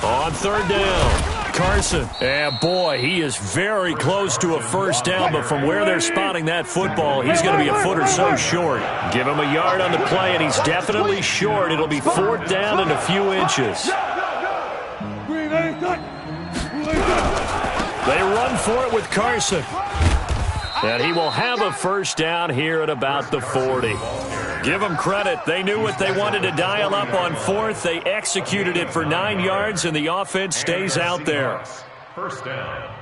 On 3rd down, Carson. And boy, he is very close to a first down, but from where they're spotting that football, he's going to be a foot or so short. Give him a yard on the play, and he's definitely short. It'll be 4th down and a few inches. They run for it with Carson. And he will have a first down here at about the 40. Give them credit. They knew what they wanted to dial up on 4th. They executed it for 9 yards, and the offense stays out there. First down.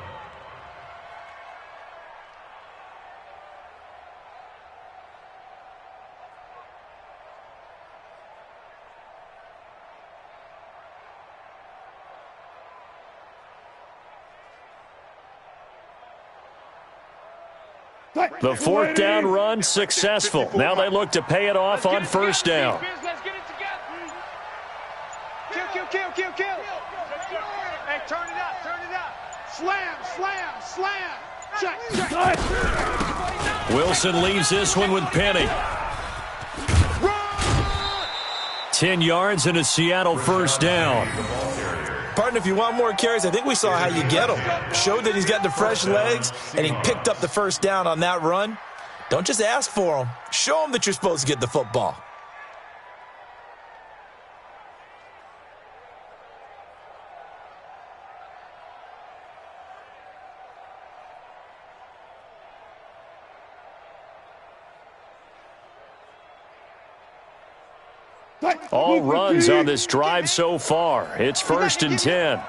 The 4th down run successful. Now they look to pay it off on 1st down. Let's get it together. Kill. Hey, turn it up. Slam. Check. Wilson leaves this one with Penny. 10 yards and a Seattle first down. Partner, if you want more carries, I think we saw how you get him. Showed that he's got the fresh legs, and he picked up the first down on that run. Don't just ask for him. Show him that you're supposed to get the football. All runs on this drive so far. It's 1st and 10.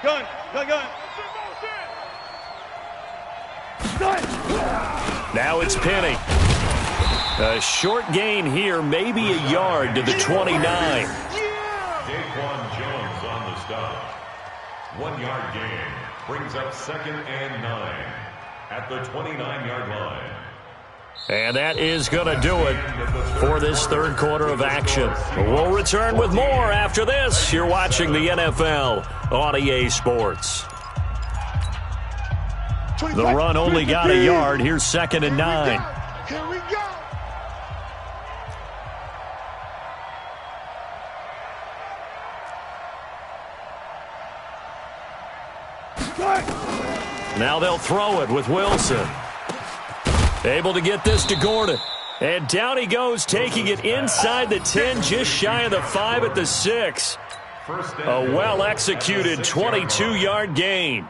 Gun. Now it's Penny. A short gain here, maybe a yard to the 29. Daquan Jones on the stop. 1 yard gain brings up 2nd and 9 at the 29-yard line. And that is going to do it for this 3rd quarter of action. We'll return with more after this. You're watching the NFL on EA Sports. The run only got a yard. Here's 2nd and 9. Here we go. Now they'll throw it with Wilson. Able to get this to Gordon. And down he goes, taking it inside the 10, just shy of the 5 at the 6. A well-executed 22-yard gain.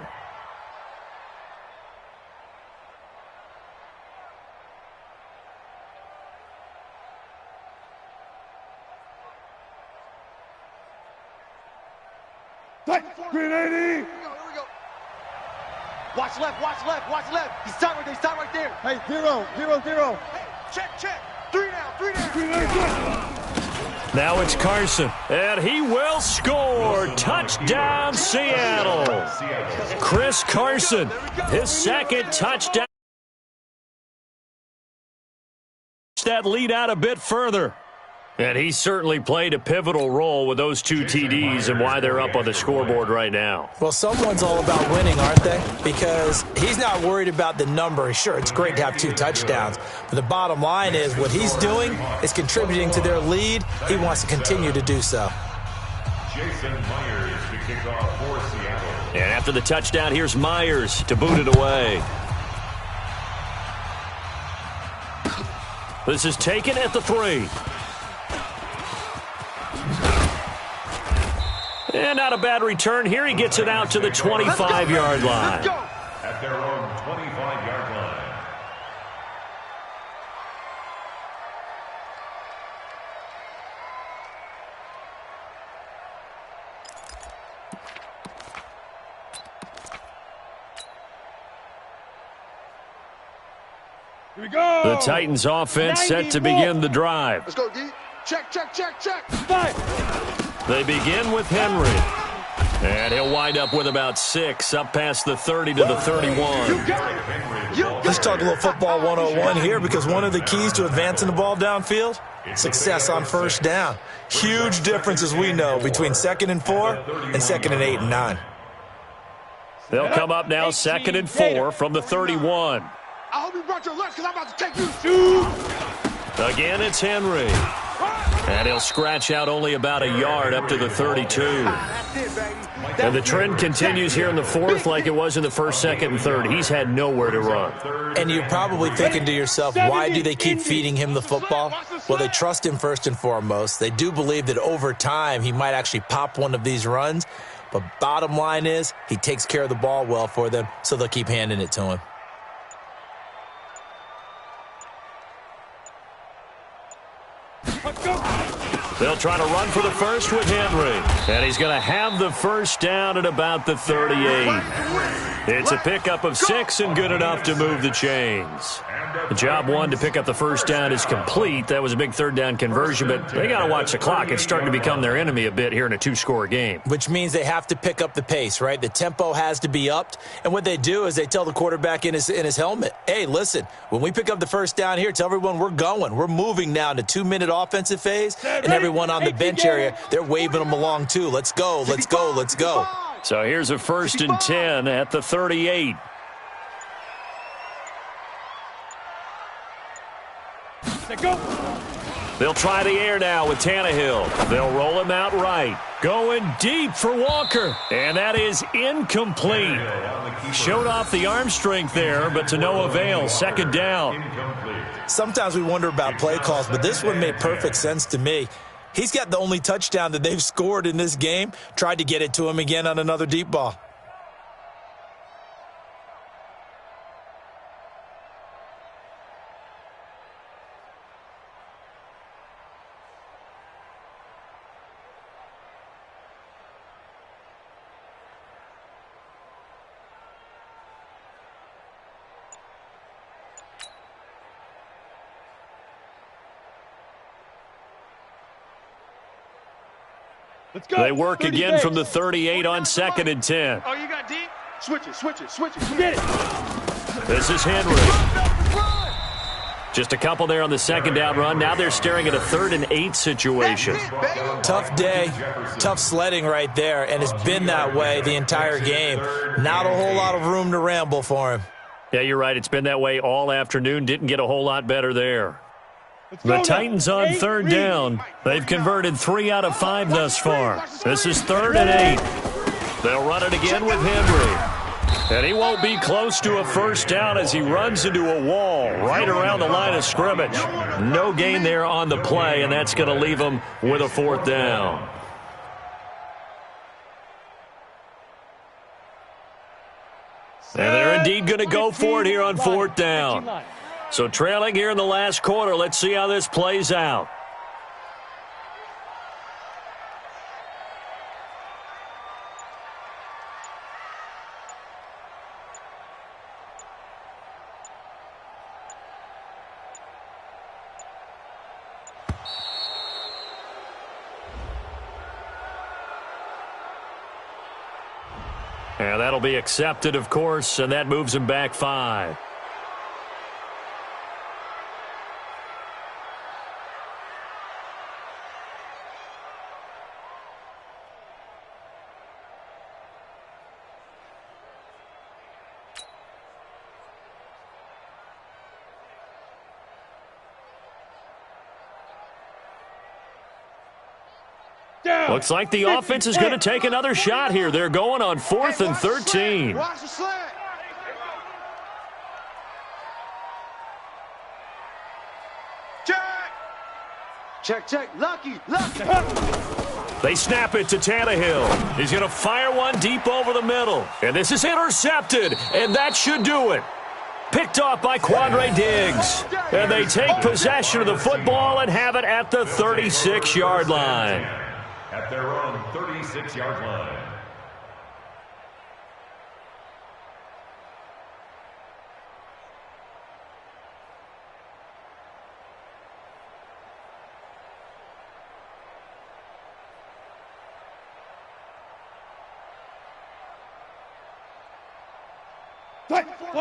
Green 80. Here we go. Watch left, watch left, watch left. He's stop right there, stop right there. Hey, 0, 0, 0. Hey, check. 3 down, 3 down. Now it's Carson, and he will score. Touchdown, Seattle. Chris Carson, his second touchdown. That lead out a bit further. And he certainly played a pivotal role with those 2 TDs and why they're up on the scoreboard right now. Well, someone's all about winning, aren't they? Because he's not worried about the number. Sure, it's great to have 2 touchdowns. But the bottom line is what he's doing is contributing to their lead. He wants to continue to do so. Jason Myers to kick off for Seattle. And after the touchdown, here's Myers to boot it away. This is taken at the 3. And not a bad return here. He gets it out to the 25-yard line. Let's go. At their own 25-yard line. Here we go. The Titans offense set to begin the drive. Let's go, D. Check. They begin with Henry. And he'll wind up with about 6, up past the 30 to the 31. Let's talk a little football 101 here, because one of the keys to advancing the ball downfield, success on first down. Huge difference, as we know, between 2nd and 4 and 2nd and 8 and 9. They'll come up now 2nd and 4 from the 31. I hope you brought your lunch, because I'm about to take you. Again, it's Henry. And he'll scratch out only about a yard up to the 32. And the trend continues here in the 4th like it was in the 1st, 2nd, and 3rd. He's had nowhere to run. And you're probably thinking to yourself, why do they keep feeding him the football? Well, they trust him first and foremost. They do believe that over time he might actually pop one of these runs. But bottom line is he takes care of the ball well for them, so they'll keep handing it to him. They'll try to run for the first with Henry. And he's going to have the first down at about the 38. It's a pickup of 6 and good enough to move the chains. The job 1 to pick up the first down is complete. That was a big 3rd down conversion, but they got to watch the clock. It's starting to become their enemy a bit here in a 2-score game. Which means they have to pick up the pace, right? The tempo has to be upped. And what they do is they tell the quarterback in his helmet, hey, listen, when we pick up the first down here, tell everyone we're going. We're moving now to 2-minute offensive phase, and everyone on the bench area, they're waving them along too. Let's go, let's go, let's go. So here's a 1st and 10 at the 38. They'll try the air now with Tannehill. They'll roll him out right. Going deep for Walker. And that is incomplete. Showed off the arm strength there, but to no avail. 2nd down. Sometimes we wonder about play calls, but this one made perfect sense to me. He's got the only touchdown that they've scored in this game. Tried to get it to him again on another deep ball. They work again from the 38 on 2nd and 10. Oh, you got deep? Switch it. Get it. This is Henry. Just a couple there on the 2nd down run. Now they're staring at a 3rd and 8 situation. Tough day, tough sledding right there, and it's been that way the entire game. Not a whole lot of room to ramble for him. Yeah, you're right. It's been that way all afternoon. Didn't get a whole lot better there. The Titans on 3rd down. They've converted 3 out of 5 thus far. This is 3rd and 8. They'll run it again with Henry. And he won't be close to a first down as he runs into a wall right around the line of scrimmage. No gain there on the play, and that's going to leave him with a fourth down. And they're indeed going to go for it here on fourth down. So trailing here in the last quarter. Let's see how this plays out. And that'll be accepted, of course, and that moves him back 5. Looks like the offense is going to take another shot here. They're going on 4th and 13. Watch the slant. Check. Lucky. They snap it to Tannehill. He's going to fire one deep over the middle. And this is intercepted, and that should do it. Picked off by Quandre Diggs. And they take possession of the football and have it at the 36-yard line. At their own 36-yard line.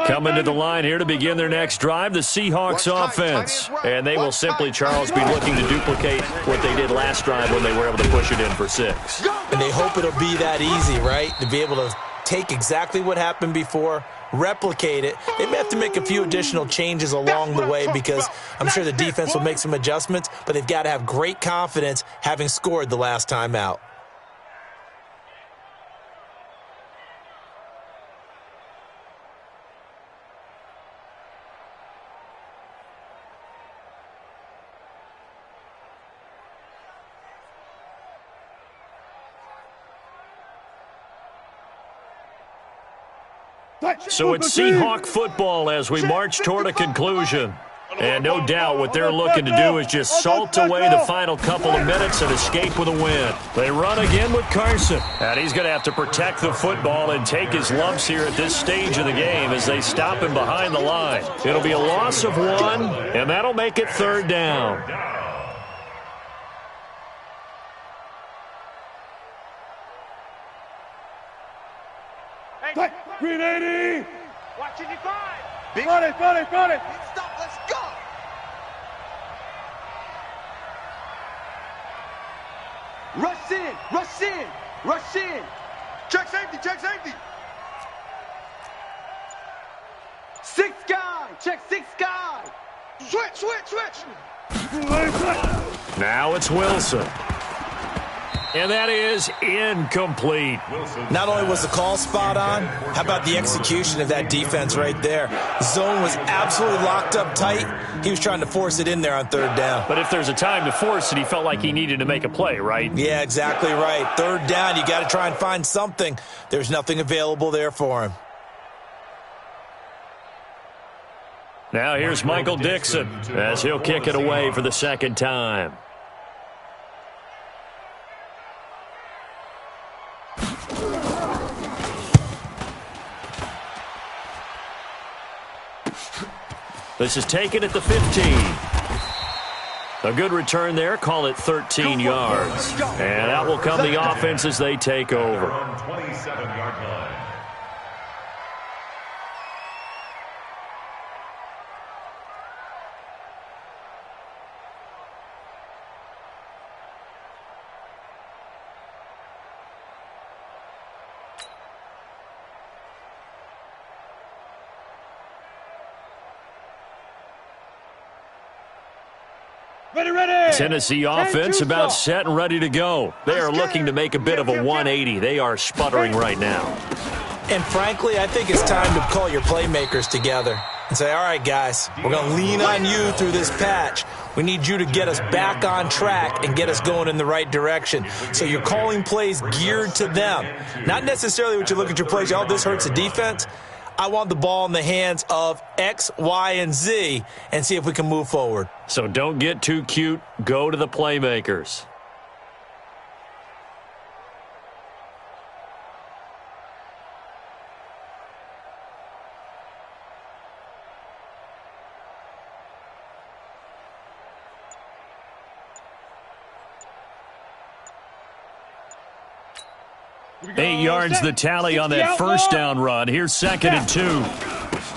Coming to the line here to begin their next drive, the Seahawks offense. And they will simply, Charles, be looking to duplicate what they did last drive when they were able to push it in for 6. And they hope it'll be that easy, right? To be able to take exactly what happened before, replicate it. They may have to make a few additional changes along the way because I'm sure the defense will make some adjustments, but they've got to have great confidence having scored the last time out. So it's Seahawk football as we march toward a conclusion. And no doubt what they're looking to do is just salt away the final couple of minutes and escape with a win. They run again with Carson. And he's going to have to protect the football and take his lumps here at this stage of the game as they stop him behind the line. It'll be a loss of 1, and that'll make it 3rd down. Green 80. Watch 85. Got it. Stop, let's go. Rush in. Check safety. 6 guy. Check 6 guy. Switch. Now it's Wilson. And that is incomplete. Not only was the call spot on, how about the execution of that defense right there? Zone was absolutely locked up tight. He was trying to force it in there on 3rd down. But if there's a time to force it, he felt like he needed to make a play, right? Yeah, exactly right. 3rd down, you got to try and find something. There's nothing available there for him. Now here's Michael Dixon as he'll kick it away for the 2nd time. This is taken at the 15. A good return there. Call it 13 yards. And that will come the offense as they take over. 27-yard line. Ready. Tennessee offense about set and ready to go. They are looking to make a bit of a 180. They are sputtering right now. And frankly, I think it's time to call your playmakers together and say, all right, guys, we're going to lean on you through this patch. We need you to get us back on track and get us going in the right direction. So you're calling plays geared to them. Not necessarily what you look at your plays, oh, this hurts the defense. I want the ball in the hands of X, Y, and Z and see if we can move forward. So don't get too cute. Go to the playmakers. Eight yards the tally on that first down run. Here's 2nd and 2.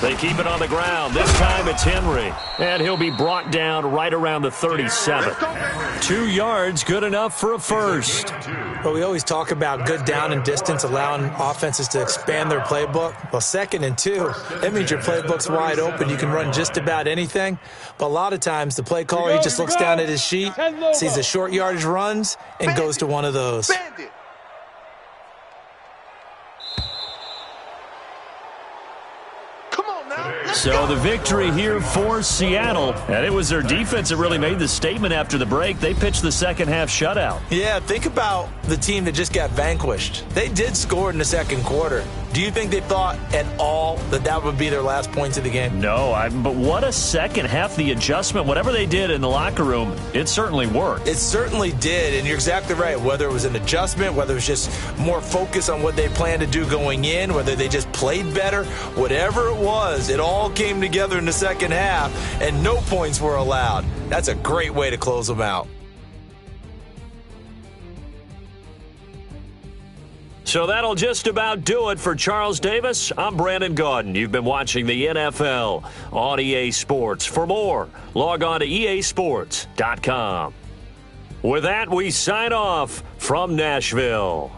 They keep it on the ground. This time it's Henry. And he'll be brought down right around the 37. 2 yards, good enough for a first. Well, we always talk about good down and distance, allowing offenses to expand their playbook. Well, 2nd and 2, that means your playbook's wide open. You can run just about anything. But a lot of times the play caller, he just looks down at his sheet, sees the short yardage runs, and goes to one of those. So the victory here for Seattle. And it was their defense that really made the statement after the break. They pitched the second half shutout. Yeah, think about the team that just got vanquished. They did score in the second quarter. Do you think they thought at all that that would be their last points of the game? No, but what a second half. The adjustment, whatever they did in the locker room, it certainly worked. It certainly did, and you're exactly right. Whether it was an adjustment, whether it was just more focus on what they planned to do going in, whether they just played better, whatever it was, it all came together in the second half, and no points were allowed. That's a great way to close them out. So that'll just about do it for Charles Davis. I'm Brandon Gaudin. You've been watching the NFL on EA Sports. For more, log on to easports.com. With that, we sign off from Nashville.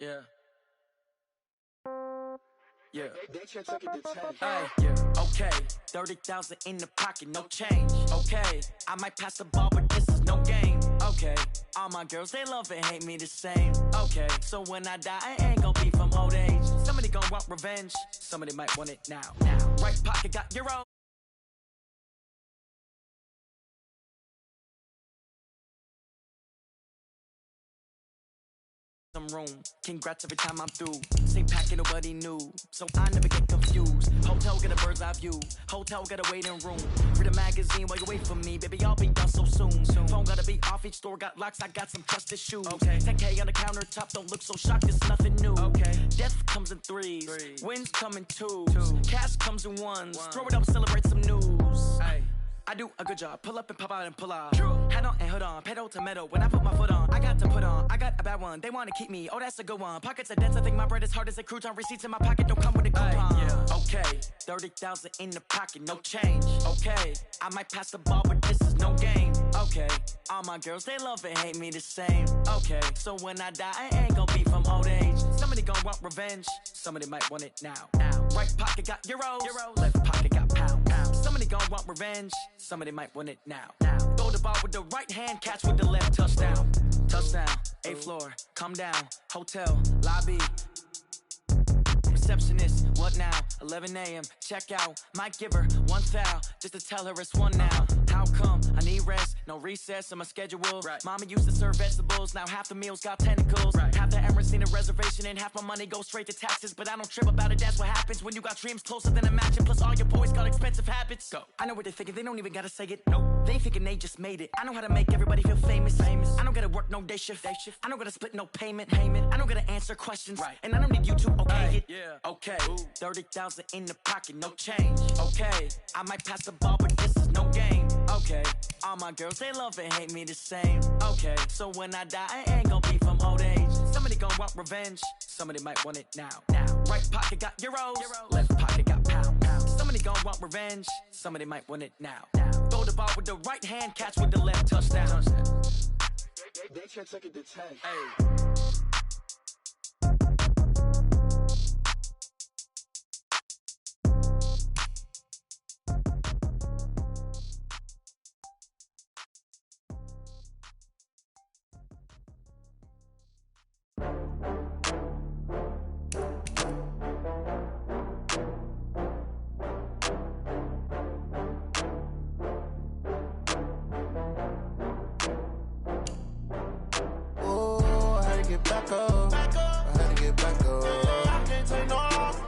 Yeah. Yeah. They can't take it to 10. Hey, yeah. Okay. 30,000 in the pocket, no change. Okay. I might pass the ball, but this is no game. Okay. All my girls, they love and hate me the same. Okay. So when I die, I ain't gonna be from old age. Somebody gonna want revenge. Somebody might want it now. Right pocket got euro. Some room. Congrats every time I'm through. Same packet, nobody knew, so I never get confused. Hotel get a bird's eye view. Hotel get a waiting room. Read a magazine while you wait for me, baby. I'll be done so soon. Phone gotta be off. Each store got locks. I got some trusted shoes. Okay. 10K on the countertop. Don't look so shocked. It's nothing new. Okay. Death comes in threes. Wins come in twos. Cash comes in ones. Throw it up, celebrate some news. Hey. I do a good job, pull up and pop out and pull off. Hat on and hood on, pedal to metal. When I put my foot on, I got to put on. I got a bad one, they wanna keep me. Oh, that's a good one. Pockets are dense, I think my bread is hard as a crouton. Receipts in my pocket don't come with a coupon. Yeah. Okay, 30,000 in the pocket, no change. Okay, I might pass the ball, but this is no game. Okay, all my girls, they love and hate me the same. Okay, so when I die, I ain't gonna be from old age. Somebody gon' want revenge, somebody might want it now. Right pocket got euros, left pocket got pounds. Somebody gon' want revenge, somebody might want it now. Throw the ball with the right hand, catch with the left, touchdown. Touchdown, 8th floor, come down, hotel, lobby. Receptionist, what now? 11 a.m., check out. Might give her one foul, just to tell her it's one now. How come? I need rest, no recess in my schedule. Right. Mama used to serve vegetables, now half the meals got tentacles. Right. Half the Emirates need a reservation and half my money goes straight to taxes. But I don't trip about it, that's what happens when you got dreams closer than a match. And plus all your boys got expensive habits. Go. I know what they're thinking, they don't even gotta say it. Nope. They ain't thinking they just made it. I know how to make everybody feel famous. I don't gotta work no day shift. I don't gotta split no payment. I don't gotta answer questions. Right. And I don't need you to okay it. Yeah. Okay. 30,000 in the pocket, no change. Okay. I might pass the ball, but this is no game. Okay. All my girls, they love and hate me the same. Okay. So when I die, I ain't gonna be from old age. Somebody gon' want revenge. Somebody might want it now. Right pocket got euros. Left pocket got pounds. Somebody gon' want revenge. Somebody might want it now. Throw the ball with the right hand, catch with the left, touchdown. They can't take it to 10. Hey. Back up. I had to get back up. I can't take no loss.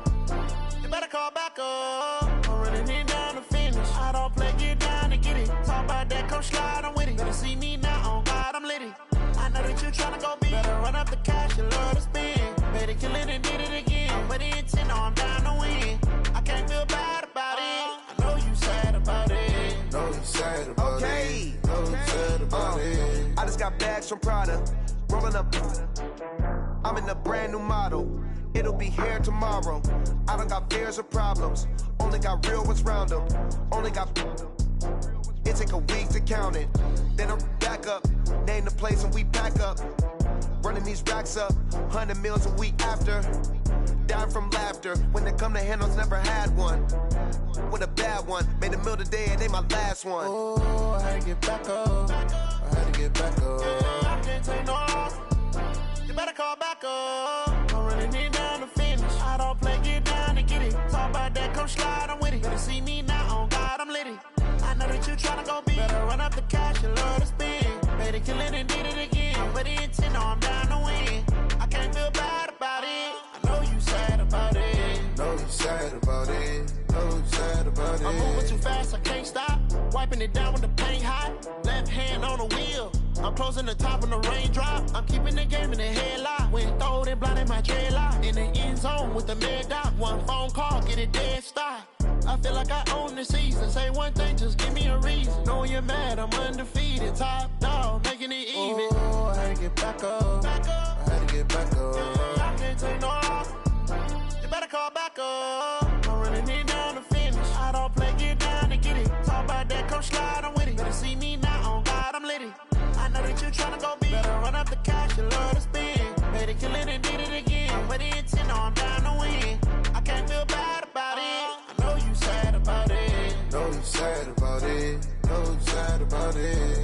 You better call back up. I'm running it down to finish. I don't play, get down to get it. Talk about that, come slide, I'm with it. Better see me now, on God, I'm litty. I know that you tryna go big. Better run up the cash, you love to spend. Better kill it and did it again. But the intent, no, I'm down to win. I can't feel bad about it. I know you sad about it. Know you sad about it. Know you sad about it. I just got bags from Prada. Rolling up, I'm in a brand new model. It'll be here tomorrow. I don't got fears or problems. Only got real ones round them. Only got. It take a week to count it. Then I'm back up. Name the place and we pack up. Running these racks up. 100 meals a week after. Dying from laughter. When they come to handles, never had one. With a bad one. Made a meal today and they my last one. Oh, I had to get back up. I had to get back up. I can't take no loss. You better call back up. I'm running it down to finish. I don't play, get down to get it. Talk about that, come slide, I'm with it. Better see me now, on God, I'm litty. I know that you tryna go big. Better run up the cash, you love to spend. Better kill it and did it again. But the intent, no, I'm down to win. I can't feel bad about it. I know you sad about it. Know you sad about it. Know you sad about it. I'm moving too fast, I can't stop. Wiping it down with the paint hot. Left hand on the wheel. I'm closing the top of the raindrop. I'm keeping the game in the headlock. When throwed and blinded my dreadlock. In the end zone with the mid dot. One phone call, get it dead stop. I feel like I own the season. Say one thing, just give me a reason. Knowing you're mad, I'm undefeated. Top dog, making it even. Oh, I had to get back up. I had to get back up. I can't take no loss. You better call back up. I'm running it down to finish. I don't play, get down to get it. Talk about that, come slide, I'm with it. Better see me now, on God, I'm litty. I know that you tryna go big. Better run up the cash, you love to spend. Better kill it and did it again. about it.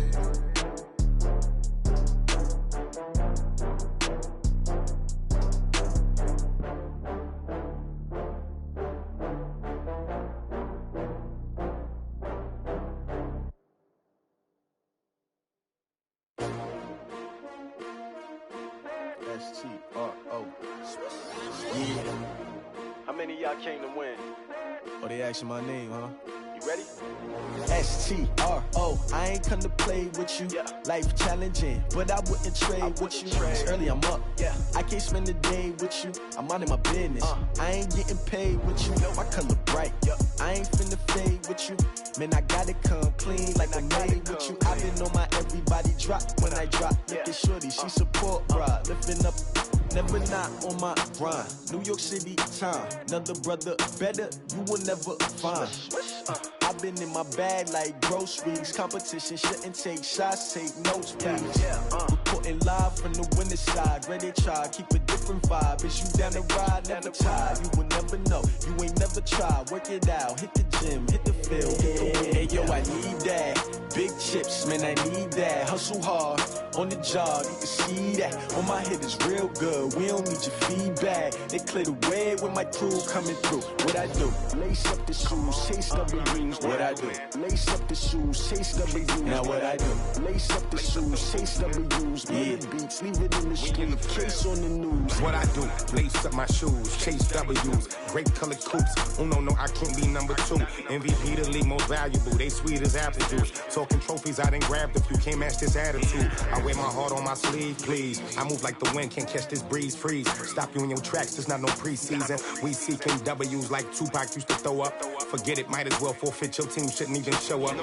S-T-R-O. Yeah. How many of y'all came to win? Oh, they asking my name, huh? You ready? S-T-R-O. I ain't come to play with you. Yeah. Life challenging, but I wouldn't trade with you. It's early, I'm up. Yeah. I can't spend the day with you. I'm minding my business. I ain't getting paid with you. My color bright. I ain't finna fade with you. Man, I gotta come clean like I made with you. I've been on my everybody drop when I drop. Look at shorty, she support, bruh. Lifting up, never not on my grind. New York City time, another brother better, you will never find. I've been in my bag like groceries. Competition shouldn't take shots, take notes, please. Reporting live from the winning side. Ready to try, keep a different vibe. Is you down the ride, never tired. You will never know, you ain't never tried. Work it out, hit the gym, hit the field. Hey yo, I need that. Big chips, man, I need that. Hustle hard, on the job, you can see that. On my head is real good, we don't need your feedback. They clear the way with my crew coming through. What I do? Lace up the shoes, chase W's. What I do? Lace up the shoes, chase W's. Now what I do? Lace up the shoes, chase W's. Yeah. Beats, leave it in the street, case on the news. What I do? Lace up my shoes, chase W's. Great colored coops. Oh no, I can't be number 2. MVP the league most valuable. They sweet as apple juice. Talking trophies, I didn't grab the few. Can't match this attitude. I wear my heart on my sleeve, please. I move like the wind, can't catch this breeze, freeze. Stop you in your tracks, there's not no preseason. We seeking W's like Tupac used to throw up. Forget it, might as well forfeit. Your team shouldn't even show up.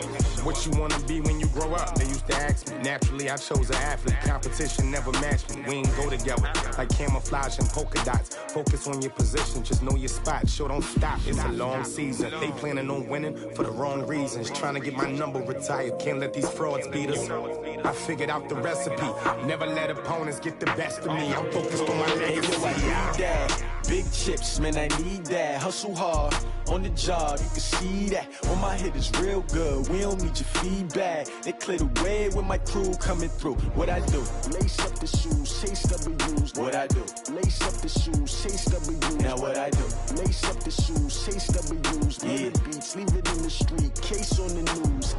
What you wanna be when you grow up? They used to ask me. Naturally, I chose an athlete. Competition never matched me. We ain't go together like camouflage and polka dots. Focus on your position, just know your spot. Show don't stop, it's a long season. They planning on winning for the wrong reasons. Trying to get my number retired, can't let these frauds beat us. I figured out the recipe. Never let opponents get the best of me. I'm focused on my legacy. I need that. Big chips, man, I need that. Hustle hard, on the job, you can see that. On my head is real good, we don't need your feedback. They clear the way with my crew coming through. What I do? Lace up the shoes, chase W's. What I do? Lace up the shoes, chase W's. Now what I do? Lace up the shoes, chase W's. Yeah. Beats, leave it in the street, case on the news.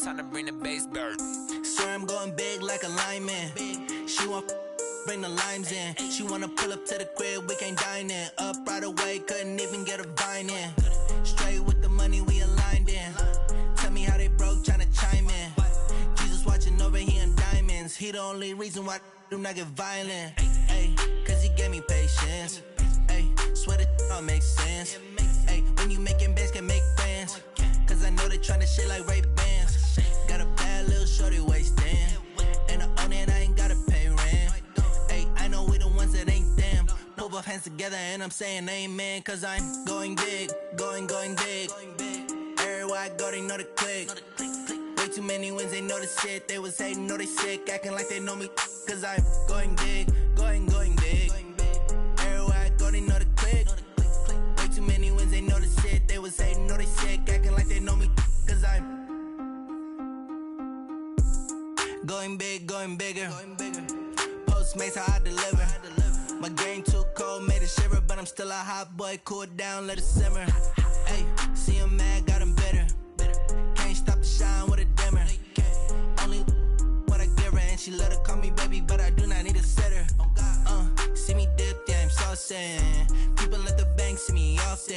Time to bring the bass bird. Swear I'm going big like a lineman. She want bring the limes in. She wanna pull up to the crib, we can't dine in. Up right away, couldn't even get a vine in. Straight with the money we aligned in. Tell me how they broke, tryna chime in. Jesus watching over here in diamonds. He the only reason why I do not get violent. Ay, cause he gave me patience. Ay, swear that all makes sense. Ay, when you making bands can make friends. Cause I know they tryna shit like Ray-Bans. Got a bad little shorty wasting. And I own it, I ain't gotta pay rent. Ay, I know we the ones that ain't them. Pull both hands together and I'm saying amen. Cause I'm going big, going big. Everywhere I go, they know the click. Way too many wins, they know the shit. They was hating, know they sick, acting like they know me. Cause I'm going big, going big. Everywhere I go, they know the click. Way too many wins, they know the shit. They was hating, know they sick, acting like they know me. Cause I'm going big, going bigger. Postmates how I deliver. My game too cold, made it shiver. But I'm still a hot boy, cool it down, let it simmer. Hey, see him mad, got him bitter. Can't stop the shine with a dimmer. Only what I give her, and she let her call me baby, but I do not need a sitter. See me dip, yeah, I'm saucing. People at the bank see me often.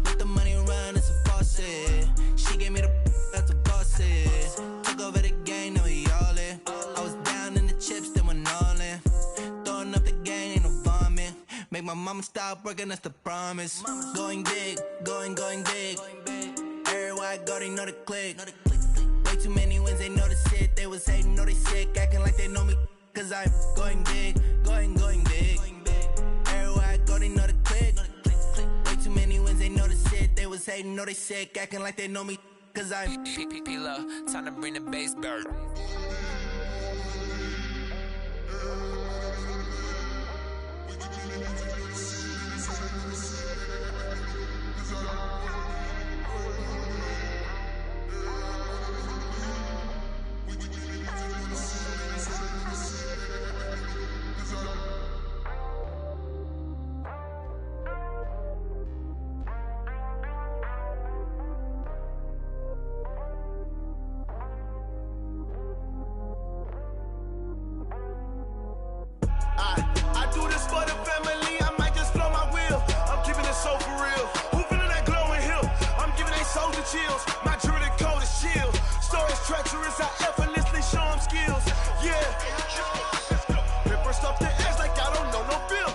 Let the money run, it's a faucet. She gave me the that's a boss it. Took over the game, now we all in. I was down in the chips, then went all in. Throwing up the game, ain't no vomit. Make my mama stop working, that's the promise. Going big, going big. Everywhere I go, they know the click. Way too many wins, they know the shit. They was hating, know they sick, acting like they know me. Cause I'm going big, going big. Everywhere I go, they know the click. Way too many wins, they know the shit. They was hating, know they sick, acting like they know me. Cause I'm P-P-P-Love, time to bring the bass back. Chills. My jewelry code is chill. Stories treacherous, I effortlessly show them skills. Yeah. Paper stuff to edge like I don't know no bill.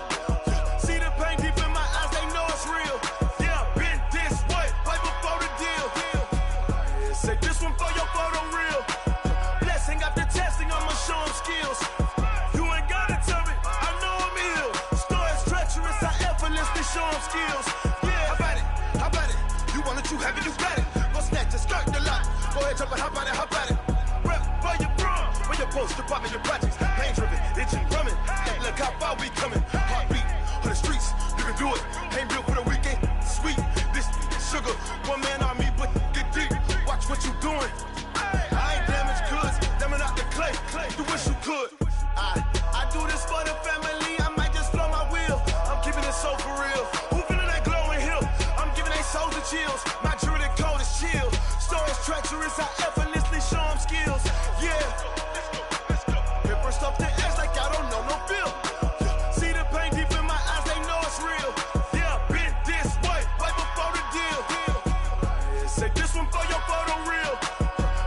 See the pain deep in my eyes, they know it's real. Yeah, been this way, right before the deal. Say this one for your photo real. Blessing after testing, I'ma show them skills. You ain't gotta tell me, I know I'm ill. Stories treacherous, I effortlessly show them skills. Yeah, how about it? How about it? You want it, you have it, you got it. Go snatch it, skirt the lot. Go ahead, jump it, hop on it, hop on it. Rep for your bra, for your poster, popping your projects. Pain driven, itching, drumming. Look how far we coming. Heartbeat on the streets, you can do it. Ain't built for the weekend, sweet. This sugar, one man army, but get deep. Watch what you doing. I ain't damaged goods, damn it out the clay. You wish you could. I do this for the family. I might just blow my wheel. I'm keeping it so for real. Who feeling that glowing hill? I'm giving they souls the chills. My jewelry code is chill. Stories treacherous, I effortlessly show them skills. Yeah. Paper stuff to edge like I don't know no feel. See the pain deep in my eyes, they know it's real. Yeah, been this way, right before the deal. Say this one for your photo real.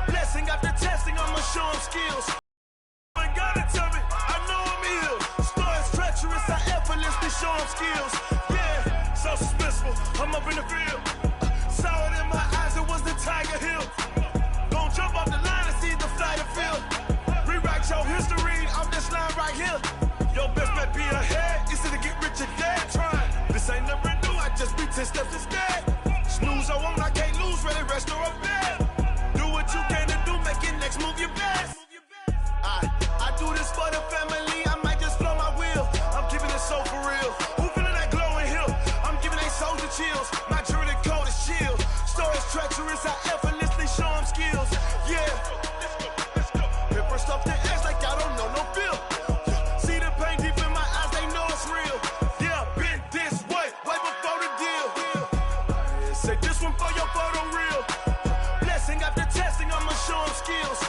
Blessing after testing, I'ma show them skills. You ain't gotta tell me, I know I'm ill. Stories treacherous, I effortlessly show them skills. Yeah, so suspenseful, I'm up in the field. Saw it in my eyes, it was the Tiger Hill. Gon' jump off the line and see the flight of field. Rewrite your history off this line right here. Your best bet be ahead, easy to get rich or dead trying. This ain't never new, I just be 10 steps instead. Snooze or won't, I can't lose, ready, rest or a bed. Do what you can to do, make your next move your best. I do this for the family, I might just blow my wheel. I'm keeping it so for real. Who feeling that glowing hill? I'm giving they souls the chills. My jewelry code is chill. Stories treacherous, I effortlessly show them skills. Yeah. Paper stuff to edge like I don't know no feel. See the pain deep in my eyes, they know it's real. Yeah, been this way, right before the deal. Say this one for your photo real. Blessing after testing, I'ma show them skills.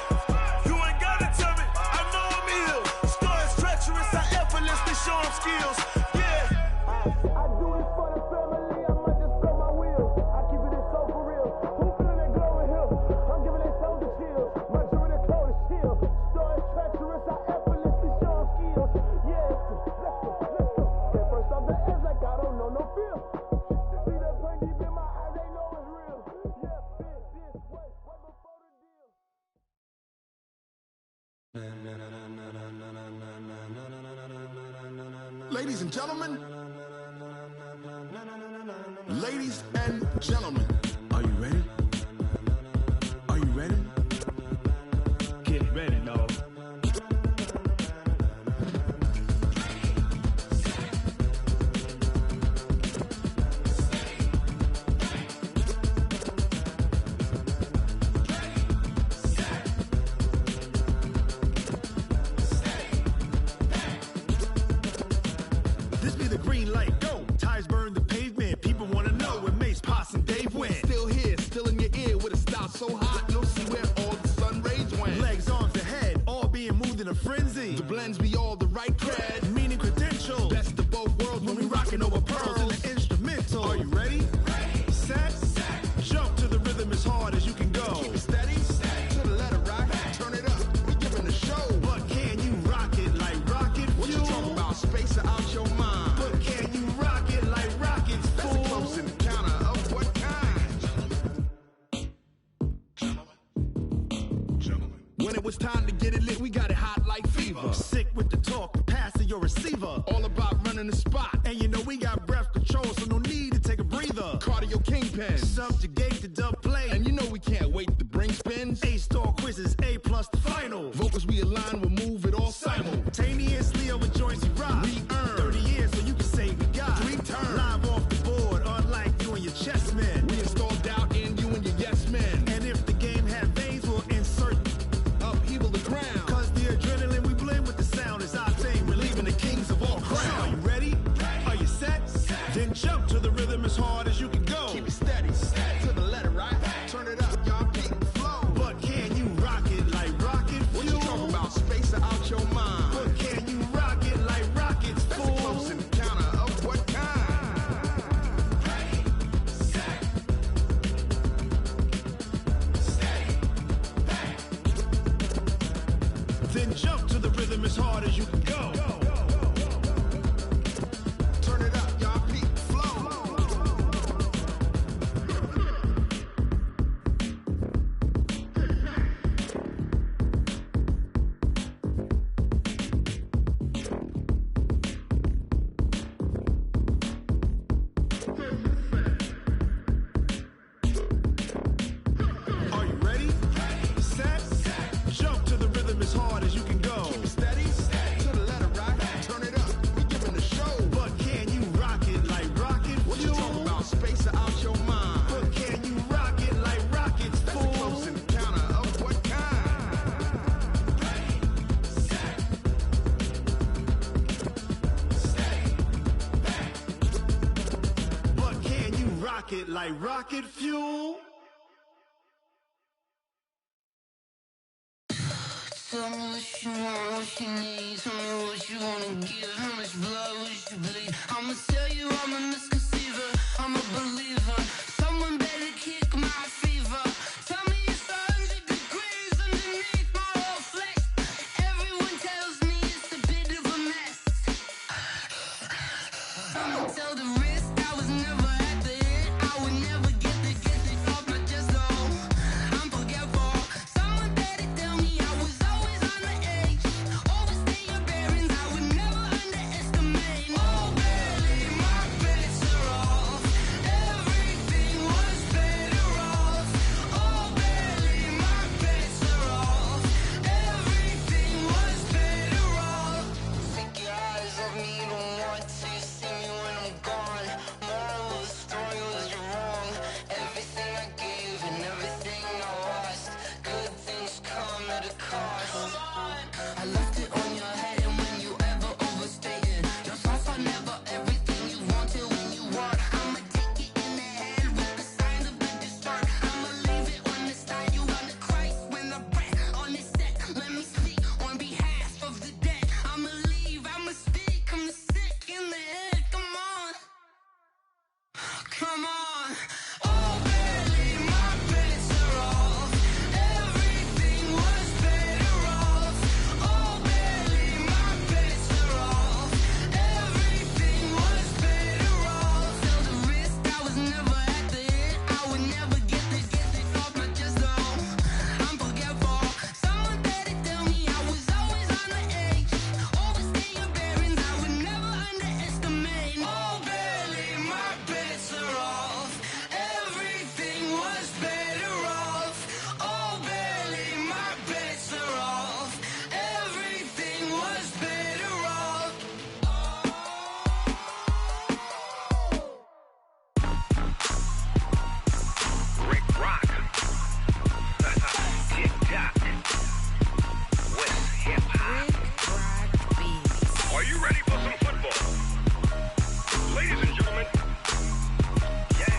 You ain't gotta tell me, I know I'm ill. Stories treacherous, I effortlessly show them skills. Yeah. I do this for the family, I might just blow my wheel. I keep it so for real. Who feeling that glowing hill? I'm giving they souls the chills. My jewelry code is chill. Stories treacherous, I effortlessly show them skills. Yeah, let's go. Get first off the edge like I don't know no feel. See that pain deep in my eyes, they know it's real. Yeah, been this way, right before the deal. Ladies and gentlemen, ladies and gentlemen, are you ready? Are you ready? Get ready, dog. This be the green light, go. Tires burn the pavement. People wanna know where Mace, Poss, and Dave went. it's time to get it lit, we got it hot like fever. Sick with the talk, the pass to your receiver. All about running the spot. And you know we got breath control, so no need to take a breather. Cardio kingpin, subjugate the dub play. And you know we can't wait to bring spins. A-star quizzes, A+ the final. Vocals we align, we'll move it all simultaneously over joints we rock. We earn 30 years, so you can say we got 3 turns. Live off the board, unlike you and your chess men. We install doubt in you and your yes men. And if the game had veins, we'll insert upheaval the ground. Cause the adrenaline we blend with the sound is our thing, relieving the kings of all crowns. So are you ready? Are you set? Then jump to the rhythm as hard as you can go. Keep it steady, to the letter, right? Turn it up, y'all, keep the flow. But can you rock it like rocket fuel? What you talking about? Space or out your mind? But can you rock it like rockets, fool? That's a close encounter of what kind? Ready, set, steady, back. Then jump to the rhythm as hard as you can go. Turn it up, y'all, keep the flow. Are you ready? Set, jump to the rhythm as hard as you can go. Keep it steady, to the letter, right? Turn it up, we giving the show. But can you rock it like rocket fuel? What you talking about? Space or out your mind? But can you rock it like rockets, fool? That's a close encounter of what kind? Ready, set, steady, back. But can you rock it like rocket fuel? Tell me what you want, what you need. Tell me what you wanna give. How much blood would you bleed? I'ma tell you I'm a misconceiver. I'm a believer. Someone better kick my fever. Tell me it's 100 degrees underneath my whole flesh. Everyone tells me it's a bit of a mess. I'ma tell the risk I was never at the end. I would never get it off my chest though. I'm forgetful. Someone better tell me I was always on the edge. Overstay your bearings, I would never underestimate. Oh, barely, my bets are off. Everything was better off. Oh, barely, my bets are off. Everything was better off. Take your eyes off me, don't want to see me when I'm gone. Moral of the story was you're wrong. Everything I gave and everything I lost. Good things come at a cost. I left it on your head, and when you ever overstay it, your thoughts are never everything you wanted when you want. I'ma take it in the head with the signs of the distort. I'ma leave it on the side. You on the Christ when the breath on this set. Let me speak on behalf of the dead. I'ma leave, I'ma speak. I'm sick in the head. Come on, come on. Oh, barely, my bets are off. Everything was better off. Oh, barely, my bets are off. Everything was better off. Feel the risk, I was never at the end. I would never get it off my chest though. I'm forgetful. Someone better tell me I was always on the edge. Overstay your bearings, I would never underestimate. Oh, barely, my bets are off. Everything was better off. Oh, barely, my bets are off. Everything was better off. Rick Rock. TikTok. West Hip Hop. Are you ready for some football? Ladies and gentlemen. Yeah.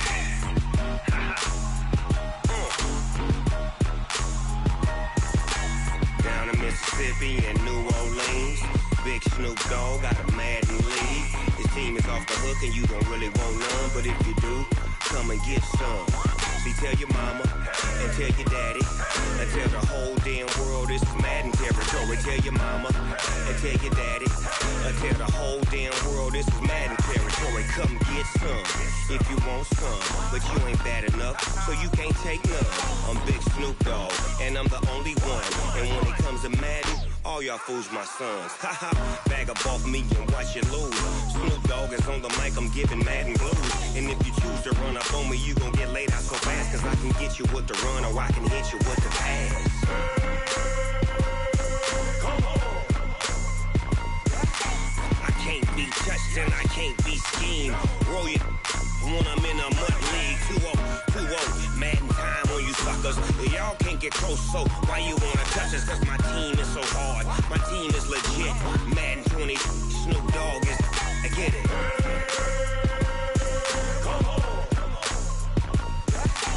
Down in Mississippi and New Orleans, Big Snoop Dogg got a Madden league. His team is off the hook and you don't really want none, but if you do, come and get some. See, tell your mama and tell your daddy and tell the whole damn world this is Madden territory. Tell your mama and tell your daddy and tell the whole damn world this is Madden territory. territory, come get some. If you want some, but you ain't bad enough, so you can't take none. I'm Big Snoop Dogg, and I'm the only one. And when it comes to Madden, all y'all fools my sons. Haha, bag up off me and watch you lose. Snoop Dogg is on the mic, I'm giving Madden blues. And if you choose to run up on me, you gon' get laid out so fast. Cause I can get you with the run or I can hit you with the pass. I can't be touched and I can't be schemed. Roll you when I'm in a mud league. 2-0, Madden time on you suckers. Y'all can't get close, so why you wanna touch us? Cause my team is so hard, my team is legit. Madden 20, Snoop Dogg is, I get it.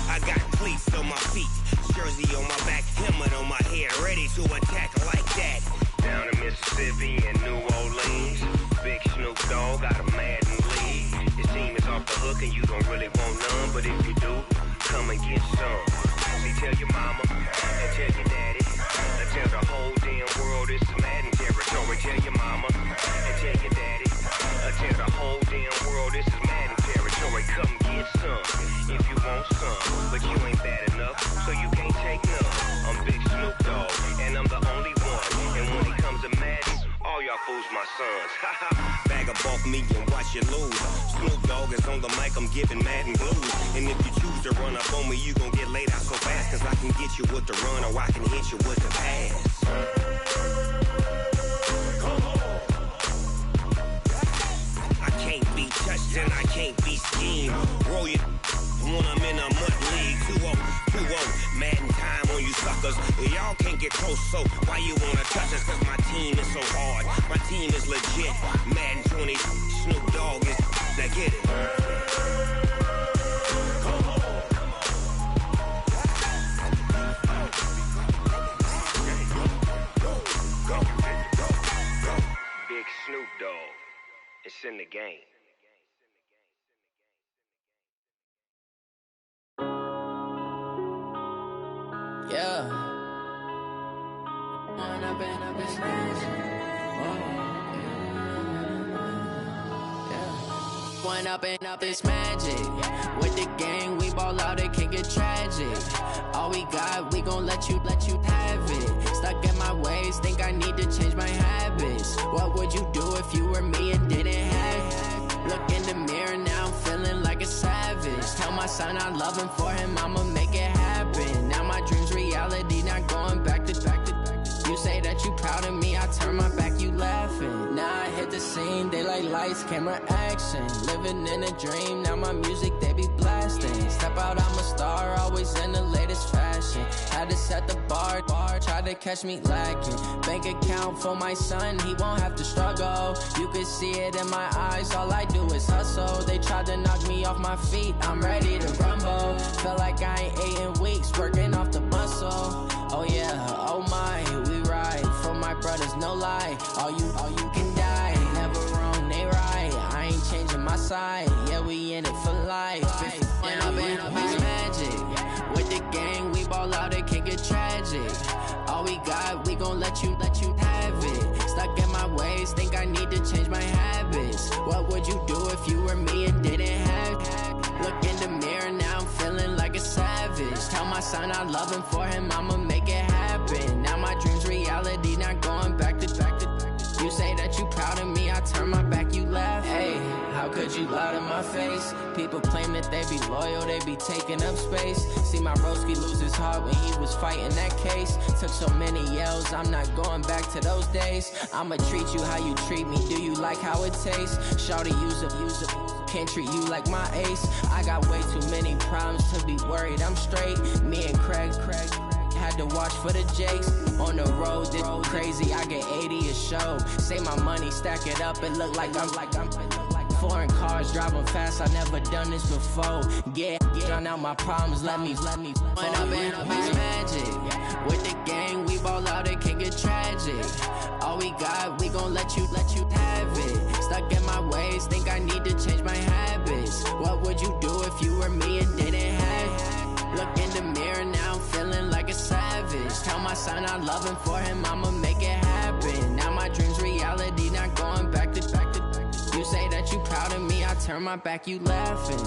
I got cleats on my feet, jersey on my back, helmet on my head, ready to attack like that. Down in Mississippi and New Orleans, Big Snoop Dogg got a Madden league. His team is off the hook and you don't really want none, but if you do, come and get some. See, tell your mama and tell your daddy, and tell the whole damn world it's Madden territory. Tell your mama and tell your daddy, and tell the whole damn world this is Madden territory. Come get some if you want some, but you ain't bad enough, so you can't take none. I'm Big Snoop Dogg, and I'm the only one. And when it comes to Madden, all y'all fools my sons. Bag up off me and watch you lose. Snoop Dogg is on the mic, I'm giving Madden blues. And if you choose to run up on me, you gon' get laid out so fast. Cause I can get you with the run or I can hit you with the pass. I can't be touched and I can't be schemed. Roll you when I'm in a mud league. 2-0, Madden time on you suckers. Y'all can't get close, so why you wanna touch us? Cause my team is so hard, my team is legit. Madden 20, Snoop Dogg is, now get it. Big Snoop Dogg, it's in the game. Yeah. One up and up is magic. With the gang, we ball out, it can get tragic. All we got, we gon' let you have it. Stuck in my ways, think I need to change my habits. What would you do if you were me and didn't have it? Look in the mirror, now I'm feeling like a savage. Tell my son I love him, for him I'ma make it happen. Now my dream's reality, not going back to. You say that you proud of me, I turn my back, you laughing. Now I hit the scene, they like lights, camera, action. Living in a dream, now my music, they be blasting. Step out, I'm a star, always in the latest fashion. Had to set the bar, try to catch me lacking. Bank account for my son, he won't have to struggle. You can see it in my eyes, all I do is hustle. They tried to knock me off my feet, I'm ready to rumble. Feel like I ain't ate in weeks, working off the muscle. Oh yeah, oh my, we ride for my brothers, no lie. All you can die, never wrong, they right. I ain't changing my side, yeah, we in it for life. And I've been magic. With the gang, we ball out, it can get tragic. All we got, we gon' let you have it. Stuck in my ways, think I need to change my habits. What would you do if you were me and didn't have it? Look in the mirror, now I'm feeling like a savage. Tell my son I love him, for him I'ma make it happen. Now my dream's reality, not going back to. You say that you proud of me, I turn my back, you laugh. Hey, how could you lie to my face? People claim that they be loyal, they be taking up space. See my broski lose his heart when he was fighting that case. Took so many yells, I'm not going back to those days. I'ma treat you how you treat me, do you like how it tastes? Shawty, use up, can't treat you like my ace. I got way too many problems to be worried, I'm straight. Me and Craig had to watch for the Jakes. On the road, this crazy, I get 80 a show. Say my money, stack it up, it look like I'm foreign cars, driving fast, I never done this before. Get drown out my problems, let me When up and up is magic. With the gang, we ball out, it can get tragic. All we got, we gon' let you have it. Stuck in my ways, think I need to change my habits. What would you do if you were me and didn't have it? Look in the mirror, now I'm feeling like a savage. Tell my son I love him, for him I'ma make it happen. Now my dream's reality, not going back to. You say that you proud of me, turn my back, you laughing.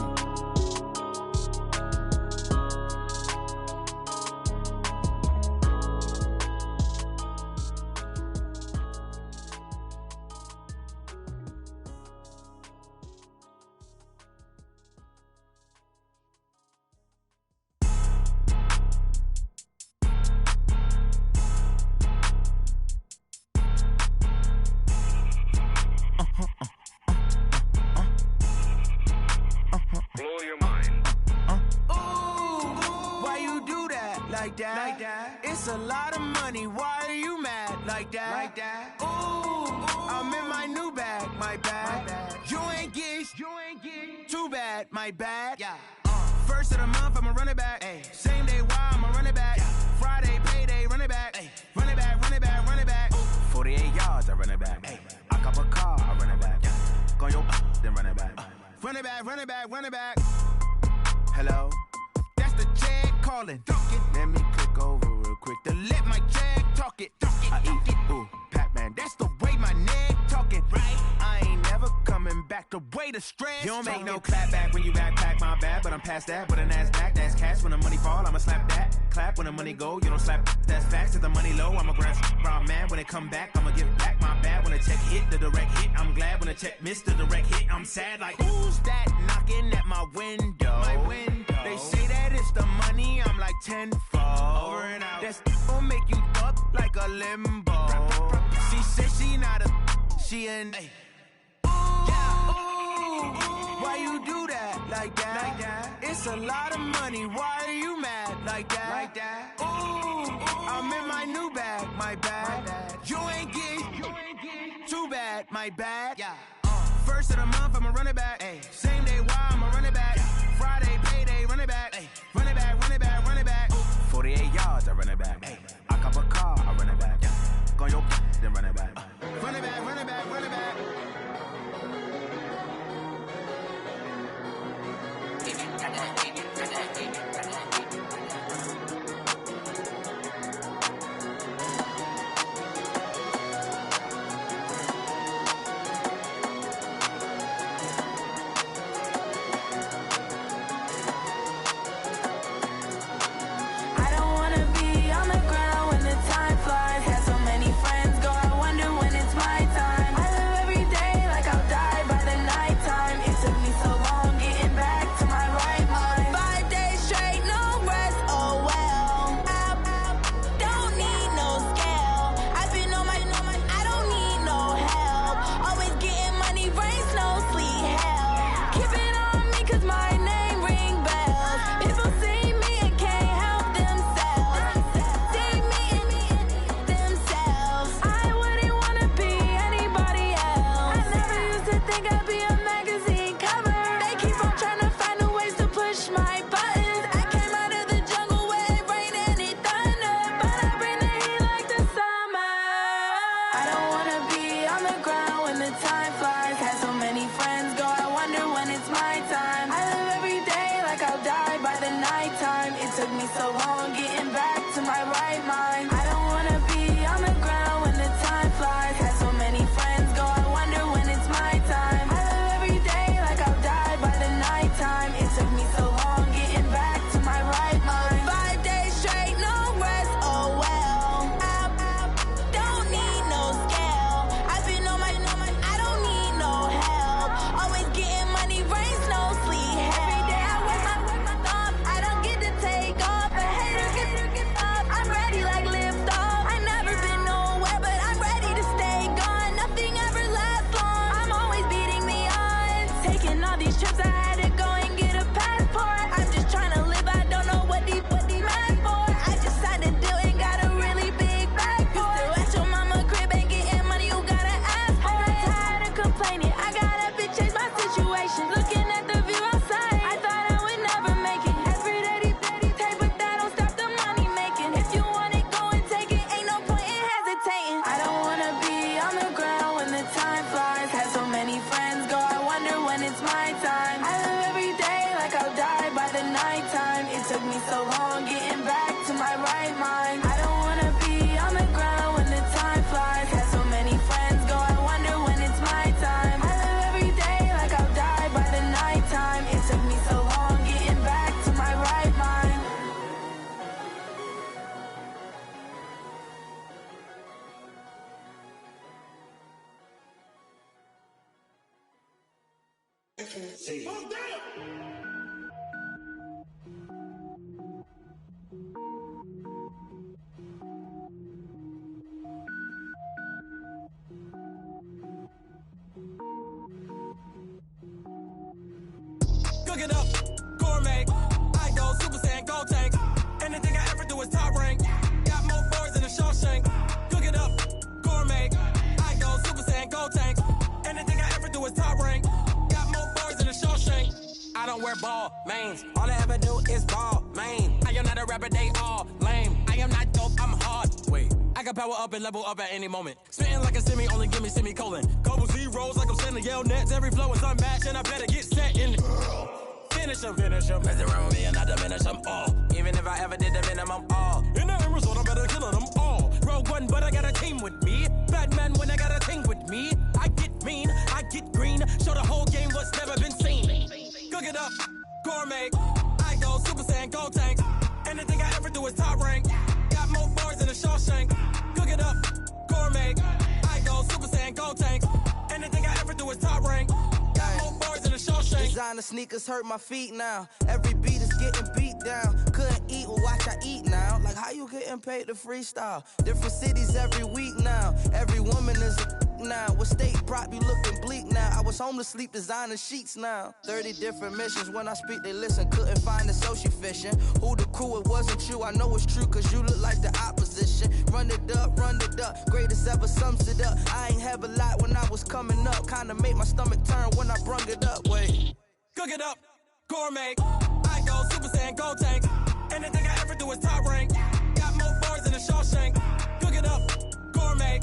It's a lot of money, why are you mad like that? Ooh, I'm in my new bag, my bad. You ain't get too bad, my bad. First of the month, I'ma run it back. Same day, why I'ma run it back. Friday, payday, run it back. Run it back, run it back, run it back. 48 yards, I run it back. I cop a car, I run it back. Go your then run it back. Run it back, run it back, run it back. Hello? That's the jag calling. Let me click over real quick to let my jag talk it. I eat it, ooh, Pac-Man. That's the way my neck talking. Right? I ain't never coming back the way the stress. You don't make no clap back when you backpack, my bad, but I'm past that. With a NASDAQ, that's cash. When the money fall, I'ma slap that. Clap when the money go, you don't slap. That's facts. If the money low, I'ma grab round man. When it come back, I'ma give back my bad. When the check hit, the direct hit, I'm glad. When the check missed the direct hit, I'm sad. Like, who's that knocking at my window? My window. They say that it's the money, I'm like tenfold. Over and out. That's gon' make you up like a limbo. She said she not a, she an. Ooh, why you do that like that? It's a lot of money, why are you mad like that? Ooh, I'm in my new bag, my bad. You ain't get too bad, my bad. First of the month, I'ma run it back. Same day, why I'ma run it back. Friday, payday, run it back. Run it back, run it back, run it back. 48 yards, I run it back. I cop a car, I run it back. Go your then run it back. Run it back, run it back, run it back. ball, mains. All I ever do is ball, main. I am not a rapper, they all lame. I am not dope, I'm hard. Wait, I can power up and level up at any moment. Spitting like a semi, only give me semicolon. Couple zeros like I'm sending yell nets. Every flow is unmatched and I better get set in. Finish them. Mess around with me and I diminish them all. Even if I ever did the minimum all. In the end result, I'm better killing them all. Rogue one, but I got a team with me. Batman when I got a team with me. I get mean, I get green. Show the whole game what's never been seen. Cook it up, gourmet. I go Super Saiyan, go tank. Anything I ever do is top rank. Got more bars than a Shawshank. Cook it up, gourmet. I go Super Saiyan, go tank. Anything I ever do is top rank. Got more bars than a Shawshank. Designer sneakers hurt my feet now. Every beat is getting beat down. Couldn't eat, well watch I eat now. Like how you getting paid to freestyle? Different cities every week now. Every woman is a now. What state prop you looking bleak now? I was home to sleep designer sheets now. 30 different missions. When I speak they listen. Couldn't find the social fishing. Who the crew? It wasn't you. I know it's true cause you look like the opposition. Run it up. Greatest ever sums it up. I ain't have a lot when I was coming up. Kinda made my stomach turn when I brung it up. Wait. Cook it up, gourmet. I go Super Saiyan, go tank. Anything I ever do is top rank. Got more bars than a Shawshank. Cook it up, gourmet.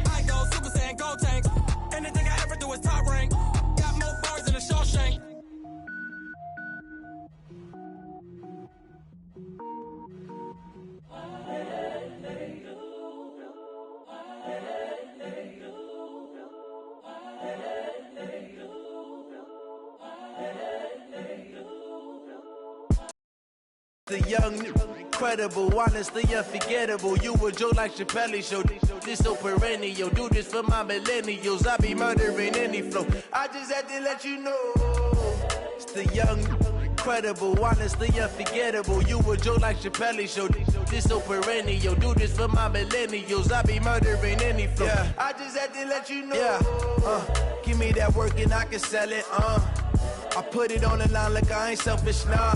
I go Super Saiyan, go tank. Anything I ever do is top rank. Got more bars than a Shawshank. The young, incredible, honestly unforgettable. You a joke like Chappelle show. This so perennial. Do this for my millennials. I be murdering any flow. I just had to let you know. It's the young, incredible, honestly unforgettable. You a joke like Chappelle show. This so perennial. Do this for my millennials. I be murdering any flow. Yeah. I just had to let you know. Yeah. Give me that work and I can sell it. I put it on the line like I ain't selfish, nah.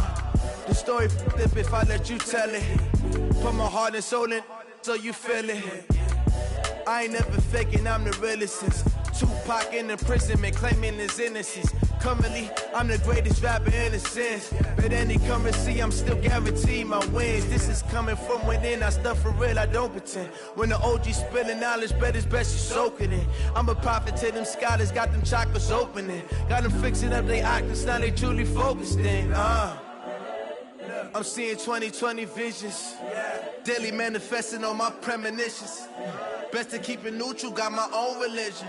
The story flip if I let you tell it. Put my heart and soul in so you feel it. I ain't never faking, I'm the realest since Tupac in imprisonment, claiming his innocence. Currently, I'm the greatest rapper in a sense. But any currency, I'm still guaranteed my wins. This is coming from within, I stuff for real, I don't pretend. When the OG spilling knowledge, bet it's best you soak it in. I'm a prophet to them scholars, got them chakras opening. Got them fixing up their octaves, now they truly focused in. I'm seeing 2020 visions. Daily manifesting on my premonitions. Best to keep it neutral, got my own religion.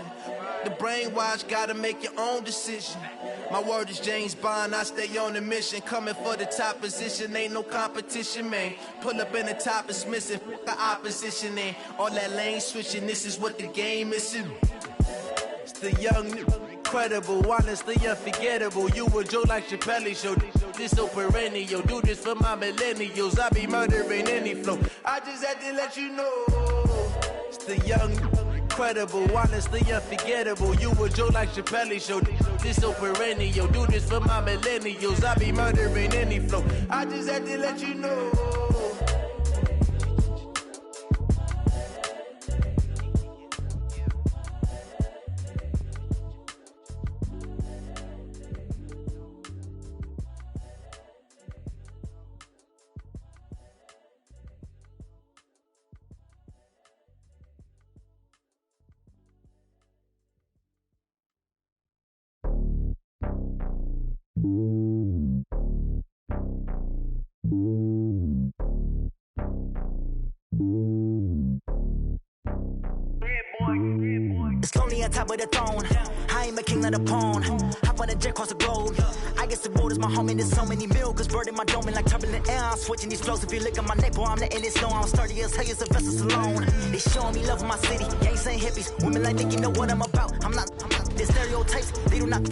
The brainwash, gotta make your own decision. My word is James Bond, I stay on a mission. Coming for the top position, ain't no competition, man. Pull up in the top is missing, the opposition ain't. All that lane switching, this is what the game is. It's the young, incredible, honestly unforgettable. You a joke like Chappelle show. This so perennial. Do this for my millennials. I be murdering any flow. I just had to let you know. It's the young, incredible, honestly unforgettable. You a joke like Chappelle show. This so perennial. Do this for my millennials. I be murdering any flow. I just had to let you know. It's lonely on top of the throne. I ain't a king of the pawn. Hop on a jet across the globe. I guess the road is my home and there's so many milk. Bird in my dome and like turbulent air. I'm switching these flows. If you look at my neck, boy, I'm letting it slow. I'm sturdy as hell, it's a vessel alone. They showing me love in my city. Gangsta and hippies. Women like think you know what I'm about. I'm not. There's stereotypes. They do not.